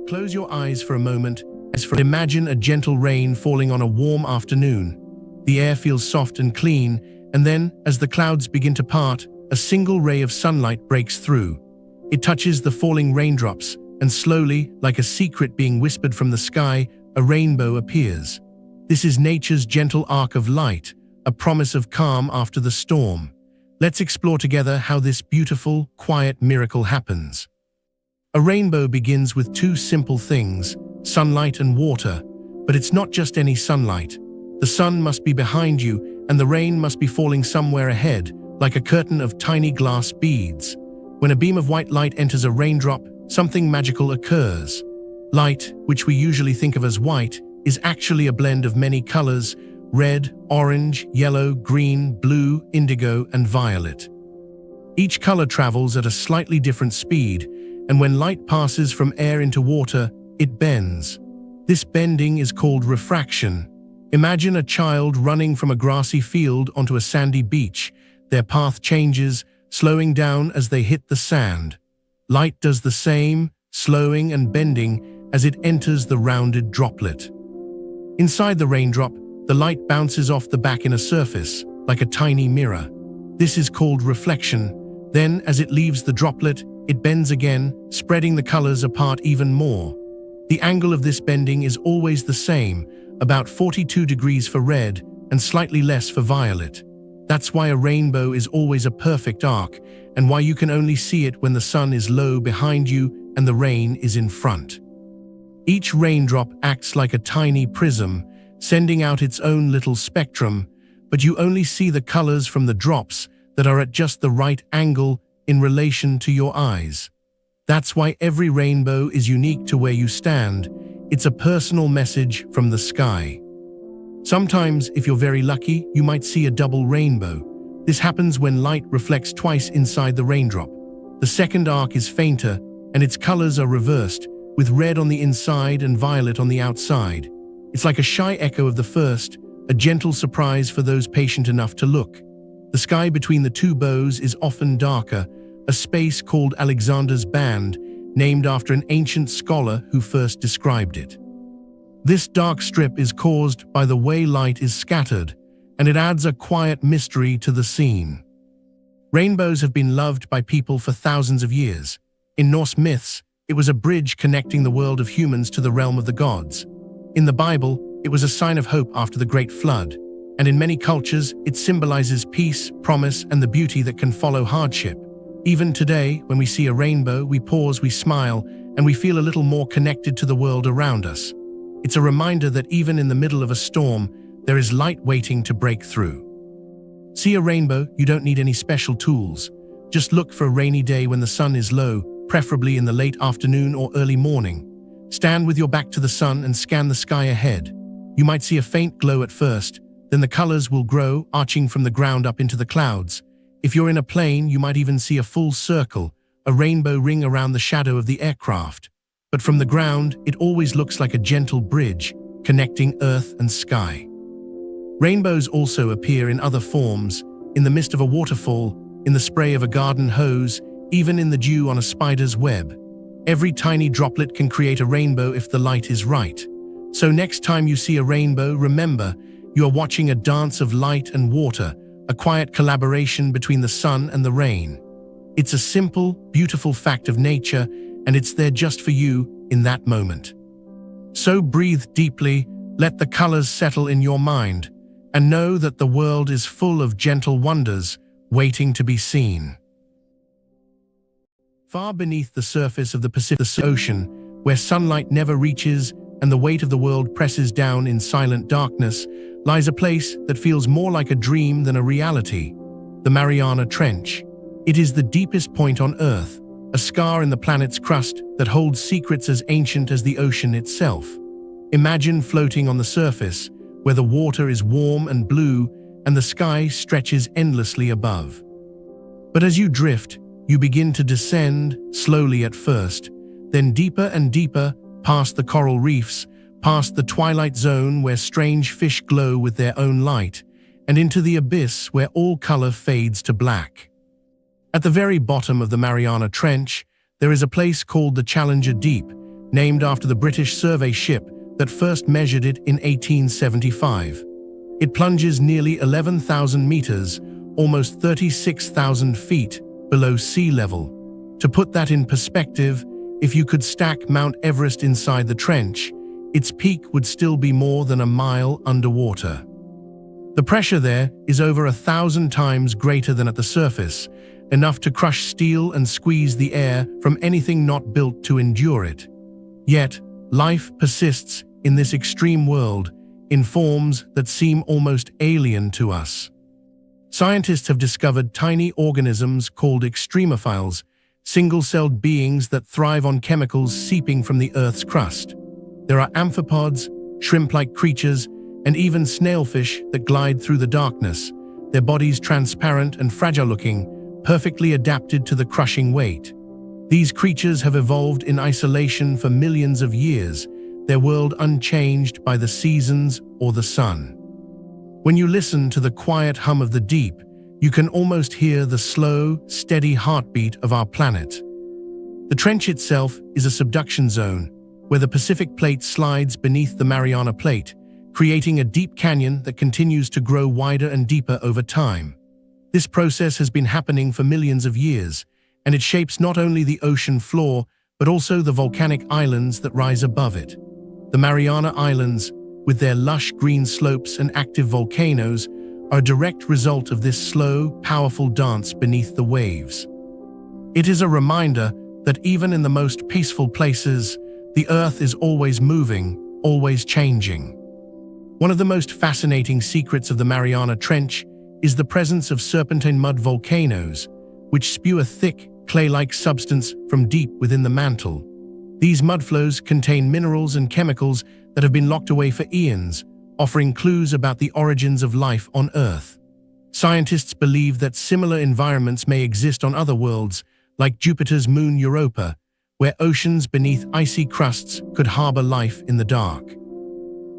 Close your eyes for a moment, imagine a gentle rain falling on a warm afternoon. The air feels soft and clean, and then, as the clouds begin to part, a single ray of sunlight breaks through. It touches the falling raindrops, and slowly, like a secret being whispered from the sky, a rainbow appears. This is nature's gentle arc of light, a promise of calm after the storm. Let's explore together how this beautiful, quiet miracle happens. A rainbow begins with two simple things, sunlight and water, but it's not just any sunlight. The sun must be behind you, and the rain must be falling somewhere ahead, like a curtain of tiny glass beads. When a beam of white light enters a raindrop, something magical occurs. Light, which we usually think of as white, is actually a blend of many colors: red, orange, yellow, green, blue, indigo, and violet. Each color travels at a slightly different speed, and when light passes from air into water, it bends. This bending is called refraction. Imagine a child running from a grassy field onto a sandy beach. Their path changes, slowing down as they hit the sand. Light does the same, slowing and bending as it enters the rounded droplet. Inside the raindrop, the light bounces off the back inner surface, like a tiny mirror. This is called reflection. Then, as it leaves the droplet, it bends again, spreading the colors apart even more. The angle of this bending is always the same, about 42 degrees for red and slightly less for violet. That's why a rainbow is always a perfect arc, and why you can only see it when the sun is low behind you and the rain is in front. Each raindrop acts like a tiny prism, sending out its own little spectrum, but you only see the colors from the drops that are at just the right angle in relation to your eyes. That's why every rainbow is unique to where you stand. It's a personal message from the sky. Sometimes, if you're very lucky, you might see a double rainbow. This happens when light reflects twice inside the raindrop. The second arc is fainter, and its colors are reversed, with red on the inside and violet on the outside. It's like a shy echo of the first, a gentle surprise for those patient enough to look. The sky between the two bows is often darker, a space called Alexander's Band, named after an ancient scholar who first described it. This dark strip is caused by the way light is scattered, and it adds a quiet mystery to the scene. Rainbows have been loved by people for thousands of years. In Norse myths, it was a bridge connecting the world of humans to the realm of the gods. In the Bible, it was a sign of hope after the Great Flood, and in many cultures, it symbolizes peace, promise, and the beauty that can follow hardship. Even today, when we see a rainbow, we pause, we smile, and we feel a little more connected to the world around us. It's a reminder that even in the middle of a storm, there is light waiting to break through. See a rainbow, you don't need any special tools. Just look for a rainy day when the sun is low, preferably in the late afternoon or early morning. Stand with your back to the sun and scan the sky ahead. You might see a faint glow at first, then the colors will grow, arching from the ground up into the clouds. If you're in a plane, you might even see a full circle, a rainbow ring around the shadow of the aircraft. But from the ground, it always looks like a gentle bridge, connecting earth and sky. Rainbows also appear in other forms, in the mist of a waterfall, in the spray of a garden hose, even in the dew on a spider's web. Every tiny droplet can create a rainbow if the light is right. So next time you see a rainbow, remember, you are watching a dance of light and water, a quiet collaboration between the sun and the rain. It's a simple, beautiful fact of nature, and it's there just for you in that moment. So breathe deeply, let the colors settle in your mind, and know that the world is full of gentle wonders waiting to be seen. Far beneath the surface of the Pacific Ocean, where sunlight never reaches and the weight of the world presses down in silent darkness, lies a place that feels more like a dream than a reality: the Mariana Trench. It is the deepest point on Earth, a scar in the planet's crust that holds secrets as ancient as the ocean itself. Imagine floating on the surface, where the water is warm and blue and the sky stretches endlessly above. But as you drift, you begin to descend, slowly at first, then deeper and deeper, past the coral reefs, past the twilight zone where strange fish glow with their own light, and into the abyss where all color fades to black. At the very bottom of the Mariana Trench, there is a place called the Challenger Deep, named after the British survey ship that first measured it in 1875. It plunges nearly 11,000 meters, almost 36,000 feet, below sea level. To put that in perspective, if you could stack Mount Everest inside the trench, its peak would still be more than a mile underwater. The pressure there is over 1,000 times greater than at the surface, enough to crush steel and squeeze the air from anything not built to endure it. Yet, life persists in this extreme world in forms that seem almost alien to us. Scientists have discovered tiny organisms called extremophiles, single-celled beings that thrive on chemicals seeping from the Earth's crust. There are amphipods, shrimp-like creatures, and even snailfish that glide through the darkness, their bodies transparent and fragile-looking, perfectly adapted to the crushing weight. These creatures have evolved in isolation for millions of years, their world unchanged by the seasons or the sun. When you listen to the quiet hum of the deep, you can almost hear the slow, steady heartbeat of our planet. The trench itself is a subduction zone, where the Pacific Plate slides beneath the Mariana Plate, creating a deep canyon that continues to grow wider and deeper over time. This process has been happening for millions of years, and it shapes not only the ocean floor, but also the volcanic islands that rise above it. The Mariana Islands, with their lush green slopes and active volcanoes, are a direct result of this slow, powerful dance beneath the waves. It is a reminder that even in the most peaceful places, the Earth is always moving, always changing. One of the most fascinating secrets of the Mariana Trench is the presence of serpentine mud volcanoes, which spew a thick, clay-like substance from deep within the mantle. These mudflows contain minerals and chemicals that have been locked away for eons, offering clues about the origins of life on Earth. Scientists believe that similar environments may exist on other worlds, like Jupiter's moon Europa, where oceans beneath icy crusts could harbor life in the dark.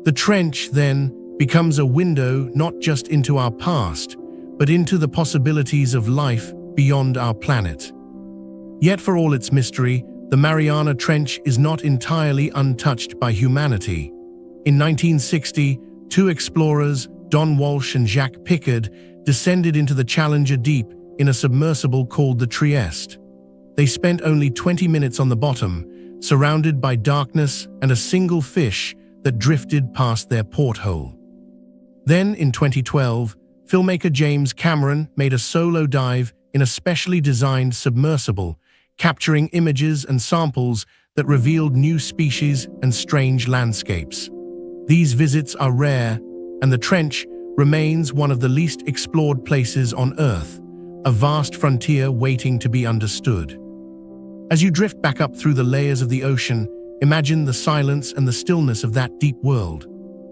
The trench, then, becomes a window not just into our past, but into the possibilities of life beyond our planet. Yet for all its mystery, the Mariana Trench is not entirely untouched by humanity. In 1960, two explorers, Don Walsh and Jacques Piccard, descended into the Challenger Deep in a submersible called the Trieste. They spent only 20 minutes on the bottom, surrounded by darkness and a single fish that drifted past their porthole. Then, in 2012, filmmaker James Cameron made a solo dive in a specially designed submersible, capturing images and samples that revealed new species and strange landscapes. These visits are rare, and the trench remains one of the least explored places on Earth, a vast frontier waiting to be understood. As you drift back up through the layers of the ocean, imagine the silence and the stillness of that deep world.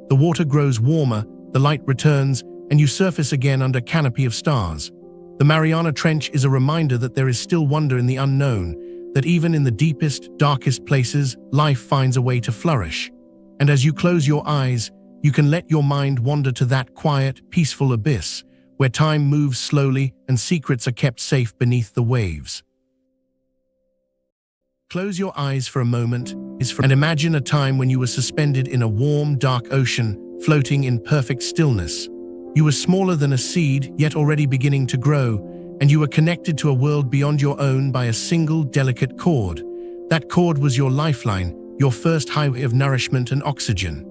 The water grows warmer, the light returns, and you surface again under a canopy of stars. The Mariana Trench is a reminder that there is still wonder in the unknown, that even in the deepest, darkest places, life finds a way to flourish. And as you close your eyes, you can let your mind wander to that quiet, peaceful abyss, where time moves slowly and secrets are kept safe beneath the waves. Close your eyes for a moment, and imagine a time when you were suspended in a warm, dark ocean, floating in perfect stillness. You were smaller than a seed, yet already beginning to grow, and you were connected to a world beyond your own by a single, delicate cord. That cord was your lifeline, your first highway of nourishment and oxygen.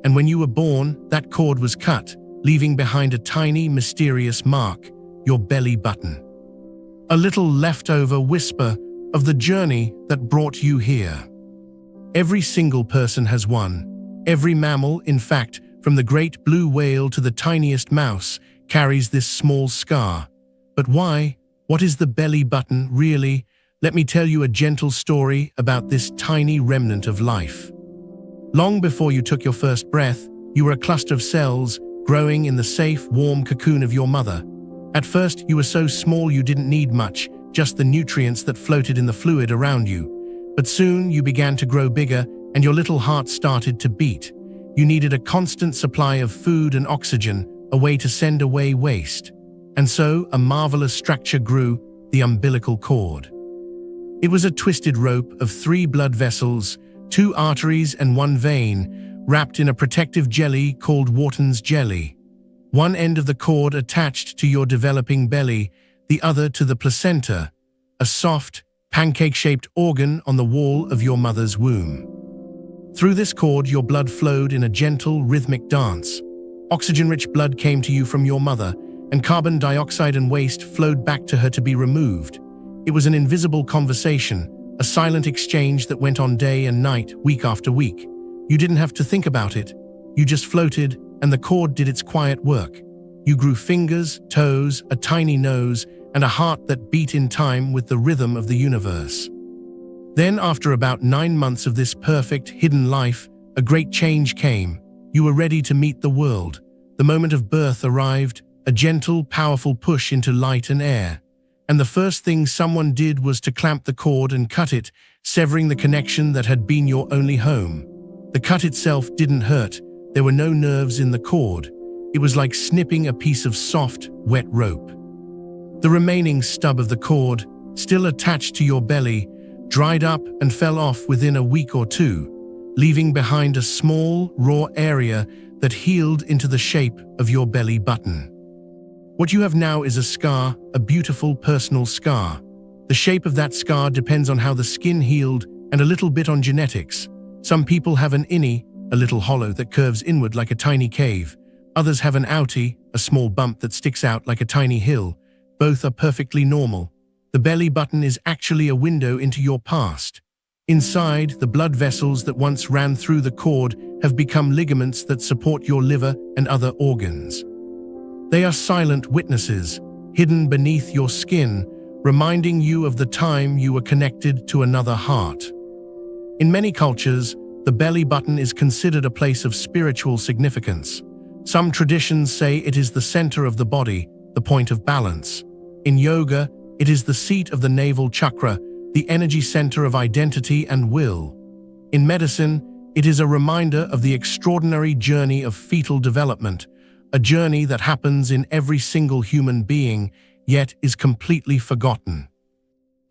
And when you were born, that cord was cut, leaving behind a tiny, mysterious mark, your belly button. A little leftover whisper of the journey that brought you here. Every single person has one. Every mammal, in fact, from the great blue whale to the tiniest mouse, carries this small scar. But why? What is the belly button, really? Let me tell you a gentle story about this tiny remnant of life. Long before you took your first breath, you were a cluster of cells growing in the safe, warm cocoon of your mother. At first, you were so small you didn't need much, just the nutrients that floated in the fluid around you. But soon you began to grow bigger, and your little heart started to beat. You needed a constant supply of food and oxygen, a way to send away waste. And so a marvelous structure grew, the umbilical cord. It was a twisted rope of 3 blood vessels, 2 arteries and 1 vein, wrapped in a protective jelly called Wharton's jelly. One end of the cord attached to your developing belly, the other to the placenta, a soft, pancake-shaped organ on the wall of your mother's womb. Through this cord, your blood flowed in a gentle, rhythmic dance. Oxygen-rich blood came to you from your mother, and carbon dioxide and waste flowed back to her to be removed. It was an invisible conversation, a silent exchange that went on day and night, week after week. You didn't have to think about it. You just floated, and the cord did its quiet work. You grew fingers, toes, a tiny nose, and a heart that beat in time with the rhythm of the universe. Then, after about 9 months of this perfect, hidden life, a great change came. You were ready to meet the world. The moment of birth arrived, a gentle, powerful push into light and air. And the first thing someone did was to clamp the cord and cut it, severing the connection that had been your only home. The cut itself didn't hurt. There were no nerves in the cord. It was like snipping a piece of soft, wet rope. The remaining stub of the cord, still attached to your belly, dried up and fell off within a week or two, leaving behind a small, raw area that healed into the shape of your belly button. What you have now is a scar, a beautiful personal scar. The shape of that scar depends on how the skin healed and a little bit on genetics. Some people have an innie, a little hollow that curves inward like a tiny cave. Others have an outie, a small bump that sticks out like a tiny hill. Both are perfectly normal. The belly button is actually a window into your past. Inside, the blood vessels that once ran through the cord have become ligaments that support your liver and other organs. They are silent witnesses, hidden beneath your skin, reminding you of the time you were connected to another heart. In many cultures, the belly button is considered a place of spiritual significance. Some traditions say it is the center of the body, the point of balance. In yoga, it is the seat of the navel chakra, the energy center of identity and will. In medicine, it is a reminder of the extraordinary journey of fetal development, a journey that happens in every single human being, yet is completely forgotten.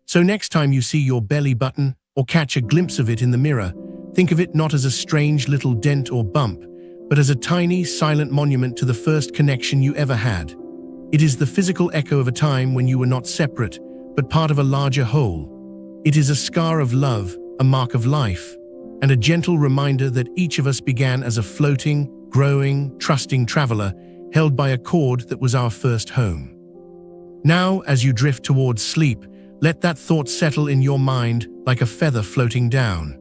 So next time you see your belly button or catch a glimpse of it in the mirror, think of it not as a strange little dent or bump, but as a tiny, silent monument to the first connection you ever had. It is the physical echo of a time when you were not separate, but part of a larger whole. It is a scar of love, a mark of life, and a gentle reminder that each of us began as a floating, growing, trusting traveler, held by a cord that was our first home. Now, as you drift towards sleep, let that thought settle in your mind like a feather floating down.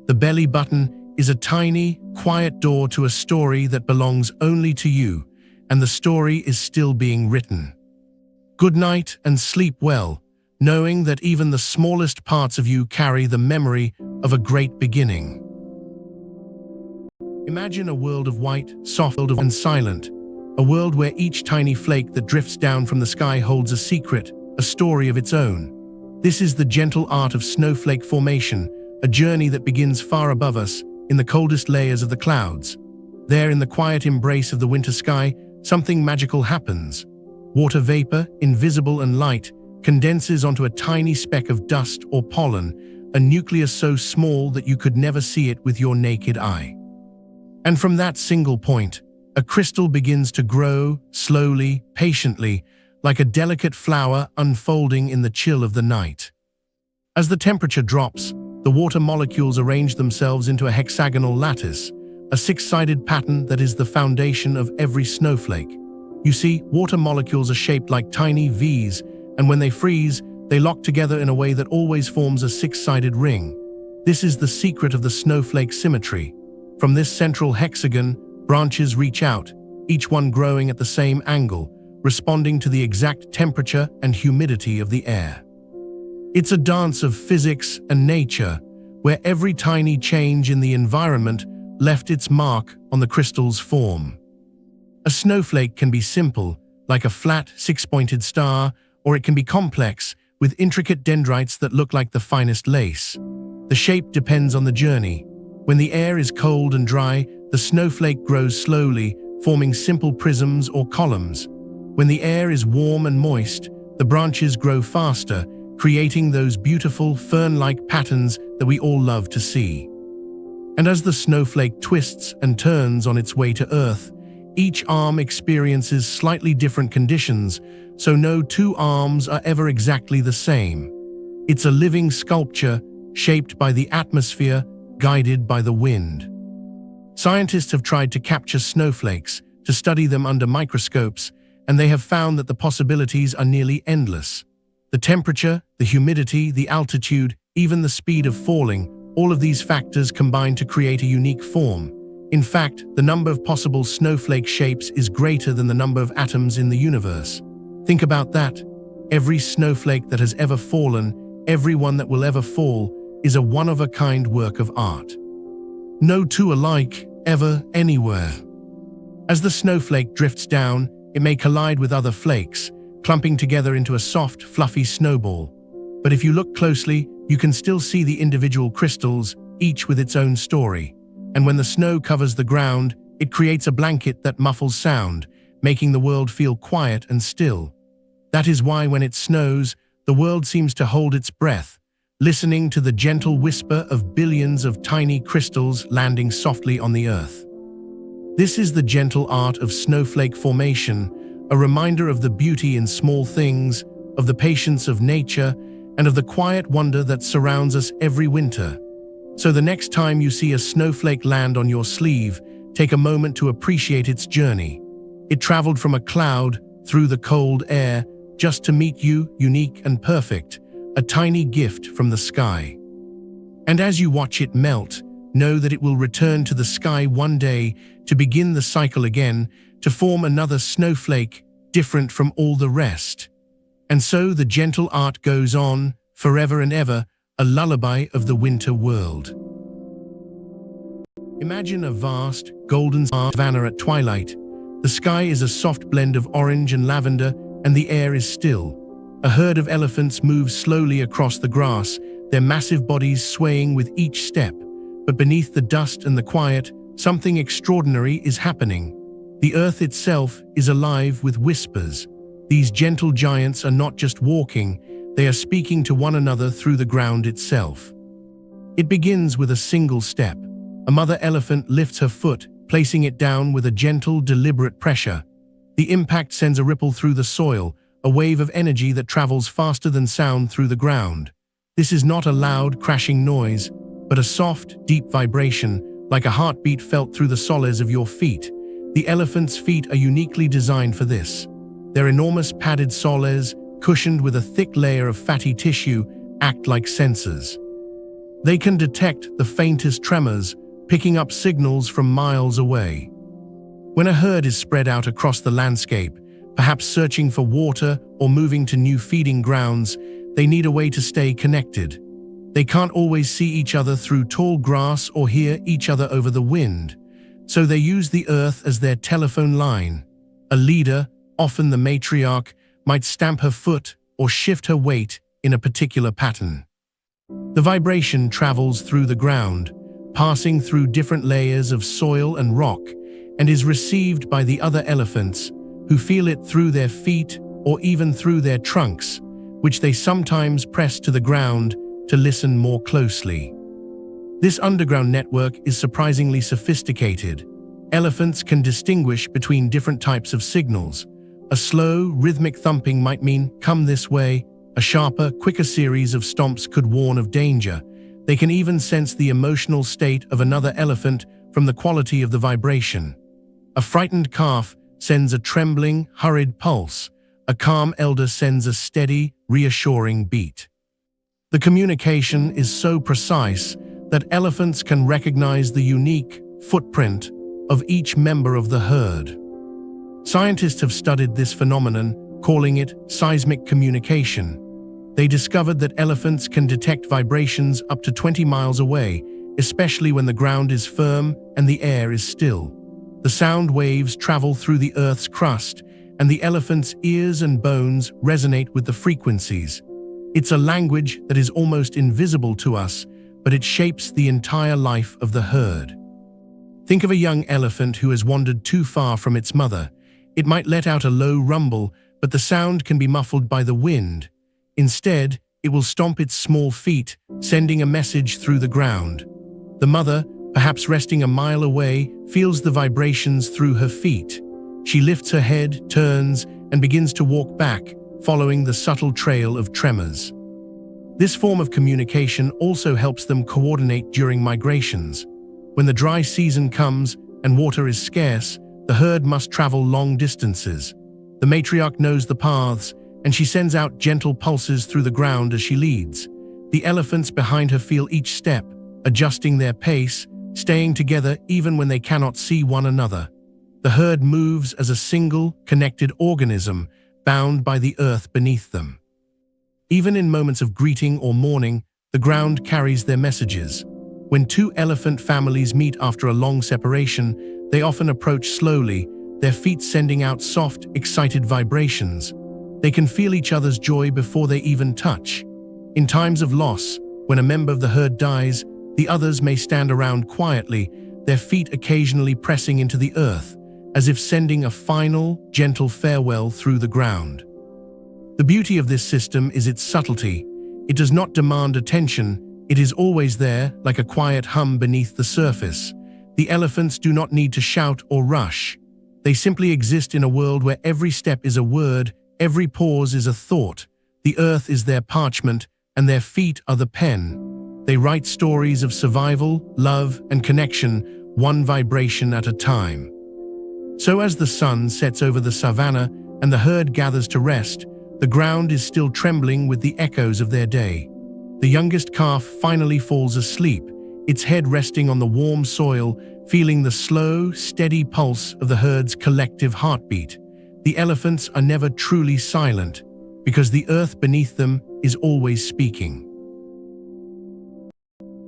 The belly button is a tiny, quiet door to a story that belongs only to you, and the story is still being written. Good night and sleep well, knowing that even the smallest parts of you carry the memory of a great beginning. Imagine a world of white, soft, and silent, a world where each tiny flake that drifts down from the sky holds a secret, a story of its own. This is the gentle art of snowflake formation, a journey that begins far above us, in the coldest layers of the clouds. There, in the quiet embrace of the winter sky, something magical happens. Water vapor, invisible and light, condenses onto a tiny speck of dust or pollen, a nucleus so small that you could never see it with your naked eye. And from that single point, a crystal begins to grow, slowly, patiently, like a delicate flower unfolding in the chill of the night. As the temperature drops, the water molecules arrange themselves into a hexagonal lattice, a six-sided pattern that is the foundation of every snowflake. You see, water molecules are shaped like tiny V's, and when they freeze, they lock together in a way that always forms a six-sided ring. This is the secret of the snowflake symmetry. From this central hexagon, branches reach out, each one growing at the same angle, responding to the exact temperature and humidity of the air. It's a dance of physics and nature, where every tiny change in the environment left its mark on the crystal's form. A snowflake can be simple, like a flat, six-pointed star, or it can be complex, with intricate dendrites that look like the finest lace. The shape depends on the journey. When the air is cold and dry, the snowflake grows slowly, forming simple prisms or columns. When the air is warm and moist, the branches grow faster, creating those beautiful fern-like patterns that we all love to see. And as the snowflake twists and turns on its way to Earth, each arm experiences slightly different conditions, so no two arms are ever exactly the same. It's a living sculpture, shaped by the atmosphere, guided by the wind. Scientists have tried to capture snowflakes, to study them under microscopes, and they have found that the possibilities are nearly endless. The temperature, the humidity, the altitude, even the speed of falling, all of these factors combine to create a unique form. In fact, the number of possible snowflake shapes is greater than the number of atoms in the universe. Think about that. Every snowflake that has ever fallen, every one that will ever fall, is a one-of-a-kind work of art. No two alike, ever, anywhere. As the snowflake drifts down, it may collide with other flakes, clumping together into a soft, fluffy snowball. But if you look closely, you can still see the individual crystals, each with its own story. And when the snow covers the ground, it creates a blanket that muffles sound, making the world feel quiet and still. That is why when it snows, the world seems to hold its breath, listening to the gentle whisper of billions of tiny crystals landing softly on the earth. This is the gentle art of snowflake formation, a reminder of the beauty in small things, of the patience of nature, and of the quiet wonder that surrounds us every winter. So the next time you see a snowflake land on your sleeve, take a moment to appreciate its journey. It traveled from a cloud through the cold air just to meet you, unique and perfect, a tiny gift from the sky. And as you watch it melt, know that it will return to the sky one day to begin the cycle again, to form another snowflake different from all the rest. And so the gentle art goes on, forever and ever, a lullaby of the winter world. Imagine a vast, golden savanna at twilight. The sky is a soft blend of orange and lavender, and the air is still. A herd of elephants moves slowly across the grass, their massive bodies swaying with each step. But beneath the dust and the quiet, something extraordinary is happening. The earth itself is alive with whispers. These gentle giants are not just walking, they are speaking to one another through the ground itself. It begins with a single step. A mother elephant lifts her foot, placing it down with a gentle, deliberate pressure. The impact sends a ripple through the soil, a wave of energy that travels faster than sound through the ground. This is not a loud, crashing noise, but a soft, deep vibration, like a heartbeat felt through the soles of your feet. The elephant's feet are uniquely designed for this. Their enormous padded soles, cushioned with a thick layer of fatty tissue, act like sensors. They can detect the faintest tremors, picking up signals from miles away. When a herd is spread out across the landscape, perhaps searching for water or moving to new feeding grounds, they need a way to stay connected. They can't always see each other through tall grass or hear each other over the wind, so they use the earth as their telephone line. A leader, often the matriarch, might stamp her foot or shift her weight in a particular pattern. The vibration travels through the ground, passing through different layers of soil and rock, and is received by the other elephants, who feel it through their feet or even through their trunks, which they sometimes press to the ground to listen more closely. This underground network is surprisingly sophisticated. Elephants can distinguish between different types of signals. A slow, rhythmic thumping might mean, "Come this way." A sharper, quicker series of stomps could warn of danger. They can even sense the emotional state of another elephant from the quality of the vibration. A frightened calf sends a trembling, hurried pulse. A calm elder sends a steady, reassuring beat. The communication is so precise that elephants can recognize the unique footprint of each member of the herd. Scientists have studied this phenomenon, calling it seismic communication. They discovered that elephants can detect vibrations up to 20 miles away, especially when the ground is firm and the air is still. The sound waves travel through the Earth's crust, and the elephant's ears and bones resonate with the frequencies. It's a language that is almost invisible to us, but it shapes the entire life of the herd. Think of a young elephant who has wandered too far from its mother. It might let out a low rumble, but the sound can be muffled by the wind. Instead, it will stomp its small feet, sending a message through the ground. The mother, perhaps resting a mile away, feels the vibrations through her feet. She lifts her head, turns, and begins to walk back, following the subtle trail of tremors. This form of communication also helps them coordinate during migrations. When the dry season comes and water is scarce, the herd must travel long distances. The matriarch knows the paths, and she sends out gentle pulses through the ground as she leads. The elephants behind her feel each step, adjusting their pace, staying together even when they cannot see one another. The herd moves as a single, connected organism, bound by the earth beneath them. Even in moments of greeting or mourning, the ground carries their messages. When two elephant families meet after a long separation, they often approach slowly, their feet sending out soft, excited vibrations. They can feel each other's joy before they even touch. In times of loss, when a member of the herd dies, the others may stand around quietly, their feet occasionally pressing into the earth, as if sending a final, gentle farewell through the ground. The beauty of this system is its subtlety. It does not demand attention, it is always there, like a quiet hum beneath the surface. The elephants do not need to shout or rush. They simply exist in a world where every step is a word, every pause is a thought. The earth is their parchment, and their feet are the pen. They write stories of survival, love, and connection, one vibration at a time. So as the sun sets over the savannah and the herd gathers to rest, the ground is still trembling with the echoes of their day. The youngest calf finally falls asleep, its head resting on the warm soil, feeling the slow, steady pulse of the herd's collective heartbeat. The elephants are never truly silent, because the earth beneath them is always speaking.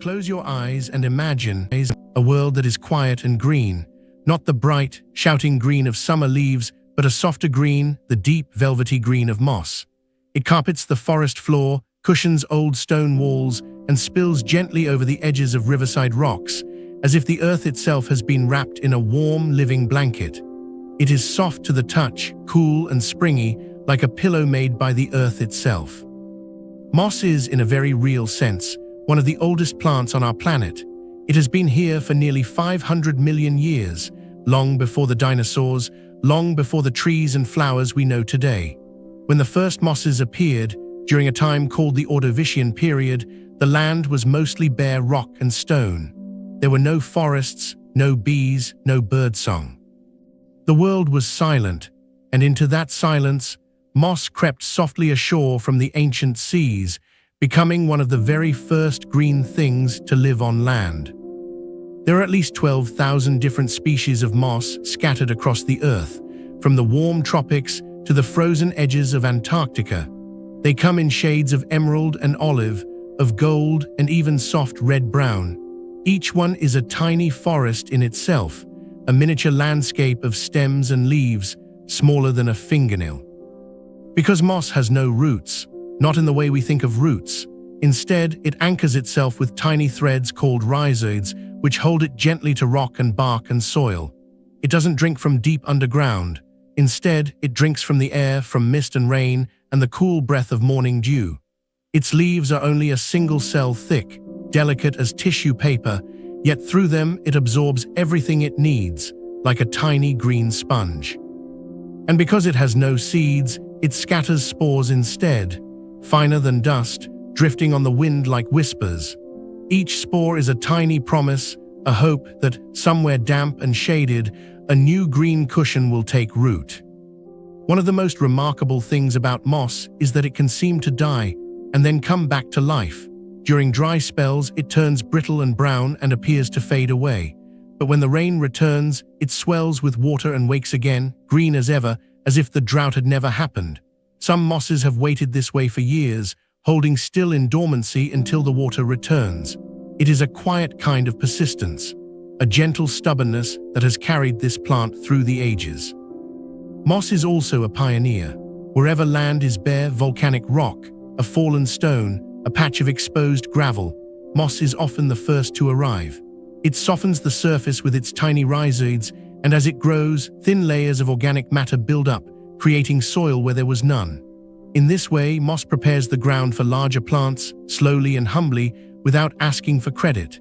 Close your eyes and imagine a world that is quiet and green, not the bright, shouting green of summer leaves, but a softer green, the deep, velvety green of moss. It carpets the forest floor, cushions old stone walls, and spills gently over the edges of riverside rocks, as if the earth itself has been wrapped in a warm, living blanket. It is soft to the touch, cool and springy, like a pillow made by the earth itself. Moss is, in a very real sense, one of the oldest plants on our planet. It has been here for nearly 500 million years, long before the dinosaurs, long before the trees and flowers we know today. When the first mosses appeared, during a time called the Ordovician period, the land was mostly bare rock and stone. There were no forests, no bees, no birdsong. The world was silent, and into that silence, moss crept softly ashore from the ancient seas, becoming one of the very first green things to live on land. There are at least 12,000 different species of moss scattered across the earth, from the warm tropics to the frozen edges of Antarctica. They come in shades of emerald and olive, of gold and even soft red-brown. Each one is a tiny forest in itself, a miniature landscape of stems and leaves, smaller than a fingernail. Because moss has no roots, not in the way we think of roots. Instead, it anchors itself with tiny threads called rhizoids, which hold it gently to rock and bark and soil. It doesn't drink from deep underground. Instead, it drinks from the air, from mist and rain, and the cool breath of morning dew. Its leaves are only a single cell thick, delicate as tissue paper, yet through them it absorbs everything it needs, like a tiny green sponge. And because it has no seeds, it scatters spores instead, finer than dust, drifting on the wind like whispers. Each spore is a tiny promise, a hope that, somewhere damp and shaded, a new green cushion will take root. One of the most remarkable things about moss is that it can seem to die and then come back to life. During dry spells, it turns brittle and brown and appears to fade away. But when the rain returns, it swells with water and wakes again, green as ever, as if the drought had never happened. Some mosses have waited this way for years, holding still in dormancy until the water returns. It is a quiet kind of persistence, a gentle stubbornness that has carried this plant through the ages. Moss is also a pioneer. Wherever land is bare, volcanic rock, a fallen stone, a patch of exposed gravel, moss is often the first to arrive. It softens the surface with its tiny rhizoids, and as it grows, thin layers of organic matter build up, creating soil where there was none. In this way, moss prepares the ground for larger plants, slowly and humbly, without asking for credit.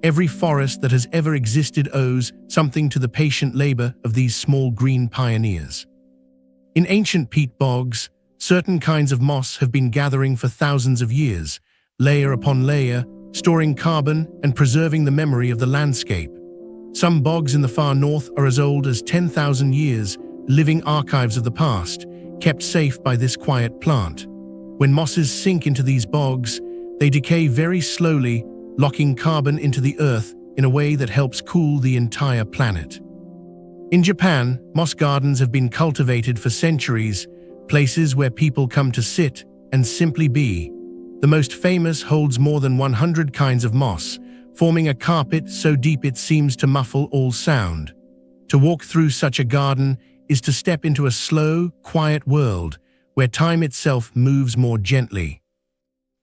Every forest that has ever existed owes something to the patient labor of these small green pioneers. In ancient peat bogs, certain kinds of moss have been gathering for thousands of years, layer upon layer, storing carbon and preserving the memory of the landscape. Some bogs in the far north are as old as 10,000 years, living archives of the past, kept safe by this quiet plant. When mosses sink into these bogs, they decay very slowly, locking carbon into the earth in a way that helps cool the entire planet. In Japan, moss gardens have been cultivated for centuries, places where people come to sit and simply be. The most famous holds more than 100 kinds of moss, forming a carpet so deep it seems to muffle all sound. To walk through such a garden is to step into a slow, quiet world where time itself moves more gently.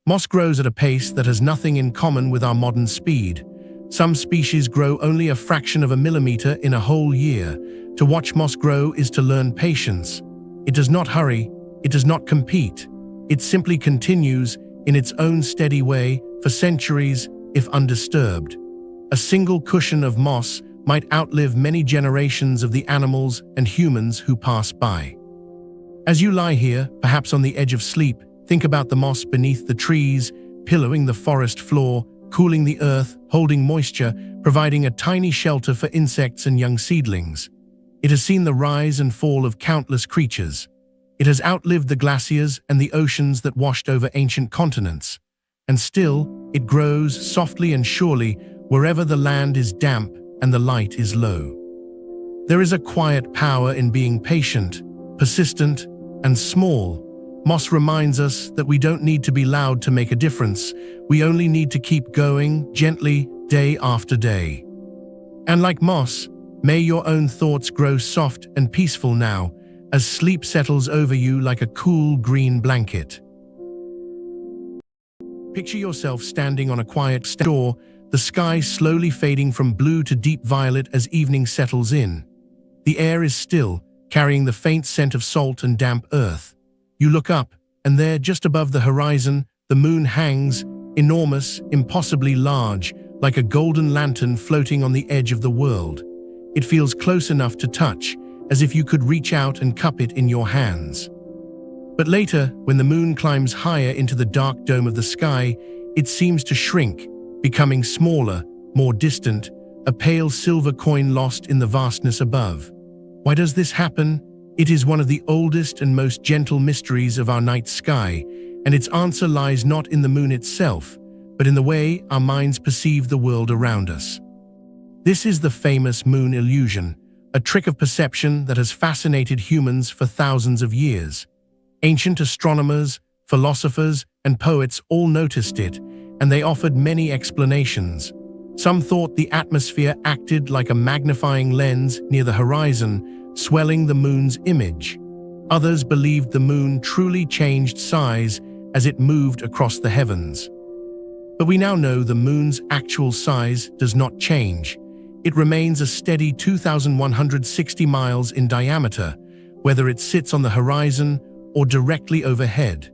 Moss grows at a pace that has nothing in common with our modern speed. Some species grow only a fraction of a millimeter in a whole year. To watch moss grow is to learn patience. It does not hurry, it does not compete. It simply continues in its own steady way for centuries, if undisturbed. A single cushion of moss might outlive many generations of the animals and humans who pass by. As you lie here, perhaps on the edge of sleep, Think about the moss beneath the trees, pillowing the forest floor, cooling the earth, holding moisture, providing a tiny shelter for insects and young seedlings. It has seen the rise and fall of countless creatures. It has outlived the glaciers and the oceans that washed over ancient continents. And still, it grows softly and surely wherever the land is damp and the light is low. There is a quiet power in being patient, persistent, and small. Moss reminds us that we don't need to be loud to make a difference. We only need to keep going, gently, day after day. And like moss, may your own thoughts grow soft and peaceful now, as sleep settles over you like a cool green blanket. Picture yourself standing on a quiet shore, the sky slowly fading from blue to deep violet as evening settles in. The air is still, carrying the faint scent of salt and damp earth. You look up, and there, just above the horizon, the moon hangs, enormous, impossibly large, like a golden lantern floating on the edge of the world. It feels close enough to touch, as if you could reach out and cup it in your hands. But later, when the moon climbs higher into the dark dome of the sky, it seems to shrink, becoming smaller, more distant, a pale silver coin lost in the vastness above. Why does this happen? It is one of the oldest and most gentle mysteries of our night sky, and its answer lies not in the moon itself, but in the way our minds perceive the world around us. This is the famous moon illusion, a trick of perception that has fascinated humans for thousands of years. Ancient astronomers, philosophers, and poets all noticed it, and they offered many explanations. Some thought the atmosphere acted like a magnifying lens near the horizon, swelling the moon's image. Others believed the moon truly changed size as it moved across the heavens. But we now know the moon's actual size does not change. It remains a steady 2,160 miles in diameter, whether it sits on the horizon or directly overhead.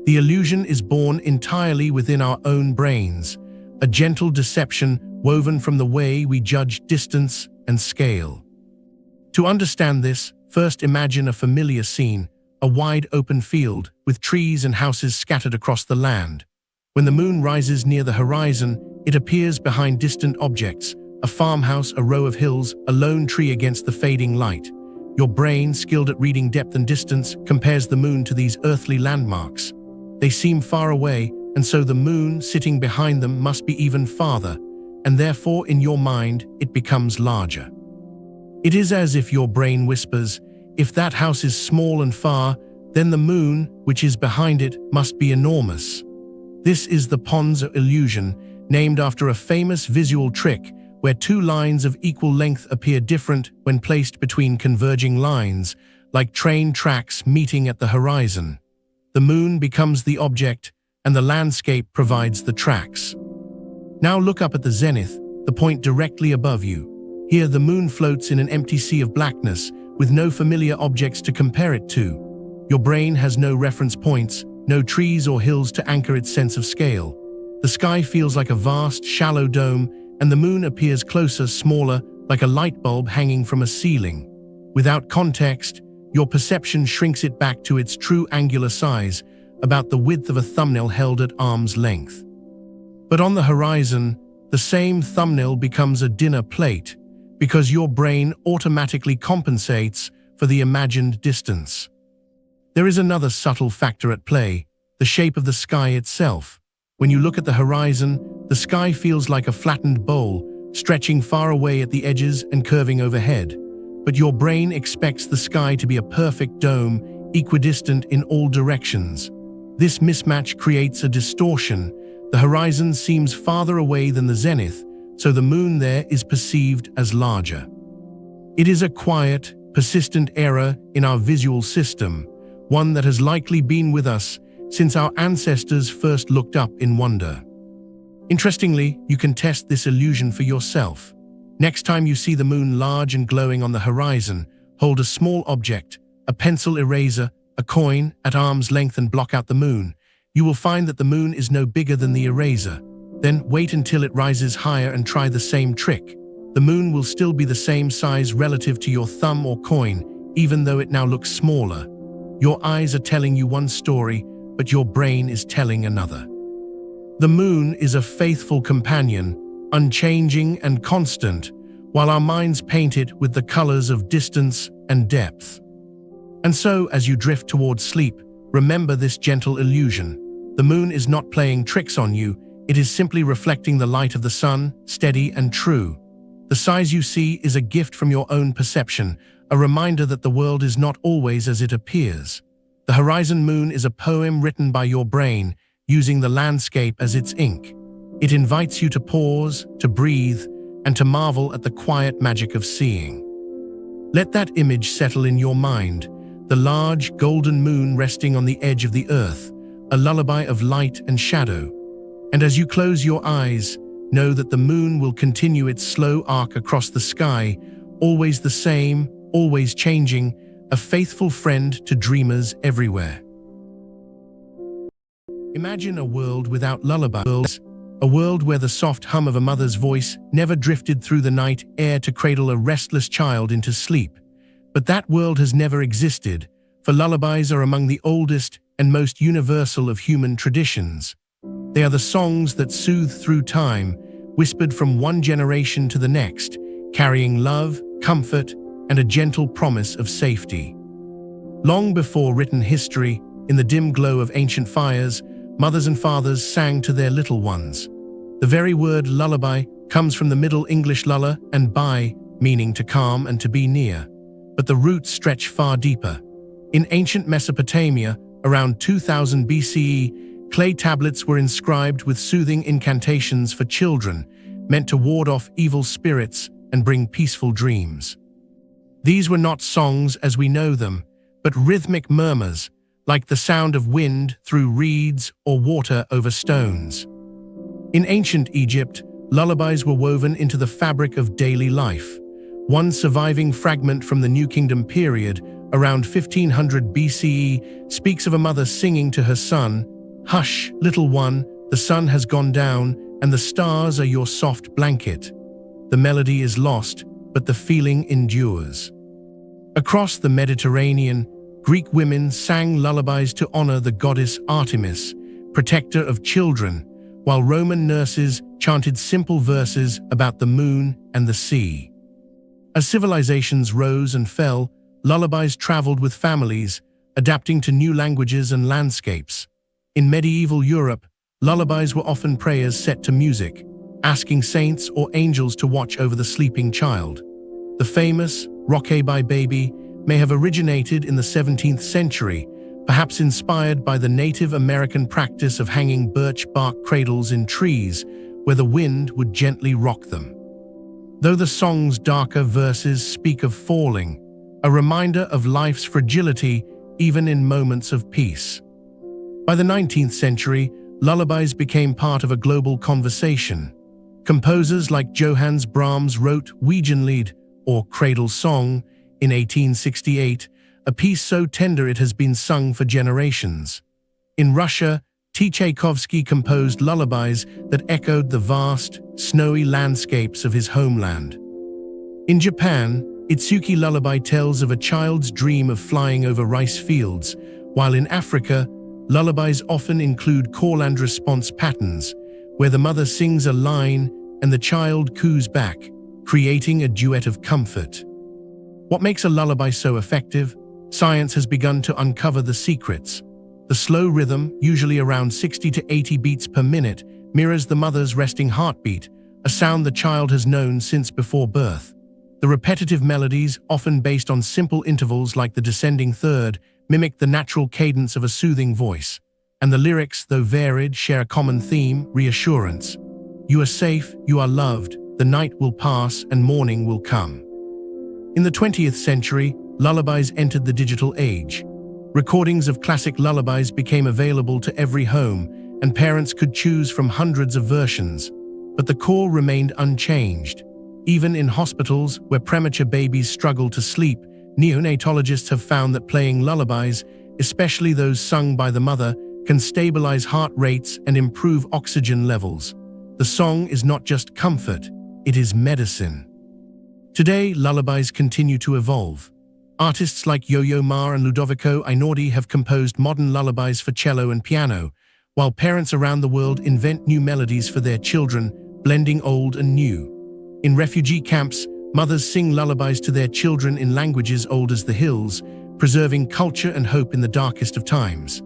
The illusion is born entirely within our own brains, a gentle deception woven from the way we judge distance and scale. To understand this, first imagine a familiar scene, a wide open field with trees and houses scattered across the land. When the moon rises near the horizon, it appears behind distant objects, a farmhouse, a row of hills, a lone tree against the fading light. Your brain, skilled at reading depth and distance, compares the moon to these earthly landmarks. They seem far away, and so the moon sitting behind them must be even farther, and therefore in your mind it becomes larger. It is as if your brain whispers, if that house is small and far, then the moon, which is behind it, must be enormous. This is the Pons illusion, named after a famous visual trick where two lines of equal length appear different when placed between converging lines, like train tracks meeting at the horizon. The moon becomes the object, and the landscape provides the tracks. Now look up at the zenith, the point directly above you. Here the moon floats in an empty sea of blackness, with no familiar objects to compare it to. Your brain has no reference points, no trees or hills to anchor its sense of scale. The sky feels like a vast, shallow dome, and the moon appears closer, smaller, like a light bulb hanging from a ceiling. Without context, your perception shrinks it back to its true angular size, about the width of a thumbnail held at arm's length. But on the horizon, the same thumbnail becomes a dinner plate, because your brain automatically compensates for the imagined distance. There is another subtle factor at play, the shape of the sky itself. When you look at the horizon, the sky feels like a flattened bowl, stretching far away at the edges and curving overhead. But your brain expects the sky to be a perfect dome, equidistant in all directions. This mismatch creates a distortion. The horizon seems farther away than the zenith, so the moon there is perceived as larger. It is a quiet, persistent error in our visual system, one that has likely been with us since our ancestors first looked up in wonder. Interestingly, you can test this illusion for yourself. Next time you see the moon large and glowing on the horizon, hold a small object, a pencil eraser, a coin, at arm's length and block out the moon. You will find that the moon is no bigger than the eraser. Then wait until it rises higher and try the same trick. The moon will still be the same size relative to your thumb or coin, even though it now looks smaller. Your eyes are telling you one story, but your brain is telling another. The moon is a faithful companion, unchanging and constant, while our minds paint it with the colors of distance and depth. And so, as you drift towards sleep, remember this gentle illusion. The moon is not playing tricks on you, it is simply reflecting the light of the sun, steady and true. The size you see is a gift from your own perception, a reminder that the world is not always as it appears. The horizon moon is a poem written by your brain, using the landscape as its ink. It invites you to pause, to breathe, and to marvel at the quiet magic of seeing. Let that image settle in your mind, the large golden moon resting on the edge of the earth, a lullaby of light and shadow. And as you close your eyes, know that the moon will continue its slow arc across the sky, always the same, always changing, a faithful friend to dreamers everywhere. Imagine a world without lullabies, a world where the soft hum of a mother's voice never drifted through the night air to cradle a restless child into sleep. But that world has never existed, for lullabies are among the oldest and most universal of human traditions. They are the songs that soothe through time, whispered from one generation to the next, carrying love, comfort, and a gentle promise of safety. Long before written history, in the dim glow of ancient fires, mothers and fathers sang to their little ones. The very word lullaby comes from the Middle English lulla and bai, meaning to calm and to be near. But the roots stretch far deeper. In ancient Mesopotamia, around 2000 BCE, clay tablets were inscribed with soothing incantations for children, meant to ward off evil spirits and bring peaceful dreams. These were not songs as we know them, but rhythmic murmurs, like the sound of wind through reeds or water over stones. In ancient Egypt, lullabies were woven into the fabric of daily life. One surviving fragment from the New Kingdom period, around 1500 BCE, speaks of a mother singing to her son, "Hush, little one, the sun has gone down, and the stars are your soft blanket." The melody is lost, but the feeling endures. Across the Mediterranean, Greek women sang lullabies to honor the goddess Artemis, protector of children, while Roman nurses chanted simple verses about the moon and the sea. As civilizations rose and fell, lullabies traveled with families, adapting to new languages and landscapes. In medieval Europe, lullabies were often prayers set to music, asking saints or angels to watch over the sleeping child. The famous "Rock-a-bye Baby" may have originated in the 17th century, perhaps inspired by the Native American practice of hanging birch bark cradles in trees, where the wind would gently rock them. Though the song's darker verses speak of falling, a reminder of life's fragility even in moments of peace. By the 19th century, lullabies became part of a global conversation. Composers like Johannes Brahms wrote Wiegenlied, or Cradle Song, in 1868, a piece so tender it has been sung for generations. In Russia, Tchaikovsky composed lullabies that echoed the vast, snowy landscapes of his homeland. In Japan, Itsuki Lullaby tells of a child's dream of flying over rice fields, while in Africa, lullabies often include call and response patterns, where the mother sings a line and the child coos back, creating a duet of comfort. What makes a lullaby so effective? Science has begun to uncover the secrets. The slow rhythm, usually around 60 to 80 beats per minute, mirrors the mother's resting heartbeat, a sound the child has known since before birth. The repetitive melodies, often based on simple intervals like the descending third, mimic the natural cadence of a soothing voice. And the lyrics, though varied, share a common theme: reassurance. You are safe, you are loved, the night will pass and morning will come. In the 20th century, lullabies entered the digital age. Recordings of classic lullabies became available to every home, and parents could choose from hundreds of versions. But the core remained unchanged. Even in hospitals, where premature babies struggle to sleep, neonatologists have found that playing lullabies, especially those sung by the mother, can stabilize heart rates and improve oxygen levels. The song is not just comfort, it is medicine. Today, lullabies continue to evolve. Artists like Yo-Yo Ma and Ludovico Einaudi have composed modern lullabies for cello and piano, while parents around the world invent new melodies for their children, blending old and new. In refugee camps, mothers sing lullabies to their children in languages old as the hills, preserving culture and hope in the darkest of times.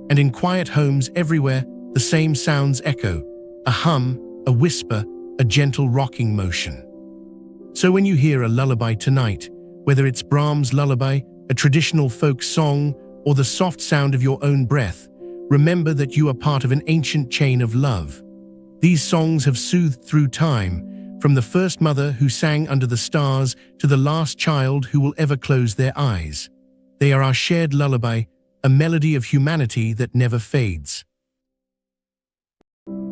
And in quiet homes everywhere, the same sounds echo: a hum, a whisper, a gentle rocking motion. So when you hear a lullaby tonight, whether it's Brahms' lullaby, a traditional folk song, or the soft sound of your own breath, remember that you are part of an ancient chain of love. These songs have soothed through time, from the first mother who sang under the stars to the last child who will ever close their eyes. They are our shared lullaby, a melody of humanity that never fades.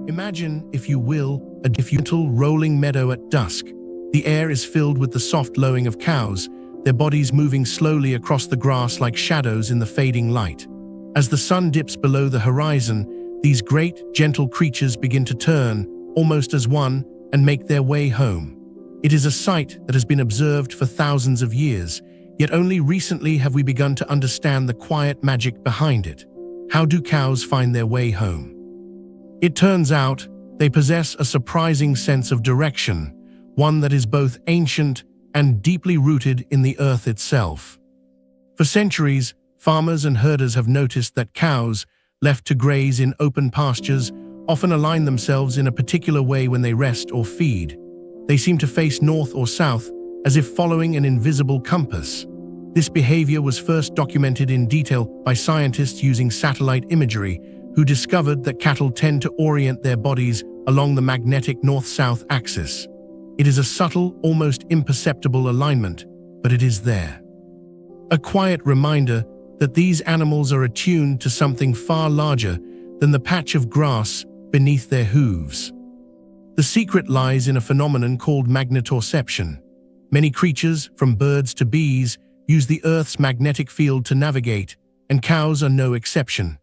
Imagine, if you will, a gentle rolling meadow at dusk. The air is filled with the soft lowing of cows, their bodies moving slowly across the grass like shadows in the fading light. As the sun dips below the horizon, these great, gentle creatures begin to turn, almost as one, and make their way home. It is a sight that has been observed for thousands of years, yet only recently have we begun to understand the quiet magic behind it. How do cows find their way home? It turns out, they possess a surprising sense of direction, one that is both ancient and deeply rooted in the earth itself. For centuries, farmers and herders have noticed that cows, left to graze in open pastures, often align themselves in a particular way when they rest or feed. They seem to face north or south, as if following an invisible compass. This behavior was first documented in detail by scientists using satellite imagery, who discovered that cattle tend to orient their bodies along the magnetic north-south axis. It is a subtle, almost imperceptible alignment, but it is there. A quiet reminder that these animals are attuned to something far larger than the patch of grass beneath their hooves. The secret lies in a phenomenon called magnetoception. Many creatures, from birds to bees, use the Earth's magnetic field to navigate, and cows are no exception.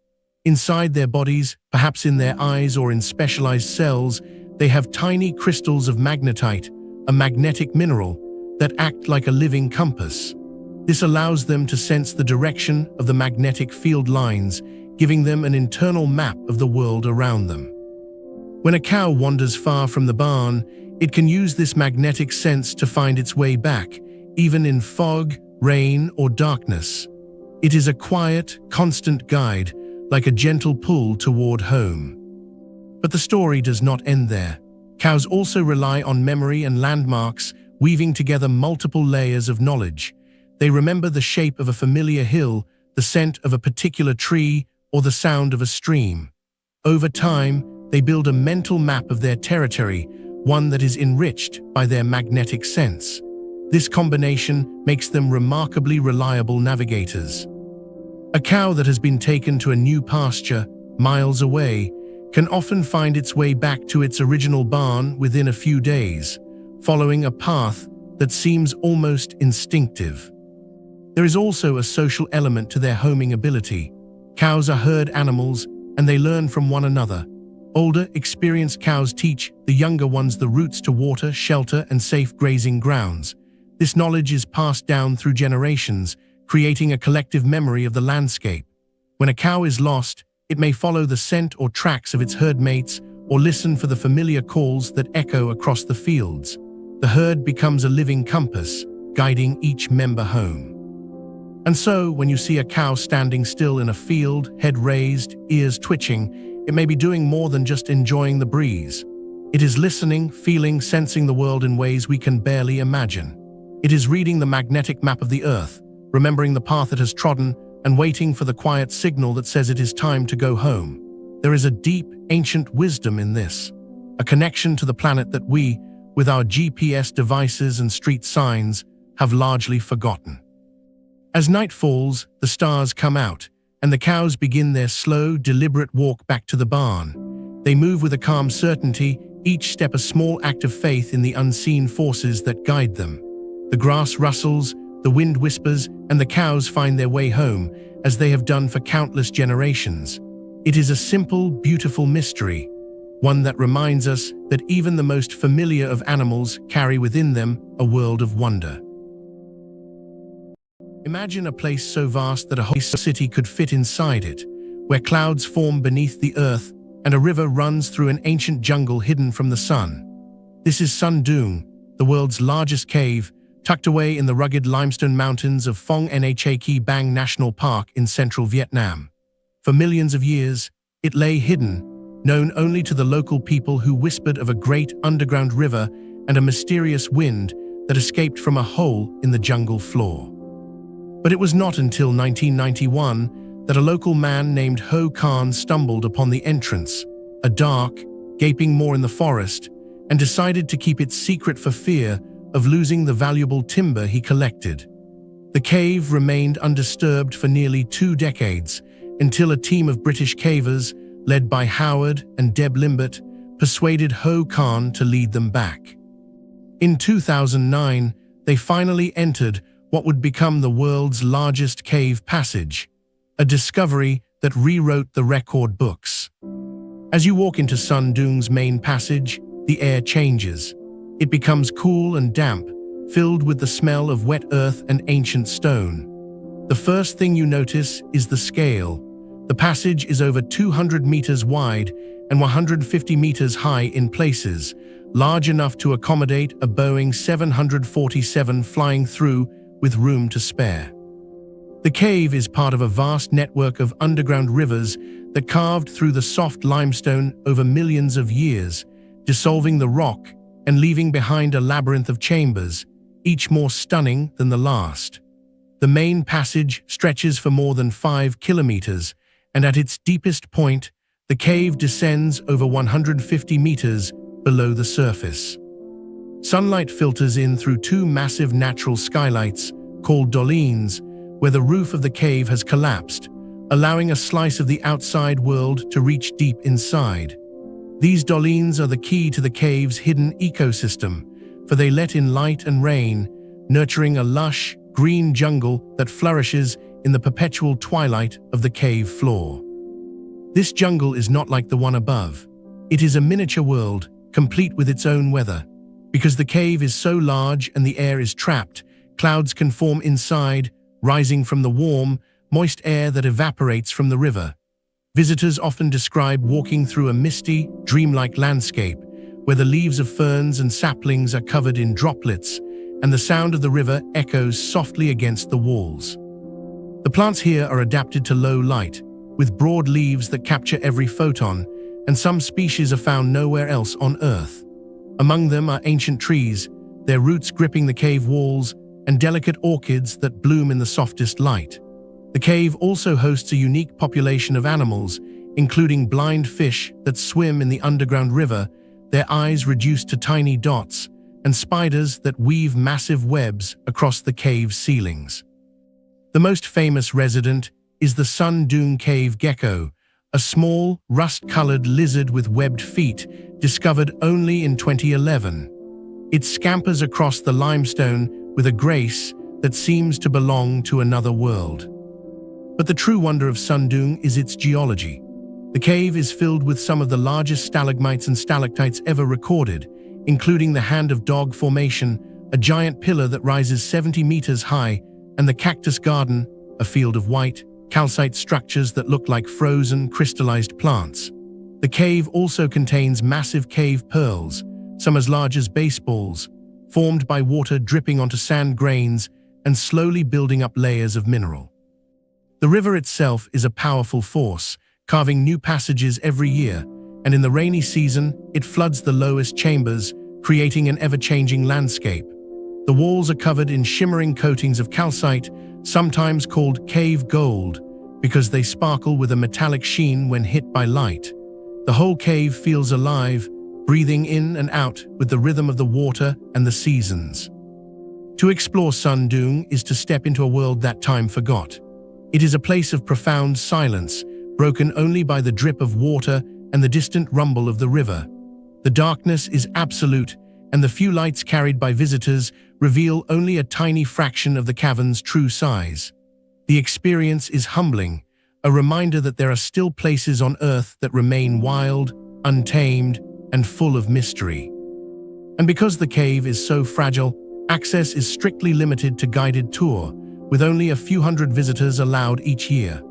Inside their bodies, perhaps in their eyes or in specialized cells, they have tiny crystals of magnetite, a magnetic mineral, that act like a living compass. This allows them to sense the direction of the magnetic field lines, giving them an internal map of the world around them. When a cow wanders far from the barn, it can use this magnetic sense to find its way back, even in fog, rain, or darkness. It is a quiet, constant guide, like a gentle pull toward home. But the story does not end there. Cows also rely on memory and landmarks, weaving together multiple layers of knowledge. They remember the shape of a familiar hill, the scent of a particular tree, or the sound of a stream. Over time, they build a mental map of their territory, one that is enriched by their magnetic sense. This combination makes them remarkably reliable navigators. A cow that has been taken to a new pasture, miles away, can often find its way back to its original barn within a few days, following a path that seems almost instinctive. There is also a social element to their homing ability. Cows are herd animals, and they learn from one another. Older, experienced cows teach the younger ones the routes to water, shelter, and safe grazing grounds. This knowledge is passed down through generations, creating a collective memory of the landscape. When a cow is lost, it may follow the scent or tracks of its herd mates, or listen for the familiar calls that echo across the fields. The herd becomes a living compass, guiding each member home. And so, when you see a cow standing still in a field, head raised, ears twitching, it may be doing more than just enjoying the breeze. It is listening, feeling, sensing the world in ways we can barely imagine. It is reading the magnetic map of the earth, remembering the path it has trodden, and waiting for the quiet signal that says it is time to go home. There is a deep, ancient wisdom in this, a connection to the planet that we, with our GPS devices and street signs, have largely forgotten. As night falls, the stars come out, and the cows begin their slow, deliberate walk back to the barn. They move with a calm certainty, each step a small act of faith in the unseen forces that guide them. The grass rustles, the wind whispers, and the cows find their way home, as they have done for countless generations. It is a simple, beautiful mystery, one that reminds us that even the most familiar of animals carry within them a world of wonder. Imagine a place so vast that a whole city could fit inside it, where clouds form beneath the earth and a river runs through an ancient jungle hidden from the sun. This is Sun Doong, the world's largest cave, tucked away in the rugged limestone mountains of Phong Nha Bang National Park in central Vietnam. For millions of years, it lay hidden, known only to the local people who whispered of a great underground river and a mysterious wind that escaped from a hole in the jungle floor. But it was not until 1991 that a local man named Ho Khan stumbled upon the entrance, a dark, gaping maw in the forest, and decided to keep it secret for fear of losing the valuable timber he collected. The cave remained undisturbed for nearly 2 decades, until a team of British cavers, led by Howard and Deb Limbert, persuaded Ho Khan to lead them back. In 2009, they finally entered what would become the world's largest cave passage, a discovery that rewrote the record books. As you walk into Sun Doong's main passage, the air changes. It becomes cool and damp, filled with the smell of wet earth and ancient stone. The first thing you notice is the scale. The passage is over 200 meters wide and 150 meters high in places, large enough to accommodate a Boeing 747 flying through with room to spare. The cave is part of a vast network of underground rivers that carved through the soft limestone over millions of years, dissolving the rock and leaving behind a labyrinth of chambers, each more stunning than the last. The main passage stretches for more than 5 kilometers, and at its deepest point, the cave descends over 150 meters below the surface. Sunlight filters in through 2 massive natural skylights, called dolines, where the roof of the cave has collapsed, allowing a slice of the outside world to reach deep inside. These dolines are the key to the cave's hidden ecosystem, for they let in light and rain, nurturing a lush, green jungle that flourishes in the perpetual twilight of the cave floor. This jungle is not like the one above. It is a miniature world, complete with its own weather. Because the cave is so large and the air is trapped, clouds can form inside, rising from the warm, moist air that evaporates from the river. Visitors often describe walking through a misty, dreamlike landscape, where the leaves of ferns and saplings are covered in droplets, and the sound of the river echoes softly against the walls. The plants here are adapted to low light, with broad leaves that capture every photon, and some species are found nowhere else on Earth. Among them are ancient trees, their roots gripping the cave walls, and delicate orchids that bloom in the softest light. The cave also hosts a unique population of animals, including blind fish that swim in the underground river, their eyes reduced to tiny dots, and spiders that weave massive webs across the cave's ceilings. The most famous resident is the Sun Doong cave gecko, a small, rust-colored lizard with webbed feet, discovered only in 2011. It scampers across the limestone with a grace that seems to belong to another world. But the true wonder of Sun Doong is its geology. The cave is filled with some of the largest stalagmites and stalactites ever recorded, including the Hand of Dog Formation, a giant pillar that rises 70 meters high, and the Cactus Garden, a field of white, calcite structures that look like frozen, crystallized plants. The cave also contains massive cave pearls, some as large as baseballs, formed by water dripping onto sand grains and slowly building up layers of mineral. The river itself is a powerful force, carving new passages every year, and in the rainy season, it floods the lowest chambers, creating an ever-changing landscape. The walls are covered in shimmering coatings of calcite, sometimes called cave gold, because they sparkle with a metallic sheen when hit by light. The whole cave feels alive, breathing in and out with the rhythm of the water and the seasons. To explore Sun Doong is to step into a world that time forgot. It is a place of profound silence, broken only by the drip of water and the distant rumble of the river. The darkness is absolute, and the few lights carried by visitors reveal only a tiny fraction of the cavern's true size. The experience is humbling, a reminder that there are still places on Earth that remain wild, untamed, and full of mystery. And because the cave is so fragile, access is strictly limited to guided tour, with only a few hundred visitors allowed each year.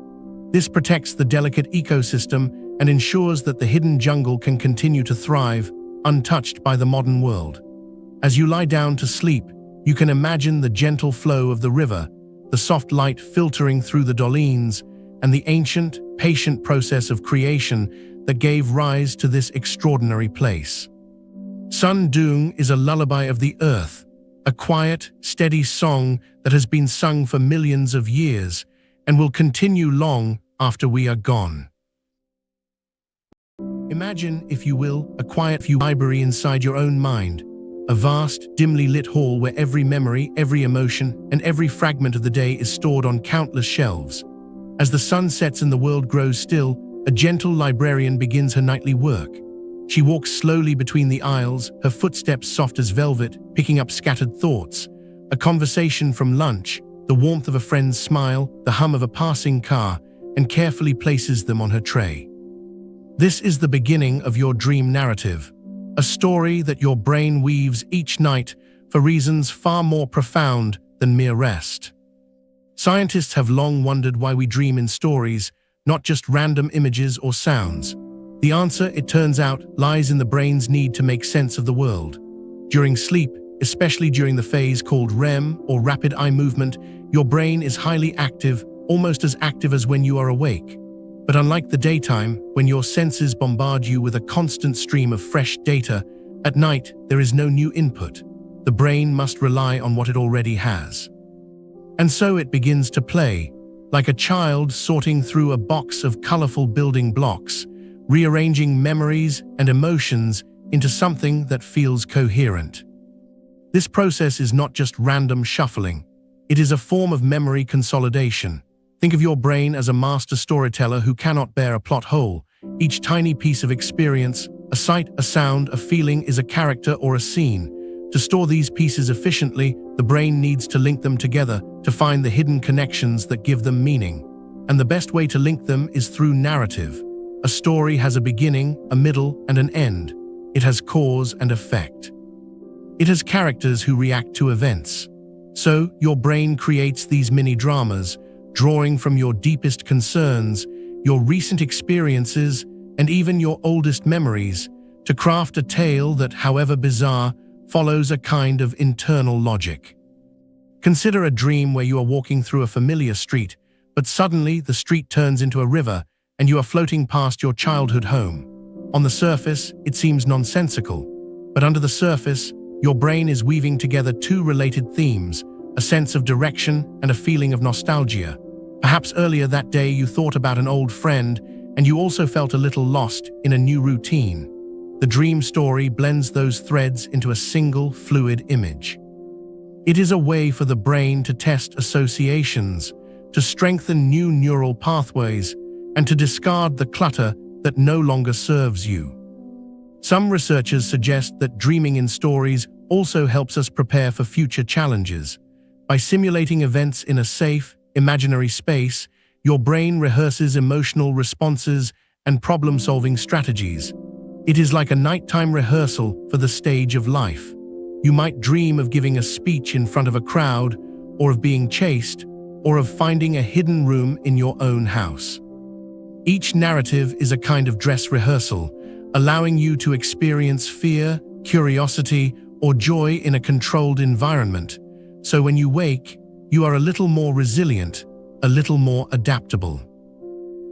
This protects the delicate ecosystem and ensures that the hidden jungle can continue to thrive, untouched by the modern world. As you lie down to sleep, you can imagine the gentle flow of the river, the soft light filtering through the Dolphins, and the ancient, patient process of creation that gave rise to this extraordinary place. Sun Doong is a lullaby of the earth, a quiet, steady song that has been sung for millions of years and will continue long after we are gone. Imagine, if you will, a quiet library inside your own mind, a vast, dimly lit hall where every memory, every emotion, and every fragment of the day is stored on countless shelves. As the sun sets and the world grows still, a gentle librarian begins her nightly work. She walks slowly between the aisles, her footsteps soft as velvet, picking up scattered thoughts, a conversation from lunch, the warmth of a friend's smile, the hum of a passing car, and carefully places them on her tray. This is the beginning of your dream narrative, a story that your brain weaves each night for reasons far more profound than mere rest. Scientists have long wondered why we dream in stories, not just random images or sounds. The answer, it turns out, lies in the brain's need to make sense of the world. During sleep, especially during the phase called REM or rapid eye movement, your brain is highly active, almost as active as when you are awake. But unlike the daytime, when your senses bombard you with a constant stream of fresh data, at night there is no new input. The brain must rely on what it already has. And so it begins to play, like a child sorting through a box of colorful building blocks, rearranging memories and emotions into something that feels coherent. This process is not just random shuffling. It is a form of memory consolidation. Think of your brain as a master storyteller who cannot bear a plot hole. Each tiny piece of experience, a sight, a sound, a feeling, is a character or a scene. To store these pieces efficiently, the brain needs to link them together to find the hidden connections that give them meaning. And the best way to link them is through narrative. A story has a beginning, a middle, and an end. It has cause and effect. It has characters who react to events. So, your brain creates these mini-dramas, drawing from your deepest concerns, your recent experiences, and even your oldest memories, to craft a tale that, however bizarre, follows a kind of internal logic. Consider a dream where you are walking through a familiar street, but suddenly the street turns into a river and you are floating past your childhood home. On the surface, it seems nonsensical, but under the surface, your brain is weaving together two related themes, a sense of direction and a feeling of nostalgia. Perhaps earlier that day you thought about an old friend, and you also felt a little lost in a new routine. The dream story blends those threads into a single, fluid image. It is a way for the brain to test associations, to strengthen new neural pathways, and to discard the clutter that no longer serves you. Some researchers suggest that dreaming in stories also helps us prepare for future challenges. By simulating events in a safe, imaginary space, your brain rehearses emotional responses and problem-solving strategies. It is like a nighttime rehearsal for the stage of life. You might dream of giving a speech in front of a crowd, or of being chased, or of finding a hidden room in your own house. Each narrative is a kind of dress rehearsal, allowing you to experience fear, curiosity, or joy in a controlled environment. So when you wake, you are a little more resilient, a little more adaptable.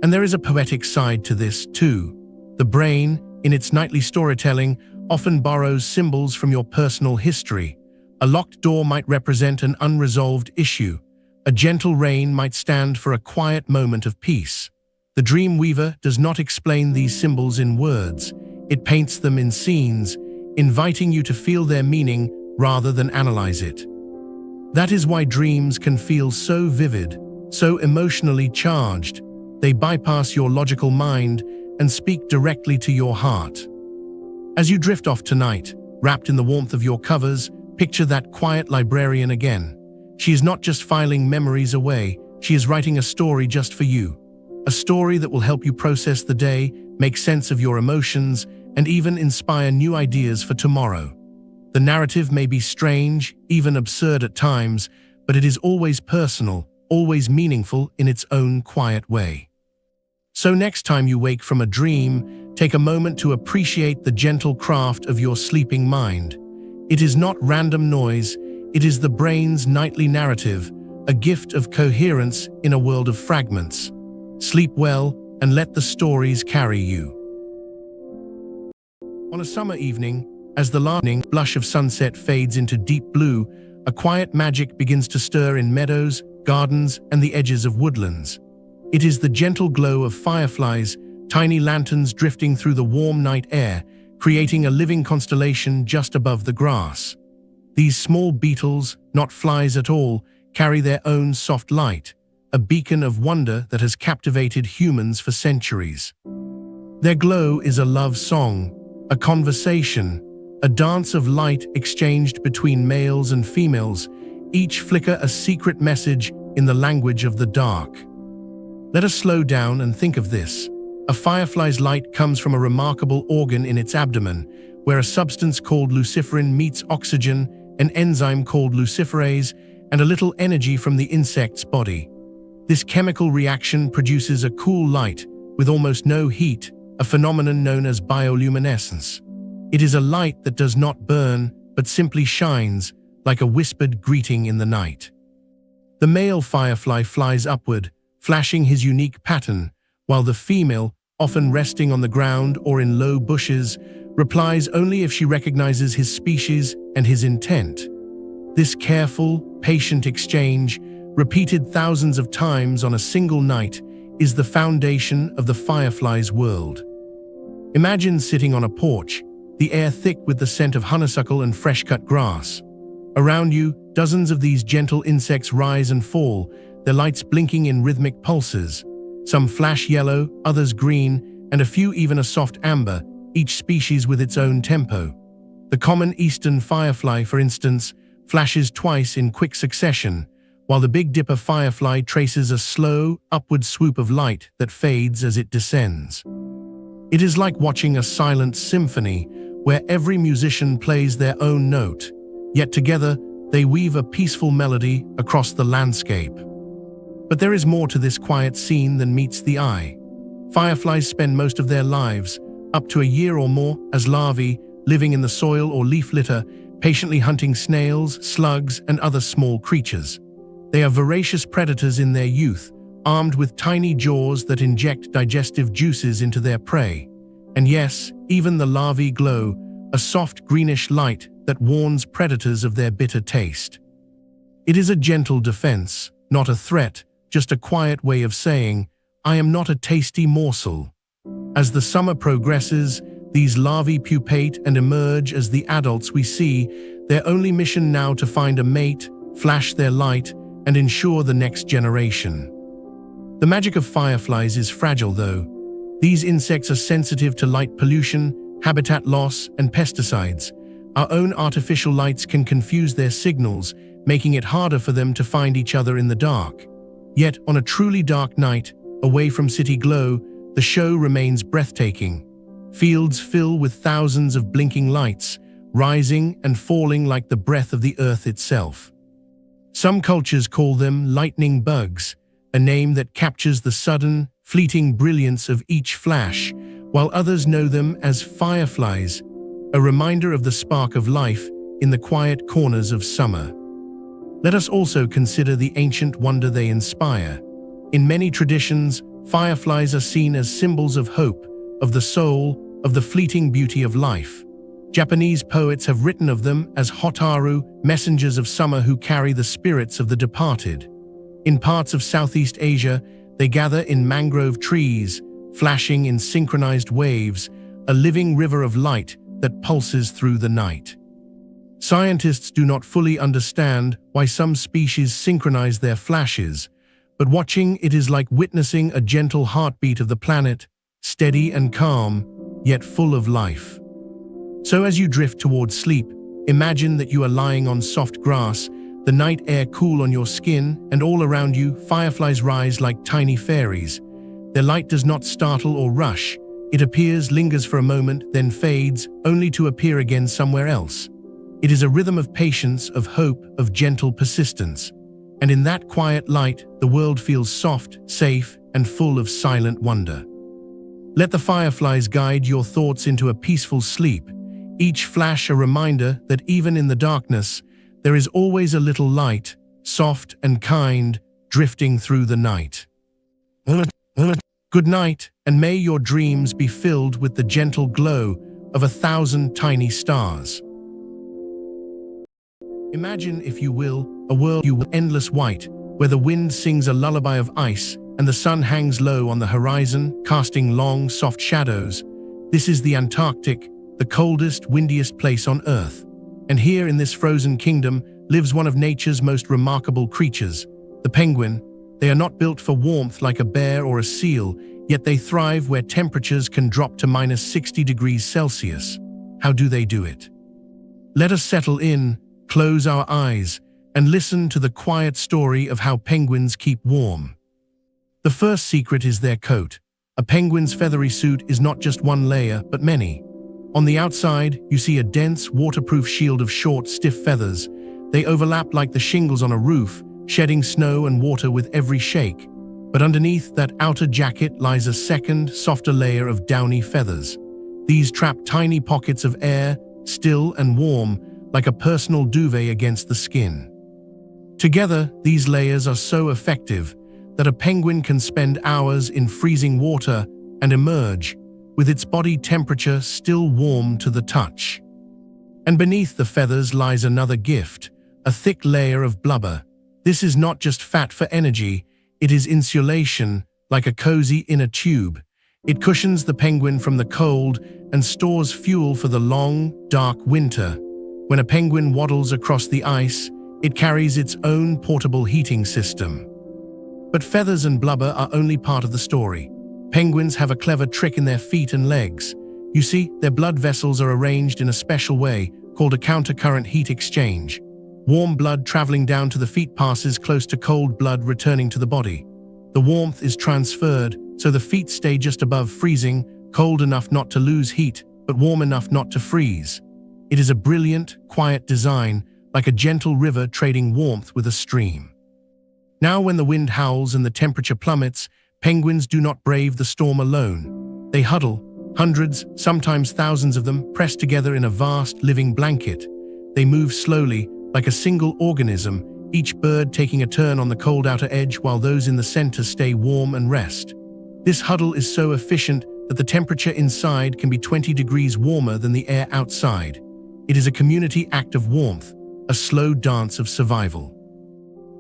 And there is a poetic side to this, too. The brain, in its nightly storytelling, often borrows symbols from your personal history. A locked door might represent an unresolved issue. A gentle rain might stand for a quiet moment of peace. The dream weaver does not explain these symbols in words. It paints them in scenes, inviting you to feel their meaning rather than analyze it. That is why dreams can feel so vivid, so emotionally charged. They bypass your logical mind and speak directly to your heart. As you drift off tonight, wrapped in the warmth of your covers, picture that quiet librarian again. She is not just filing memories away, she is writing a story just for you. A story that will help you process the day, make sense of your emotions, and even inspire new ideas for tomorrow. The narrative may be strange, even absurd at times, but it is always personal, always meaningful in its own quiet way. So next time you wake from a dream, take a moment to appreciate the gentle craft of your sleeping mind. It is not random noise, it is the brain's nightly narrative, a gift of coherence in a world of fragments. Sleep well and let the stories carry you. On a summer evening, as the last blush of sunset fades into deep blue, a quiet magic begins to stir in meadows, gardens, and the edges of woodlands. It is the gentle glow of fireflies, tiny lanterns drifting through the warm night air, creating a living constellation just above the grass. These small beetles, not flies at all, carry their own soft light, a beacon of wonder that has captivated humans for centuries. Their glow is a love song, a conversation, a dance of light exchanged between males and females, each flicker a secret message in the language of the dark. Let us slow down and think of this. A firefly's light comes from a remarkable organ in its abdomen, where a substance called luciferin meets oxygen, an enzyme called luciferase, and a little energy from the insect's body. This chemical reaction produces a cool light with almost no heat, a phenomenon known as bioluminescence. It is a light that does not burn, but simply shines, like a whispered greeting in the night. The male firefly flies upward, flashing his unique pattern, while the female, often resting on the ground or in low bushes, replies only if she recognizes his species and his intent. This careful, patient exchange, repeated thousands of times on a single night, is the foundation of the firefly's world. Imagine sitting on a porch, the air thick with the scent of honeysuckle and fresh-cut grass. Around you, dozens of these gentle insects rise and fall, their lights blinking in rhythmic pulses. Some flash yellow, others green, and a few even a soft amber, each species with its own tempo. The common eastern firefly, for instance, flashes twice in quick succession, while the Big Dipper firefly traces a slow, upward swoop of light that fades as it descends. It is like watching a silent symphony, where every musician plays their own note, yet together they weave a peaceful melody across the landscape. But there is more to this quiet scene than meets the eye. Fireflies spend most of their lives, up to a year or more, as larvae, living in the soil or leaf litter, patiently hunting snails, slugs, and other small creatures. They are voracious predators in their youth, armed with tiny jaws that inject digestive juices into their prey. And yes, even the larvae glow, a soft greenish light that warns predators of their bitter taste. It is a gentle defense, not a threat, just a quiet way of saying, I am not a tasty morsel. As the summer progresses, these larvae pupate and emerge as the adults we see, their only mission now to find a mate, flash their light, and ensure the next generation. The magic of fireflies is fragile though. These insects are sensitive to light pollution, habitat loss, and pesticides. Our own artificial lights can confuse their signals, making it harder for them to find each other in the dark. Yet, on a truly dark night, away from city glow, the show remains breathtaking. Fields fill with thousands of blinking lights, rising and falling like the breath of the earth itself. Some cultures call them lightning bugs, a name that captures the sudden, fleeting brilliance of each flash, while others know them as fireflies, a reminder of the spark of life in the quiet corners of summer. Let us also consider the ancient wonder they inspire. In many traditions, fireflies are seen as symbols of hope, of the soul, of the fleeting beauty of life. Japanese poets have written of them as Hotaru, messengers of summer who carry the spirits of the departed. In parts of Southeast Asia, they gather in mangrove trees, flashing in synchronized waves, a living river of light that pulses through the night. Scientists do not fully understand why some species synchronize their flashes, but watching it is like witnessing a gentle heartbeat of the planet, steady and calm, yet full of life. So as you drift towards sleep, imagine that you are lying on soft grass, the night air cool on your skin, and all around you, fireflies rise like tiny fairies. Their light does not startle or rush. It appears, lingers for a moment, then fades, only to appear again somewhere else. It is a rhythm of patience, of hope, of gentle persistence. And in that quiet light, the world feels soft, safe, and full of silent wonder. Let the fireflies guide your thoughts into a peaceful sleep, each flash a reminder that even in the darkness, there is always a little light, soft and kind, drifting through the night. Good night, and may your dreams be filled with the gentle glow of 1,000 tiny stars. Imagine, if you will, a world of endless white, where the wind sings a lullaby of ice and the sun hangs low on the horizon, casting long, soft shadows. This is the Antarctic, the coldest, windiest place on Earth. And here in this frozen kingdom lives one of nature's most remarkable creatures, the penguin. They are not built for warmth like a bear or a seal, yet they thrive where temperatures can drop to -60 degrees Celsius. How do they do it? Let us settle in, close our eyes, and listen to the quiet story of how penguins keep warm. The first secret is their coat. A penguin's feathery suit is not just one layer, but many. On the outside, you see a dense, waterproof shield of short, stiff feathers. They overlap like the shingles on a roof, shedding snow and water with every shake. But underneath that outer jacket lies a second, softer layer of downy feathers. These trap tiny pockets of air, still and warm, like a personal duvet against the skin. Together, these layers are so effective that a penguin can spend hours in freezing water and emerge with its body temperature still warm to the touch. And beneath the feathers lies another gift, a thick layer of blubber. This is not just fat for energy, it is insulation, like a cozy inner tube. It cushions the penguin from the cold and stores fuel for the long, dark winter. When a penguin waddles across the ice, it carries its own portable heating system. But feathers and blubber are only part of the story. Penguins have a clever trick in their feet and legs. You see, their blood vessels are arranged in a special way, called a countercurrent heat exchange. Warm blood traveling down to the feet passes close to cold blood returning to the body. The warmth is transferred, so the feet stay just above freezing, cold enough not to lose heat, but warm enough not to freeze. It is a brilliant, quiet design, like a gentle river trading warmth with a stream. Now when the wind howls and the temperature plummets, penguins do not brave the storm alone. They huddle, hundreds, sometimes thousands of them, pressed together in a vast, living blanket. They move slowly, like a single organism, each bird taking a turn on the cold outer edge while those in the center stay warm and rest. This huddle is so efficient that the temperature inside can be 20 degrees warmer than the air outside. It is a community act of warmth, a slow dance of survival.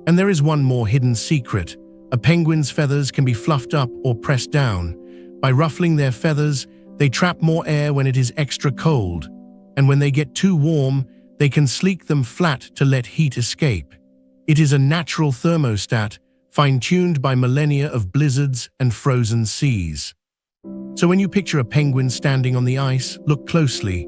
And there is one more hidden secret. A penguin's feathers can be fluffed up or pressed down. By ruffling their feathers, they trap more air when it is extra cold. And when they get too warm, they can sleek them flat to let heat escape. It is a natural thermostat, fine-tuned by millennia of blizzards and frozen seas. So when you picture a penguin standing on the ice, look closely.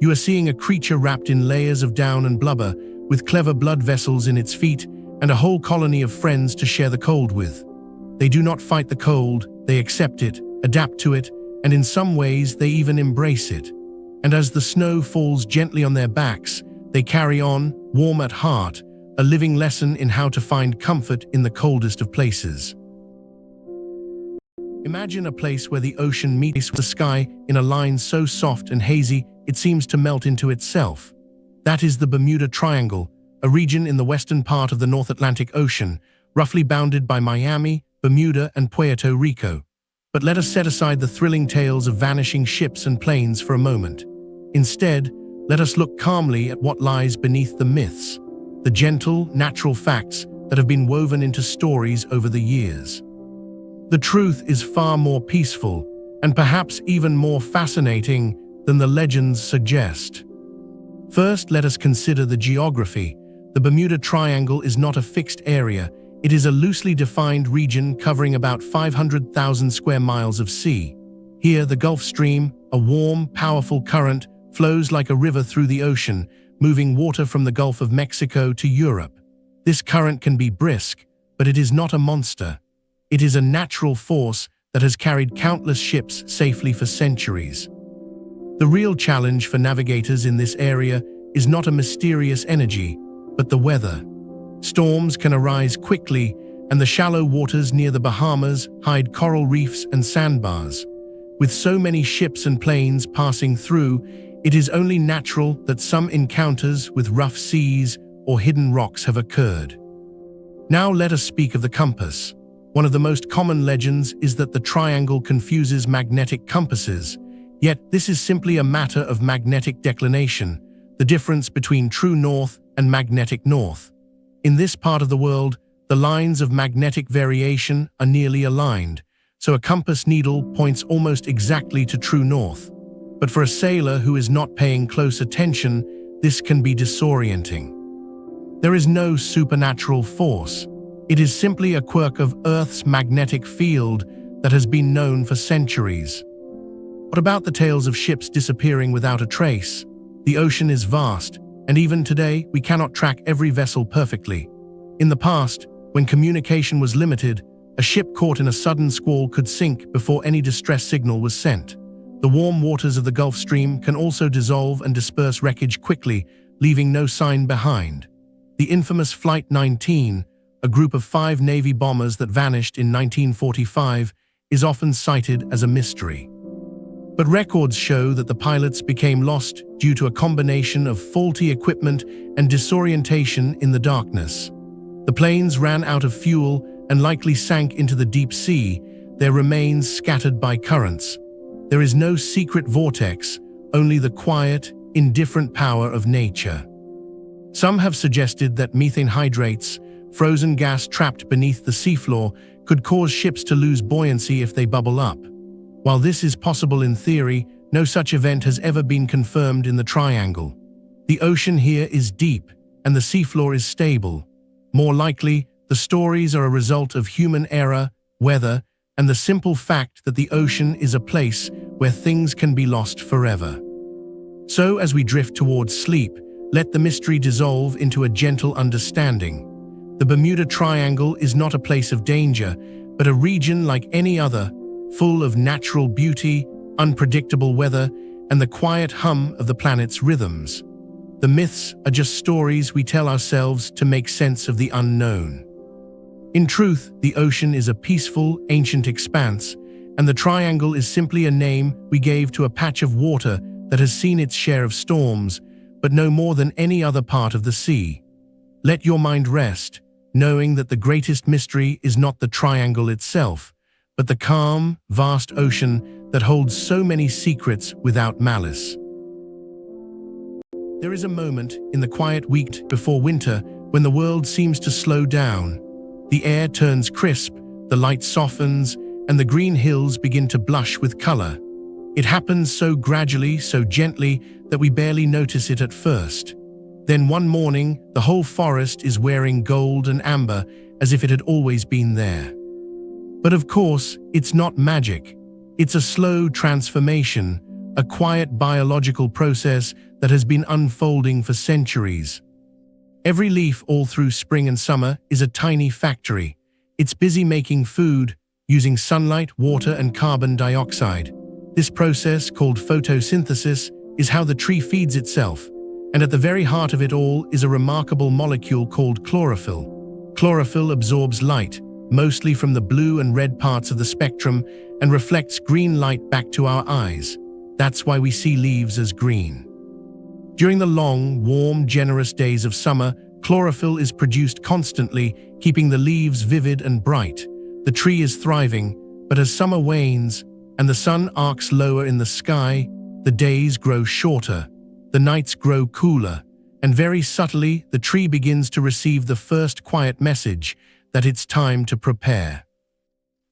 You are seeing a creature wrapped in layers of down and blubber, with clever blood vessels in its feet and a whole colony of friends to share the cold with. They do not fight the cold, they accept it, adapt to it, and in some ways they even embrace it. And as the snow falls gently on their backs, they carry on, warm at heart, a living lesson in how to find comfort in the coldest of places. Imagine a place where the ocean meets the sky in a line so soft and hazy it seems to melt into itself. That is the Bermuda Triangle, a region in the western part of the North Atlantic Ocean, roughly bounded by Miami, Bermuda, and Puerto Rico. But let us set aside the thrilling tales of vanishing ships and planes for a moment. Instead, let us look calmly at what lies beneath the myths, the gentle, natural facts that have been woven into stories over the years. The truth is far more peaceful, and perhaps even more fascinating than the legends suggest. First, let us consider the geography. The Bermuda Triangle is not a fixed area. It is a loosely defined region covering about 500,000 square miles of sea. Here, the Gulf Stream, a warm, powerful current, flows like a river through the ocean, moving water from the Gulf of Mexico to Europe. This current can be brisk, but it is not a monster. It is a natural force that has carried countless ships safely for centuries. The real challenge for navigators in this area is not a mysterious energy, but the weather. Storms can arise quickly, and the shallow waters near the Bahamas hide coral reefs and sandbars. With so many ships and planes passing through, it is only natural that some encounters with rough seas or hidden rocks have occurred. Now let us speak of the compass. One of the most common legends is that the triangle confuses magnetic compasses, yet this is simply a matter of magnetic declination, the difference between true north and magnetic north. In this part of the world, the lines of magnetic variation are nearly aligned, so a compass needle points almost exactly to true north. But for a sailor who is not paying close attention, this can be disorienting. There is no supernatural force. It is simply a quirk of Earth's magnetic field that has been known for centuries. What about the tales of ships disappearing without a trace? The ocean is vast, and even today we cannot track every vessel perfectly. In the past, when communication was limited, a ship caught in a sudden squall could sink before any distress signal was sent. The warm waters of the Gulf Stream can also dissolve and disperse wreckage quickly, leaving no sign behind. The infamous Flight 19, a group of 5 Navy bombers that vanished in 1945, is often cited as a mystery. But records show that the pilots became lost due to a combination of faulty equipment and disorientation in the darkness. The planes ran out of fuel and likely sank into the deep sea, their remains scattered by currents. There is no secret vortex, only the quiet, indifferent power of nature. Some have suggested that methane hydrates, frozen gas trapped beneath the seafloor, could cause ships to lose buoyancy if they bubble up. While this is possible in theory, no such event has ever been confirmed in the triangle. The ocean here is deep, and the seafloor is stable. More likely, the stories are a result of human error, weather, and the simple fact that the ocean is a place where things can be lost forever. So, as we drift towards sleep, let the mystery dissolve into a gentle understanding. The Bermuda Triangle is not a place of danger, but a region like any other, full of natural beauty, unpredictable weather, and the quiet hum of the planet's rhythms. The myths are just stories we tell ourselves to make sense of the unknown. In truth, the ocean is a peaceful, ancient expanse, and the triangle is simply a name we gave to a patch of water that has seen its share of storms, but no more than any other part of the sea. Let your mind rest, knowing that the greatest mystery is not the triangle itself, but the calm, vast ocean that holds so many secrets without malice. There is a moment in the quiet week before winter when the world seems to slow down. The air turns crisp, the light softens, and the green hills begin to blush with color. It happens so gradually, so gently, that we barely notice it at first. Then one morning, the whole forest is wearing gold and amber as if it had always been there. But of course, it's not magic. It's a slow transformation, a quiet biological process that has been unfolding for centuries. Every leaf all through spring and summer is a tiny factory. It's busy making food, using sunlight, water, and carbon dioxide. This process, called photosynthesis, is how the tree feeds itself. And at the very heart of it all is a remarkable molecule called chlorophyll. Chlorophyll absorbs light, mostly from the blue and red parts of the spectrum, and reflects green light back to our eyes. That's why we see leaves as green. During the long, warm, generous days of summer, chlorophyll is produced constantly, keeping the leaves vivid and bright. The tree is thriving, but as summer wanes and the sun arcs lower in the sky, the days grow shorter, the nights grow cooler, and very subtly the tree begins to receive the first quiet message that it's time to prepare.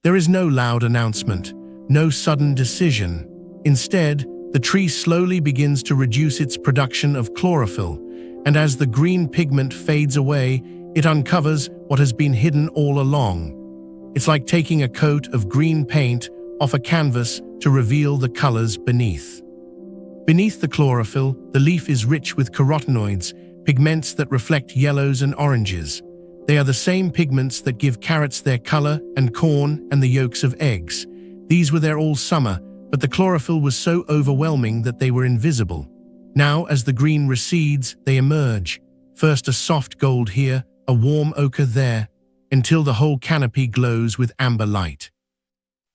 There is no loud announcement, no sudden decision. Instead, the tree slowly begins to reduce its production of chlorophyll, and as the green pigment fades away, it uncovers what has been hidden all along. It's like taking a coat of green paint off a canvas to reveal the colors beneath. Beneath the chlorophyll, the leaf is rich with carotenoids, pigments that reflect yellows and oranges. They are the same pigments that give carrots their color and corn and the yolks of eggs. These were there all summer, but the chlorophyll was so overwhelming that they were invisible. Now, as the green recedes, they emerge. First a soft gold here, a warm ochre there, until the whole canopy glows with amber light.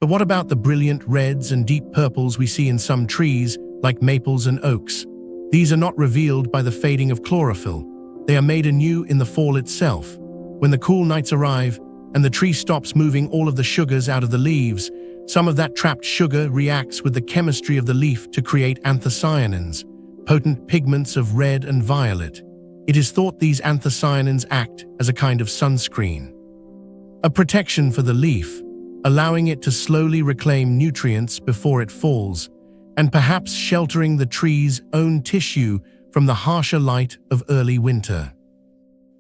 But what about the brilliant reds and deep purples we see in some trees, like maples and oaks? These are not revealed by the fading of chlorophyll. They are made anew in the fall itself. When the cool nights arrive, and the tree stops moving all of the sugars out of the leaves, some of that trapped sugar reacts with the chemistry of the leaf to create anthocyanins, potent pigments of red and violet. It is thought these anthocyanins act as a kind of sunscreen, a protection for the leaf, allowing it to slowly reclaim nutrients before it falls, and perhaps sheltering the tree's own tissue from the harsher light of early winter.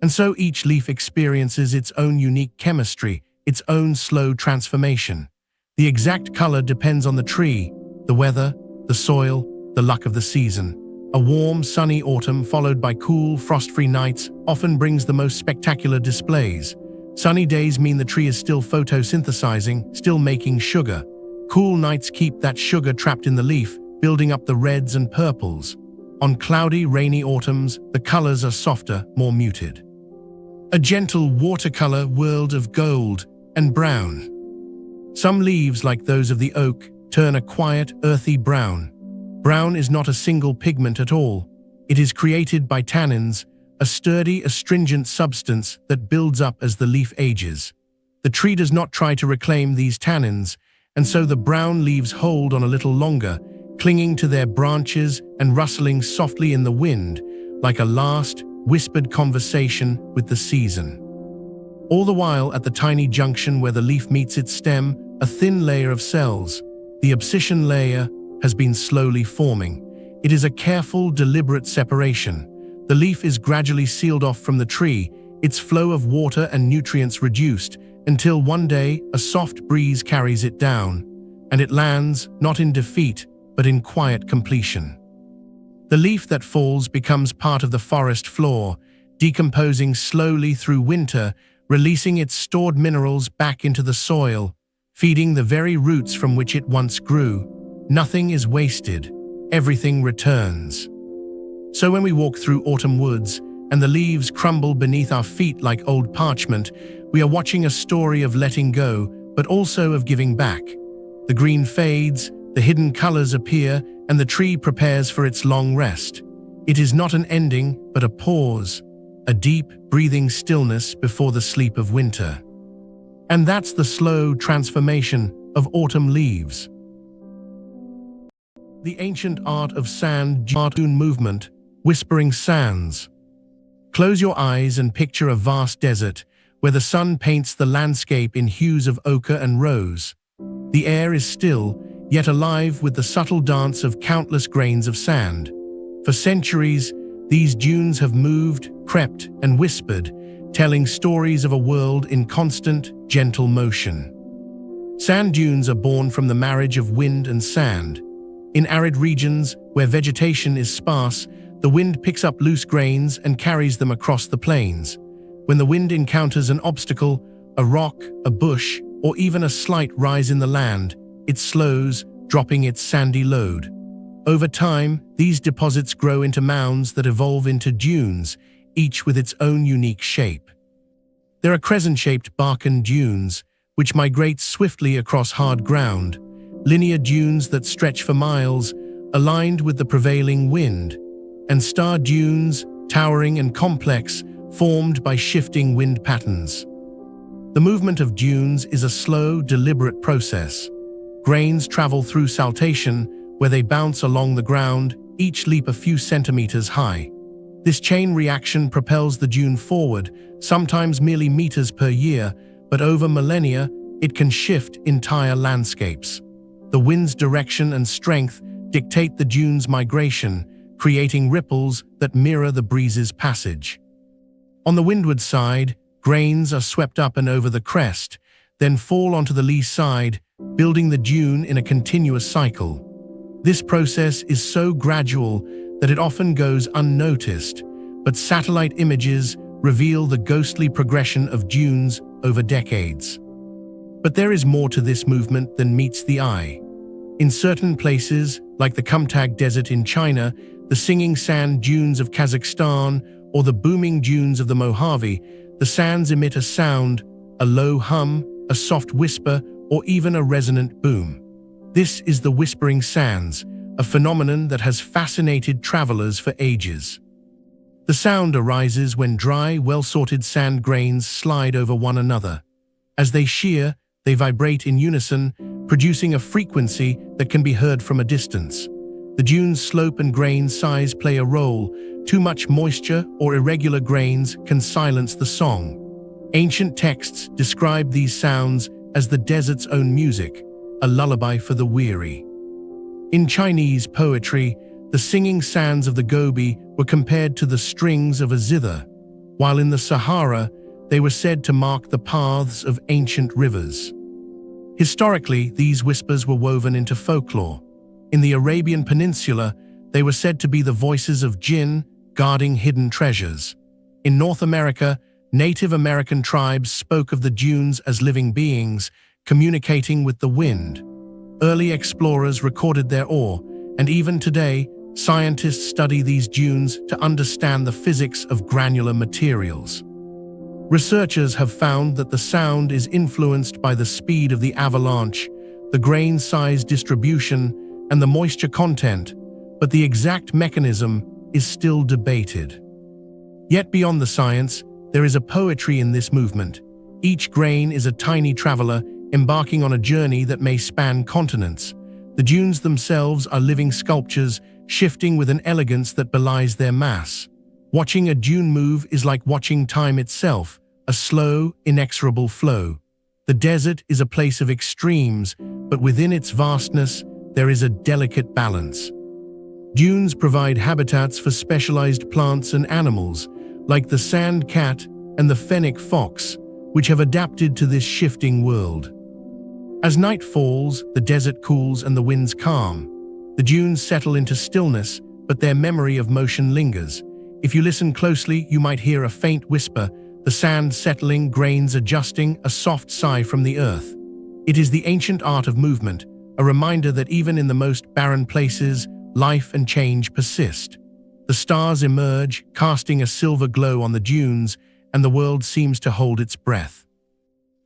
And so each leaf experiences its own unique chemistry, its own slow transformation. The exact color depends on the tree, the weather, the soil, the luck of the season. A warm, sunny autumn followed by cool, frost-free nights often brings the most spectacular displays. Sunny days mean the tree is still photosynthesizing, still making sugar. Cool nights keep that sugar trapped in the leaf, building up the reds and purples. On cloudy, rainy autumns, the colors are softer, more muted. A gentle watercolor world of gold and brown. Some leaves, like those of the oak, turn a quiet, earthy brown. Brown is not a single pigment at all. It is created by tannins, a sturdy, astringent substance that builds up as the leaf ages. The tree does not try to reclaim these tannins, and so the brown leaves hold on a little longer, clinging to their branches and rustling softly in the wind, like a last, whispered conversation with the season. All the while, at the tiny junction where the leaf meets its stem, a thin layer of cells, the abscission layer, has been slowly forming. It is a careful, deliberate separation. The leaf is gradually sealed off from the tree, its flow of water and nutrients reduced, until one day a soft breeze carries it down, and it lands not in defeat, but in quiet completion. The leaf that falls becomes part of the forest floor, decomposing slowly through winter, releasing its stored minerals back into the soil, feeding the very roots from which it once grew. Nothing is wasted. Everything returns. So when we walk through autumn woods and the leaves crumble beneath our feet like old parchment, we are watching a story of letting go, but also of giving back. The green fades, the hidden colors appear, and the tree prepares for its long rest. It is not an ending, but a pause, a deep, breathing stillness before the sleep of winter. And that's the slow transformation of autumn leaves. The ancient art of sand dune movement, whispering sands. Close your eyes and picture a vast desert where the sun paints the landscape in hues of ochre and rose. The air is still, yet alive with the subtle dance of countless grains of sand. For centuries, these dunes have moved, crept, and whispered, telling stories of a world in constant, gentle motion. Sand dunes are born from the marriage of wind and sand. In arid regions, where vegetation is sparse, the wind picks up loose grains and carries them across the plains. When the wind encounters an obstacle, a rock, a bush, or even a slight rise in the land, it slows, dropping its sandy load. Over time, these deposits grow into mounds that evolve into dunes, each with its own unique shape. There are crescent-shaped Barcan dunes, which migrate swiftly across hard ground, linear dunes that stretch for miles, aligned with the prevailing wind, and star dunes, towering and complex, formed by shifting wind patterns. The movement of dunes is a slow, deliberate process. Grains travel through saltation, where they bounce along the ground, each leap a few centimeters high. This chain reaction propels the dune forward, sometimes merely meters per year, but over millennia, it can shift entire landscapes. The wind's direction and strength dictate the dune's migration, creating ripples that mirror the breeze's passage. On the windward side, grains are swept up and over the crest, then fall onto the lee side, building the dune in a continuous cycle. This process is so gradual that it often goes unnoticed, but satellite images reveal the ghostly progression of dunes over decades. But there is more to this movement than meets the eye. In certain places, like the Kumtag Desert in China, the singing sand dunes of Kazakhstan, or the booming dunes of the Mojave, The sands emit a sound, a low hum, a soft whisper, or even a resonant boom. This is the whispering sands, a phenomenon that has fascinated travelers for ages. The sound arises when dry, well-sorted sand grains slide over one another. As they shear, they vibrate in unison, producing a frequency that can be heard from a distance. The dune's slope and grain size play a role. Too much moisture or irregular grains can silence the song. Ancient texts describe these sounds as the desert's own music, a lullaby for the weary. In Chinese poetry, the singing sands of the Gobi were compared to the strings of a zither, while in the Sahara, they were said to mark the paths of ancient rivers. Historically, these whispers were woven into folklore. In the Arabian Peninsula, they were said to be the voices of jinn guarding hidden treasures. In North America, Native American tribes spoke of the dunes as living beings, communicating with the wind. Early explorers recorded their awe, and even today, scientists study these dunes to understand the physics of granular materials. Researchers have found that the sound is influenced by the speed of the avalanche, the grain size distribution, and the moisture content, but the exact mechanism is still debated. Yet beyond the science, there is a poetry in this movement. Each grain is a tiny traveler embarking on a journey that may span continents. The dunes themselves are living sculptures, shifting with an elegance that belies their mass. Watching a dune move is like watching time itself, a slow, inexorable flow. The desert is a place of extremes, but within its vastness, there is a delicate balance. Dunes provide habitats for specialized plants and animals, like the sand cat and the fennec fox, which have adapted to this shifting world. As night falls, the desert cools and the winds calm. The dunes settle into stillness, but their memory of motion lingers. If you listen closely, you might hear a faint whisper, the sand settling, grains adjusting, a soft sigh from the earth. It is the ancient art of movement, a reminder that even in the most barren places, life and change persist. The stars emerge, casting a silver glow on the dunes, and the world seems to hold its breath.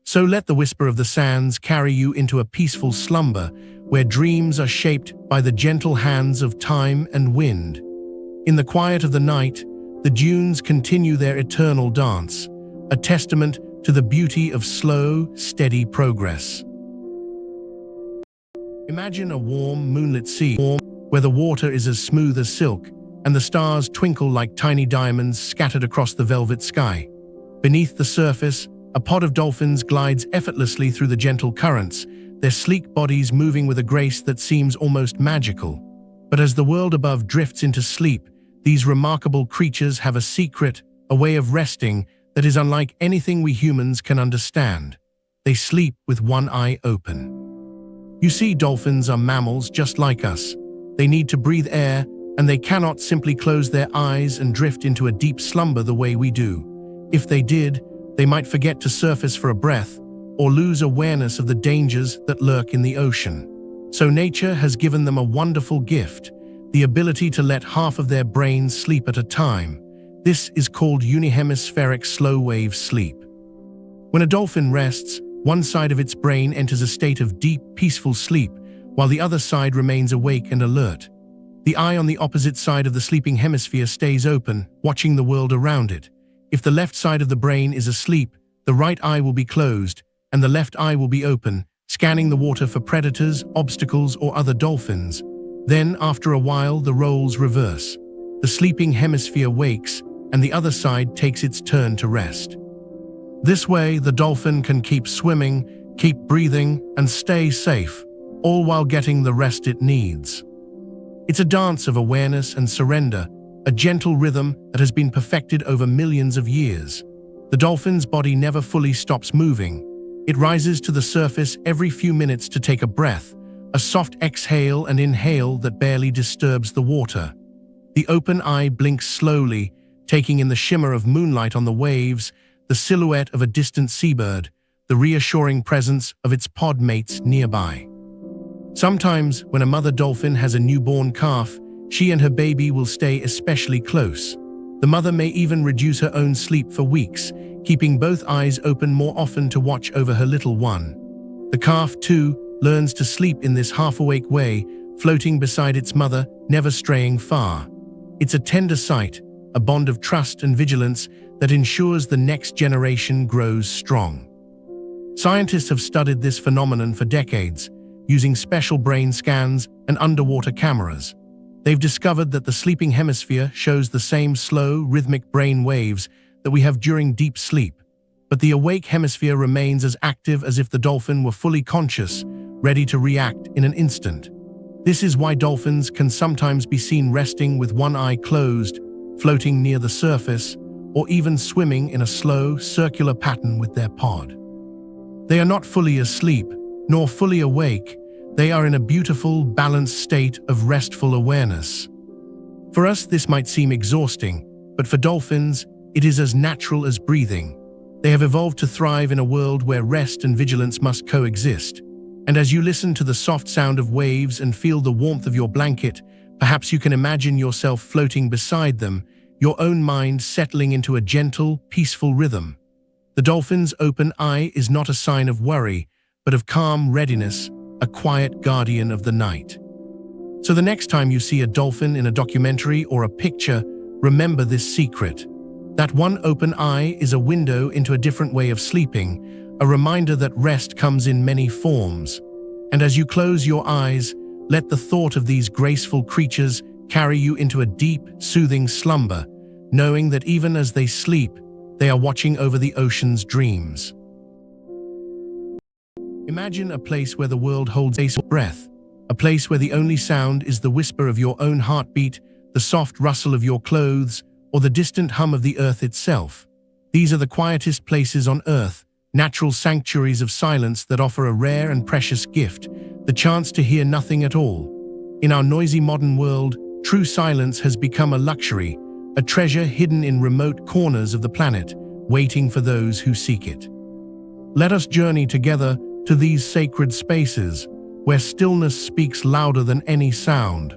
So let the whisper of the sands carry you into a peaceful slumber, where dreams are shaped by the gentle hands of time and wind. In the quiet of the night, the dunes continue their eternal dance, a testament to the beauty of slow, steady progress. Imagine a warm, moonlit sea, where the water is as smooth as silk, and the stars twinkle like tiny diamonds scattered across the velvet sky. Beneath the surface, a pod of dolphins glides effortlessly through the gentle currents, their sleek bodies moving with a grace that seems almost magical. But as the world above drifts into sleep, these remarkable creatures have a secret, a way of resting that is unlike anything we humans can understand. They sleep with one eye open. You see, dolphins are mammals just like us. They need to breathe air, and they cannot simply close their eyes and drift into a deep slumber the way we do. If they did, they might forget to surface for a breath, or lose awareness of the dangers that lurk in the ocean. So nature has given them a wonderful gift, the ability to let half of their brains sleep at a time. This is called unihemispheric slow-wave sleep. When a dolphin rests, one side of its brain enters a state of deep, peaceful sleep, while the other side remains awake and alert. The eye on the opposite side of the sleeping hemisphere stays open, watching the world around it. If the left side of the brain is asleep, the right eye will be closed, and the left eye will be open, scanning the water for predators, obstacles, or other dolphins. Then, after a while, the roles reverse. The sleeping hemisphere wakes, and the other side takes its turn to rest. This way, the dolphin can keep swimming, keep breathing, and stay safe, all while getting the rest it needs. It's a dance of awareness and surrender, a gentle rhythm that has been perfected over millions of years. The dolphin's body never fully stops moving. It rises to the surface every few minutes to take a breath, a soft exhale and inhale that barely disturbs the water. The open eye blinks slowly, taking in the shimmer of moonlight on the waves, the silhouette of a distant seabird, the reassuring presence of its pod mates nearby. Sometimes, when a mother dolphin has a newborn calf, she and her baby will stay especially close. The mother may even reduce her own sleep for weeks, keeping both eyes open more often to watch over her little one. The calf, too, learns to sleep in this half-awake way, floating beside its mother, never straying far. It's a tender sight, a bond of trust and vigilance that ensures the next generation grows strong. Scientists have studied this phenomenon for decades, using special brain scans and underwater cameras. They've discovered that the sleeping hemisphere shows the same slow, rhythmic brain waves that we have during deep sleep, but the awake hemisphere remains as active as if the dolphin were fully conscious, ready to react in an instant. This is why dolphins can sometimes be seen resting with one eye closed, floating near the surface, or even swimming in a slow, circular pattern with their pod. They are not fully asleep, nor fully awake. They are in a beautiful, balanced state of restful awareness. For us, this might seem exhausting, but for dolphins, it is as natural as breathing. They have evolved to thrive in a world where rest and vigilance must coexist. And as you listen to the soft sound of waves and feel the warmth of your blanket, perhaps you can imagine yourself floating beside them, your own mind settling into a gentle, peaceful rhythm. The dolphin's open eye is not a sign of worry, but of calm readiness, a quiet guardian of the night. So the next time you see a dolphin in a documentary or a picture, remember this secret. That one open eye is a window into a different way of sleeping, a reminder that rest comes in many forms. And as you close your eyes, let the thought of these graceful creatures carry you into a deep, soothing slumber, knowing that even as they sleep, they are watching over the ocean's dreams. Imagine a place where the world holds a breath, a place where the only sound is the whisper of your own heartbeat, the soft rustle of your clothes, or the distant hum of the earth itself. These are the quietest places on earth, natural sanctuaries of silence that offer a rare and precious gift, the chance to hear nothing at all. In our noisy modern world, true silence has become a luxury, a treasure hidden in remote corners of the planet, waiting for those who seek it. Let us journey together to these sacred spaces, where stillness speaks louder than any sound.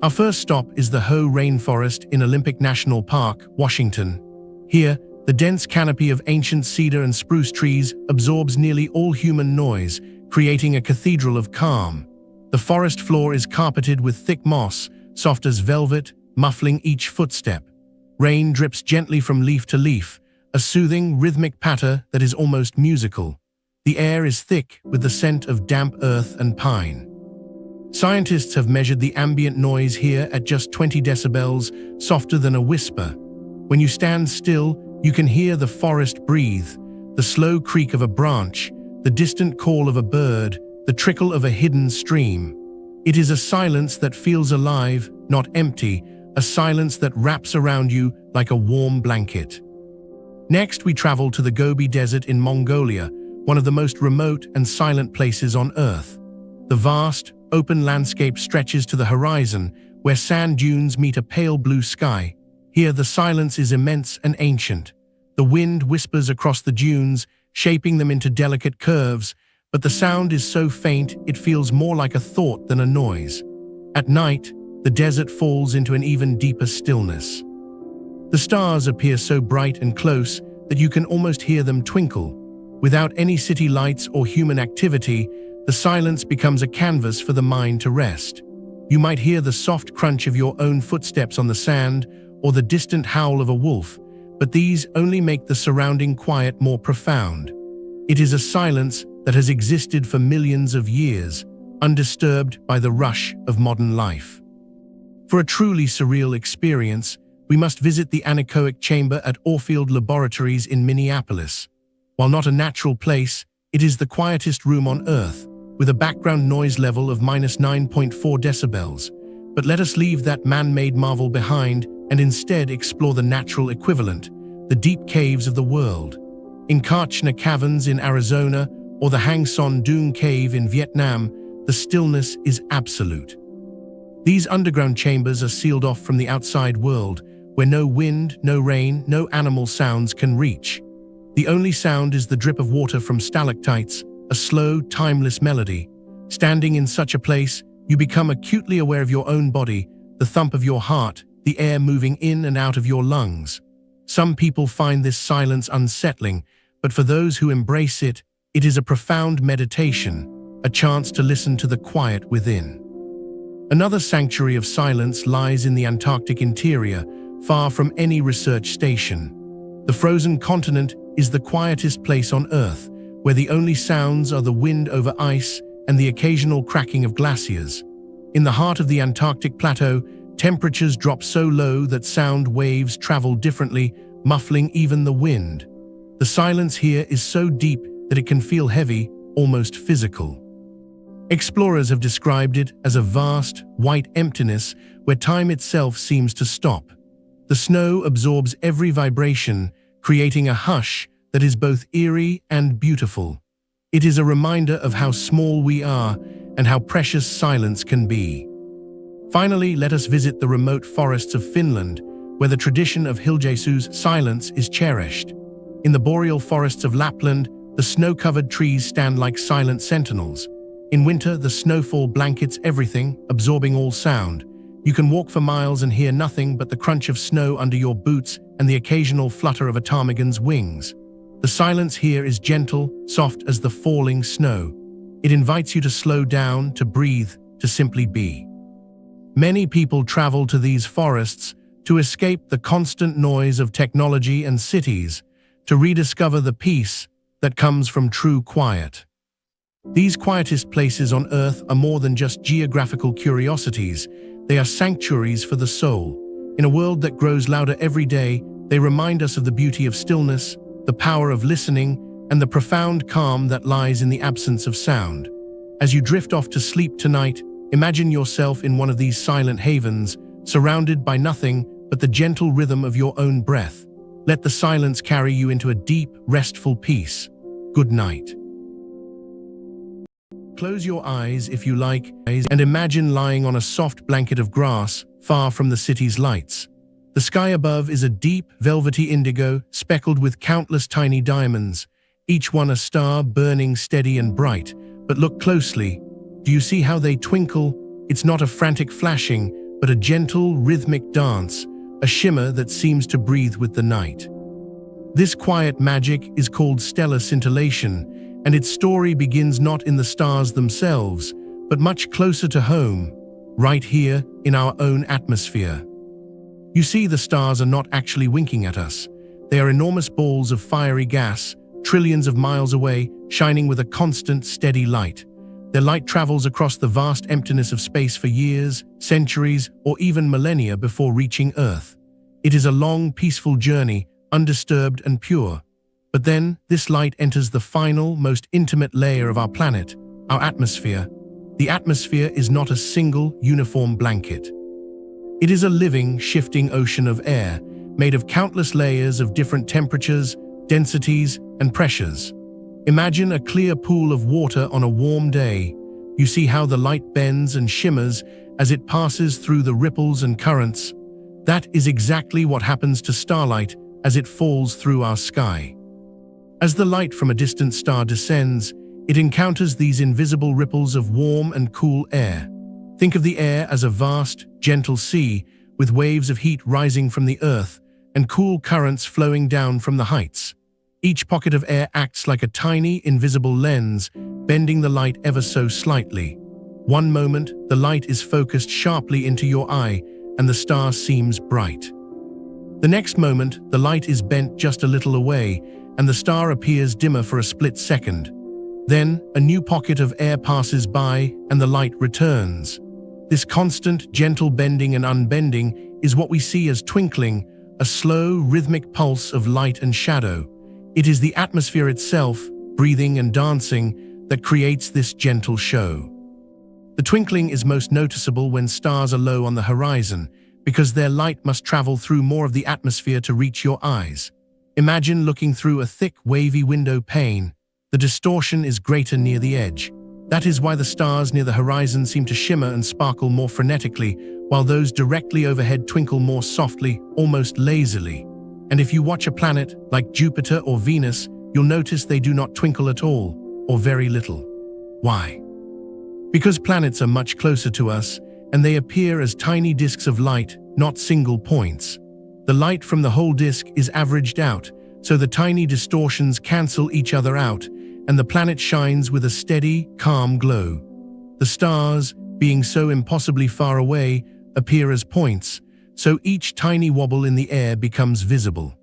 Our first stop is the Hoh Rainforest in Olympic National Park, Washington. Here, the dense canopy of ancient cedar and spruce trees absorbs nearly all human noise, creating a cathedral of calm. The forest floor is carpeted with thick moss, soft as velvet, muffling each footstep. Rain drips gently from leaf to leaf, a soothing, rhythmic patter that is almost musical. The air is thick with the scent of damp earth and pine. Scientists have measured the ambient noise here at just 20 decibels, softer than a whisper. When you stand still, you can hear the forest breathe, the slow creak of a branch, the distant call of a bird, the trickle of a hidden stream. It is a silence that feels alive, not empty, a silence that wraps around you like a warm blanket. Next, we travel to the Gobi Desert in Mongolia, one of the most remote and silent places on Earth. The vast, open landscape stretches to the horizon, where sand dunes meet a pale blue sky. Here, the silence is immense and ancient. The wind whispers across the dunes, shaping them into delicate curves, but the sound is so faint it feels more like a thought than a noise. At night, the desert falls into an even deeper stillness. The stars appear so bright and close that you can almost hear them twinkle. Without any city lights or human activity, the silence becomes a canvas for the mind to rest. You might hear the soft crunch of your own footsteps on the sand or the distant howl of a wolf, but these only make the surrounding quiet more profound. It is a silence that has existed for millions of years, undisturbed by the rush of modern life. For a truly surreal experience, we must visit the anechoic chamber at Orfield Laboratories in Minneapolis. While not a natural place, it is the quietest room on Earth, with a background noise level of -9.4 decibels. But let us leave that man-made marvel behind and instead explore the natural equivalent, the deep caves of the world. In Karchner Caverns in Arizona or the Hang Son Doong Cave in Vietnam, the stillness is absolute. These underground chambers are sealed off from the outside world, where no wind, no rain, no animal sounds can reach. The only sound is the drip of water from stalactites, a slow, timeless melody. Standing in such a place, you become acutely aware of your own body, the thump of your heart, the air moving in and out of your lungs. Some people find this silence unsettling, but for those who embrace it, it is a profound meditation, a chance to listen to the quiet within. Another sanctuary of silence lies in the Antarctic interior, far from any research station. The frozen continent is the quietest place on Earth, where the only sounds are the wind over ice and the occasional cracking of glaciers. In the heart of the Antarctic plateau, temperatures drop so low that sound waves travel differently, muffling even the wind. The silence here is so deep that it can feel heavy, almost physical. Explorers have described it as a vast, white emptiness where time itself seems to stop. The snow absorbs every vibration, creating a hush that is both eerie and beautiful. It is a reminder of how small we are and how precious silence can be. Finally, let us visit the remote forests of Finland, where the tradition of Hiljeisu's silence is cherished. In the boreal forests of Lapland, the snow-covered trees stand like silent sentinels. In winter, the snowfall blankets everything, absorbing all sound. You can walk for miles and hear nothing but the crunch of snow under your boots and the occasional flutter of a ptarmigan's wings. The silence here is gentle, soft as the falling snow. It invites you to slow down, to breathe, to simply be. Many people travel to these forests to escape the constant noise of technology and cities, to rediscover the peace that comes from true quiet. These quietest places on Earth are more than just geographical curiosities. They are sanctuaries for the soul. In a world that grows louder every day, they remind us of the beauty of stillness, the power of listening, and the profound calm that lies in the absence of sound. As you drift off to sleep tonight, imagine yourself in one of these silent havens, surrounded by nothing but the gentle rhythm of your own breath. Let the silence carry you into a deep, restful peace. Good night. Close your eyes if you like, and imagine lying on a soft blanket of grass, far from the city's lights. The sky above is a deep, velvety indigo, speckled with countless tiny diamonds, each one a star burning steady and bright. But look closely. Do you see how they twinkle? It's not a frantic flashing, but a gentle, rhythmic dance, a shimmer that seems to breathe with the night. This quiet magic is called stellar scintillation, and its story begins not in the stars themselves, but much closer to home, right here in our own atmosphere. You see, the stars are not actually winking at us. They are enormous balls of fiery gas, trillions of miles away, shining with a constant, steady light. Their light travels across the vast emptiness of space for years, centuries, or even millennia before reaching Earth. It is a long, peaceful journey, undisturbed and pure. But then, this light enters the final, most intimate layer of our planet, our atmosphere. The atmosphere is not a single, uniform blanket. It is a living, shifting ocean of air, made of countless layers of different temperatures, densities, and pressures. Imagine a clear pool of water on a warm day. You see how the light bends and shimmers as it passes through the ripples and currents. That is exactly what happens to starlight as it falls through our sky. As the light from a distant star descends, it encounters these invisible ripples of warm and cool air. Think of the air as a vast, gentle sea, with waves of heat rising from the earth and cool currents flowing down from the heights. Each pocket of air acts like a tiny, invisible lens, bending the light ever so slightly. One moment, the light is focused sharply into your eye, and the star seems bright. The next moment, the light is bent just a little away, and the star appears dimmer for a split second. Then, a new pocket of air passes by, and the light returns. This constant, gentle bending and unbending is what we see as twinkling, a slow, rhythmic pulse of light and shadow. It is the atmosphere itself, breathing and dancing, that creates this gentle show. The twinkling is most noticeable when stars are low on the horizon, because their light must travel through more of the atmosphere to reach your eyes. Imagine looking through a thick, wavy window pane. The distortion is greater near the edge. That is why the stars near the horizon seem to shimmer and sparkle more frenetically, while those directly overhead twinkle more softly, almost lazily. And if you watch a planet, like Jupiter or Venus, you'll notice they do not twinkle at all, or very little. Why? Because planets are much closer to us, and they appear as tiny disks of light, not single points. The light from the whole disk is averaged out, so the tiny distortions cancel each other out, and the planet shines with a steady, calm glow. The stars, being so impossibly far away, appear as points, so each tiny wobble in the air becomes visible.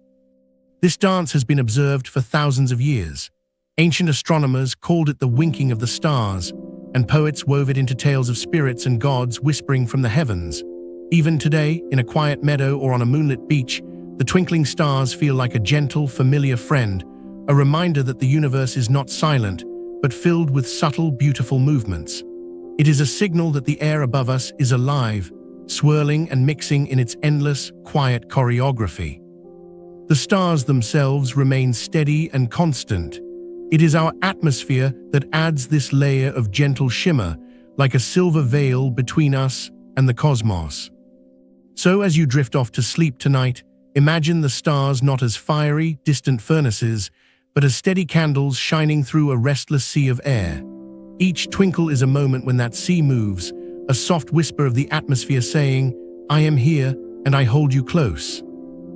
This dance has been observed for thousands of years. Ancient astronomers called it the winking of the stars, and poets wove it into tales of spirits and gods whispering from the heavens. Even today, in a quiet meadow or on a moonlit beach, the twinkling stars feel like a gentle, familiar friend, a reminder that the universe is not silent, but filled with subtle, beautiful movements. It is a signal that the air above us is alive, swirling and mixing in its endless, quiet choreography. The stars themselves remain steady and constant. It is our atmosphere that adds this layer of gentle shimmer, like a silver veil between us and the cosmos. So as you drift off to sleep tonight, imagine the stars not as fiery, distant furnaces, but as steady candles shining through a restless sea of air. Each twinkle is a moment when that sea moves, a soft whisper of the atmosphere saying, "I am here and I hold you close."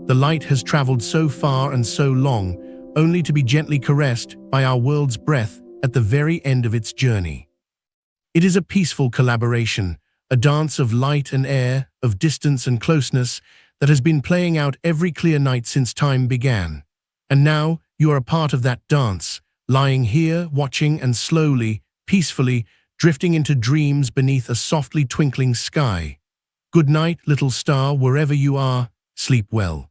The light has traveled so far and so long, only to be gently caressed by our world's breath at the very end of its journey. It is a peaceful collaboration, a dance of light and air, of distance and closeness, that has been playing out every clear night since time began. And now, you are a part of that dance, lying here, watching and slowly, peacefully, drifting into dreams beneath a softly twinkling sky. Good night, little star, wherever you are, sleep well.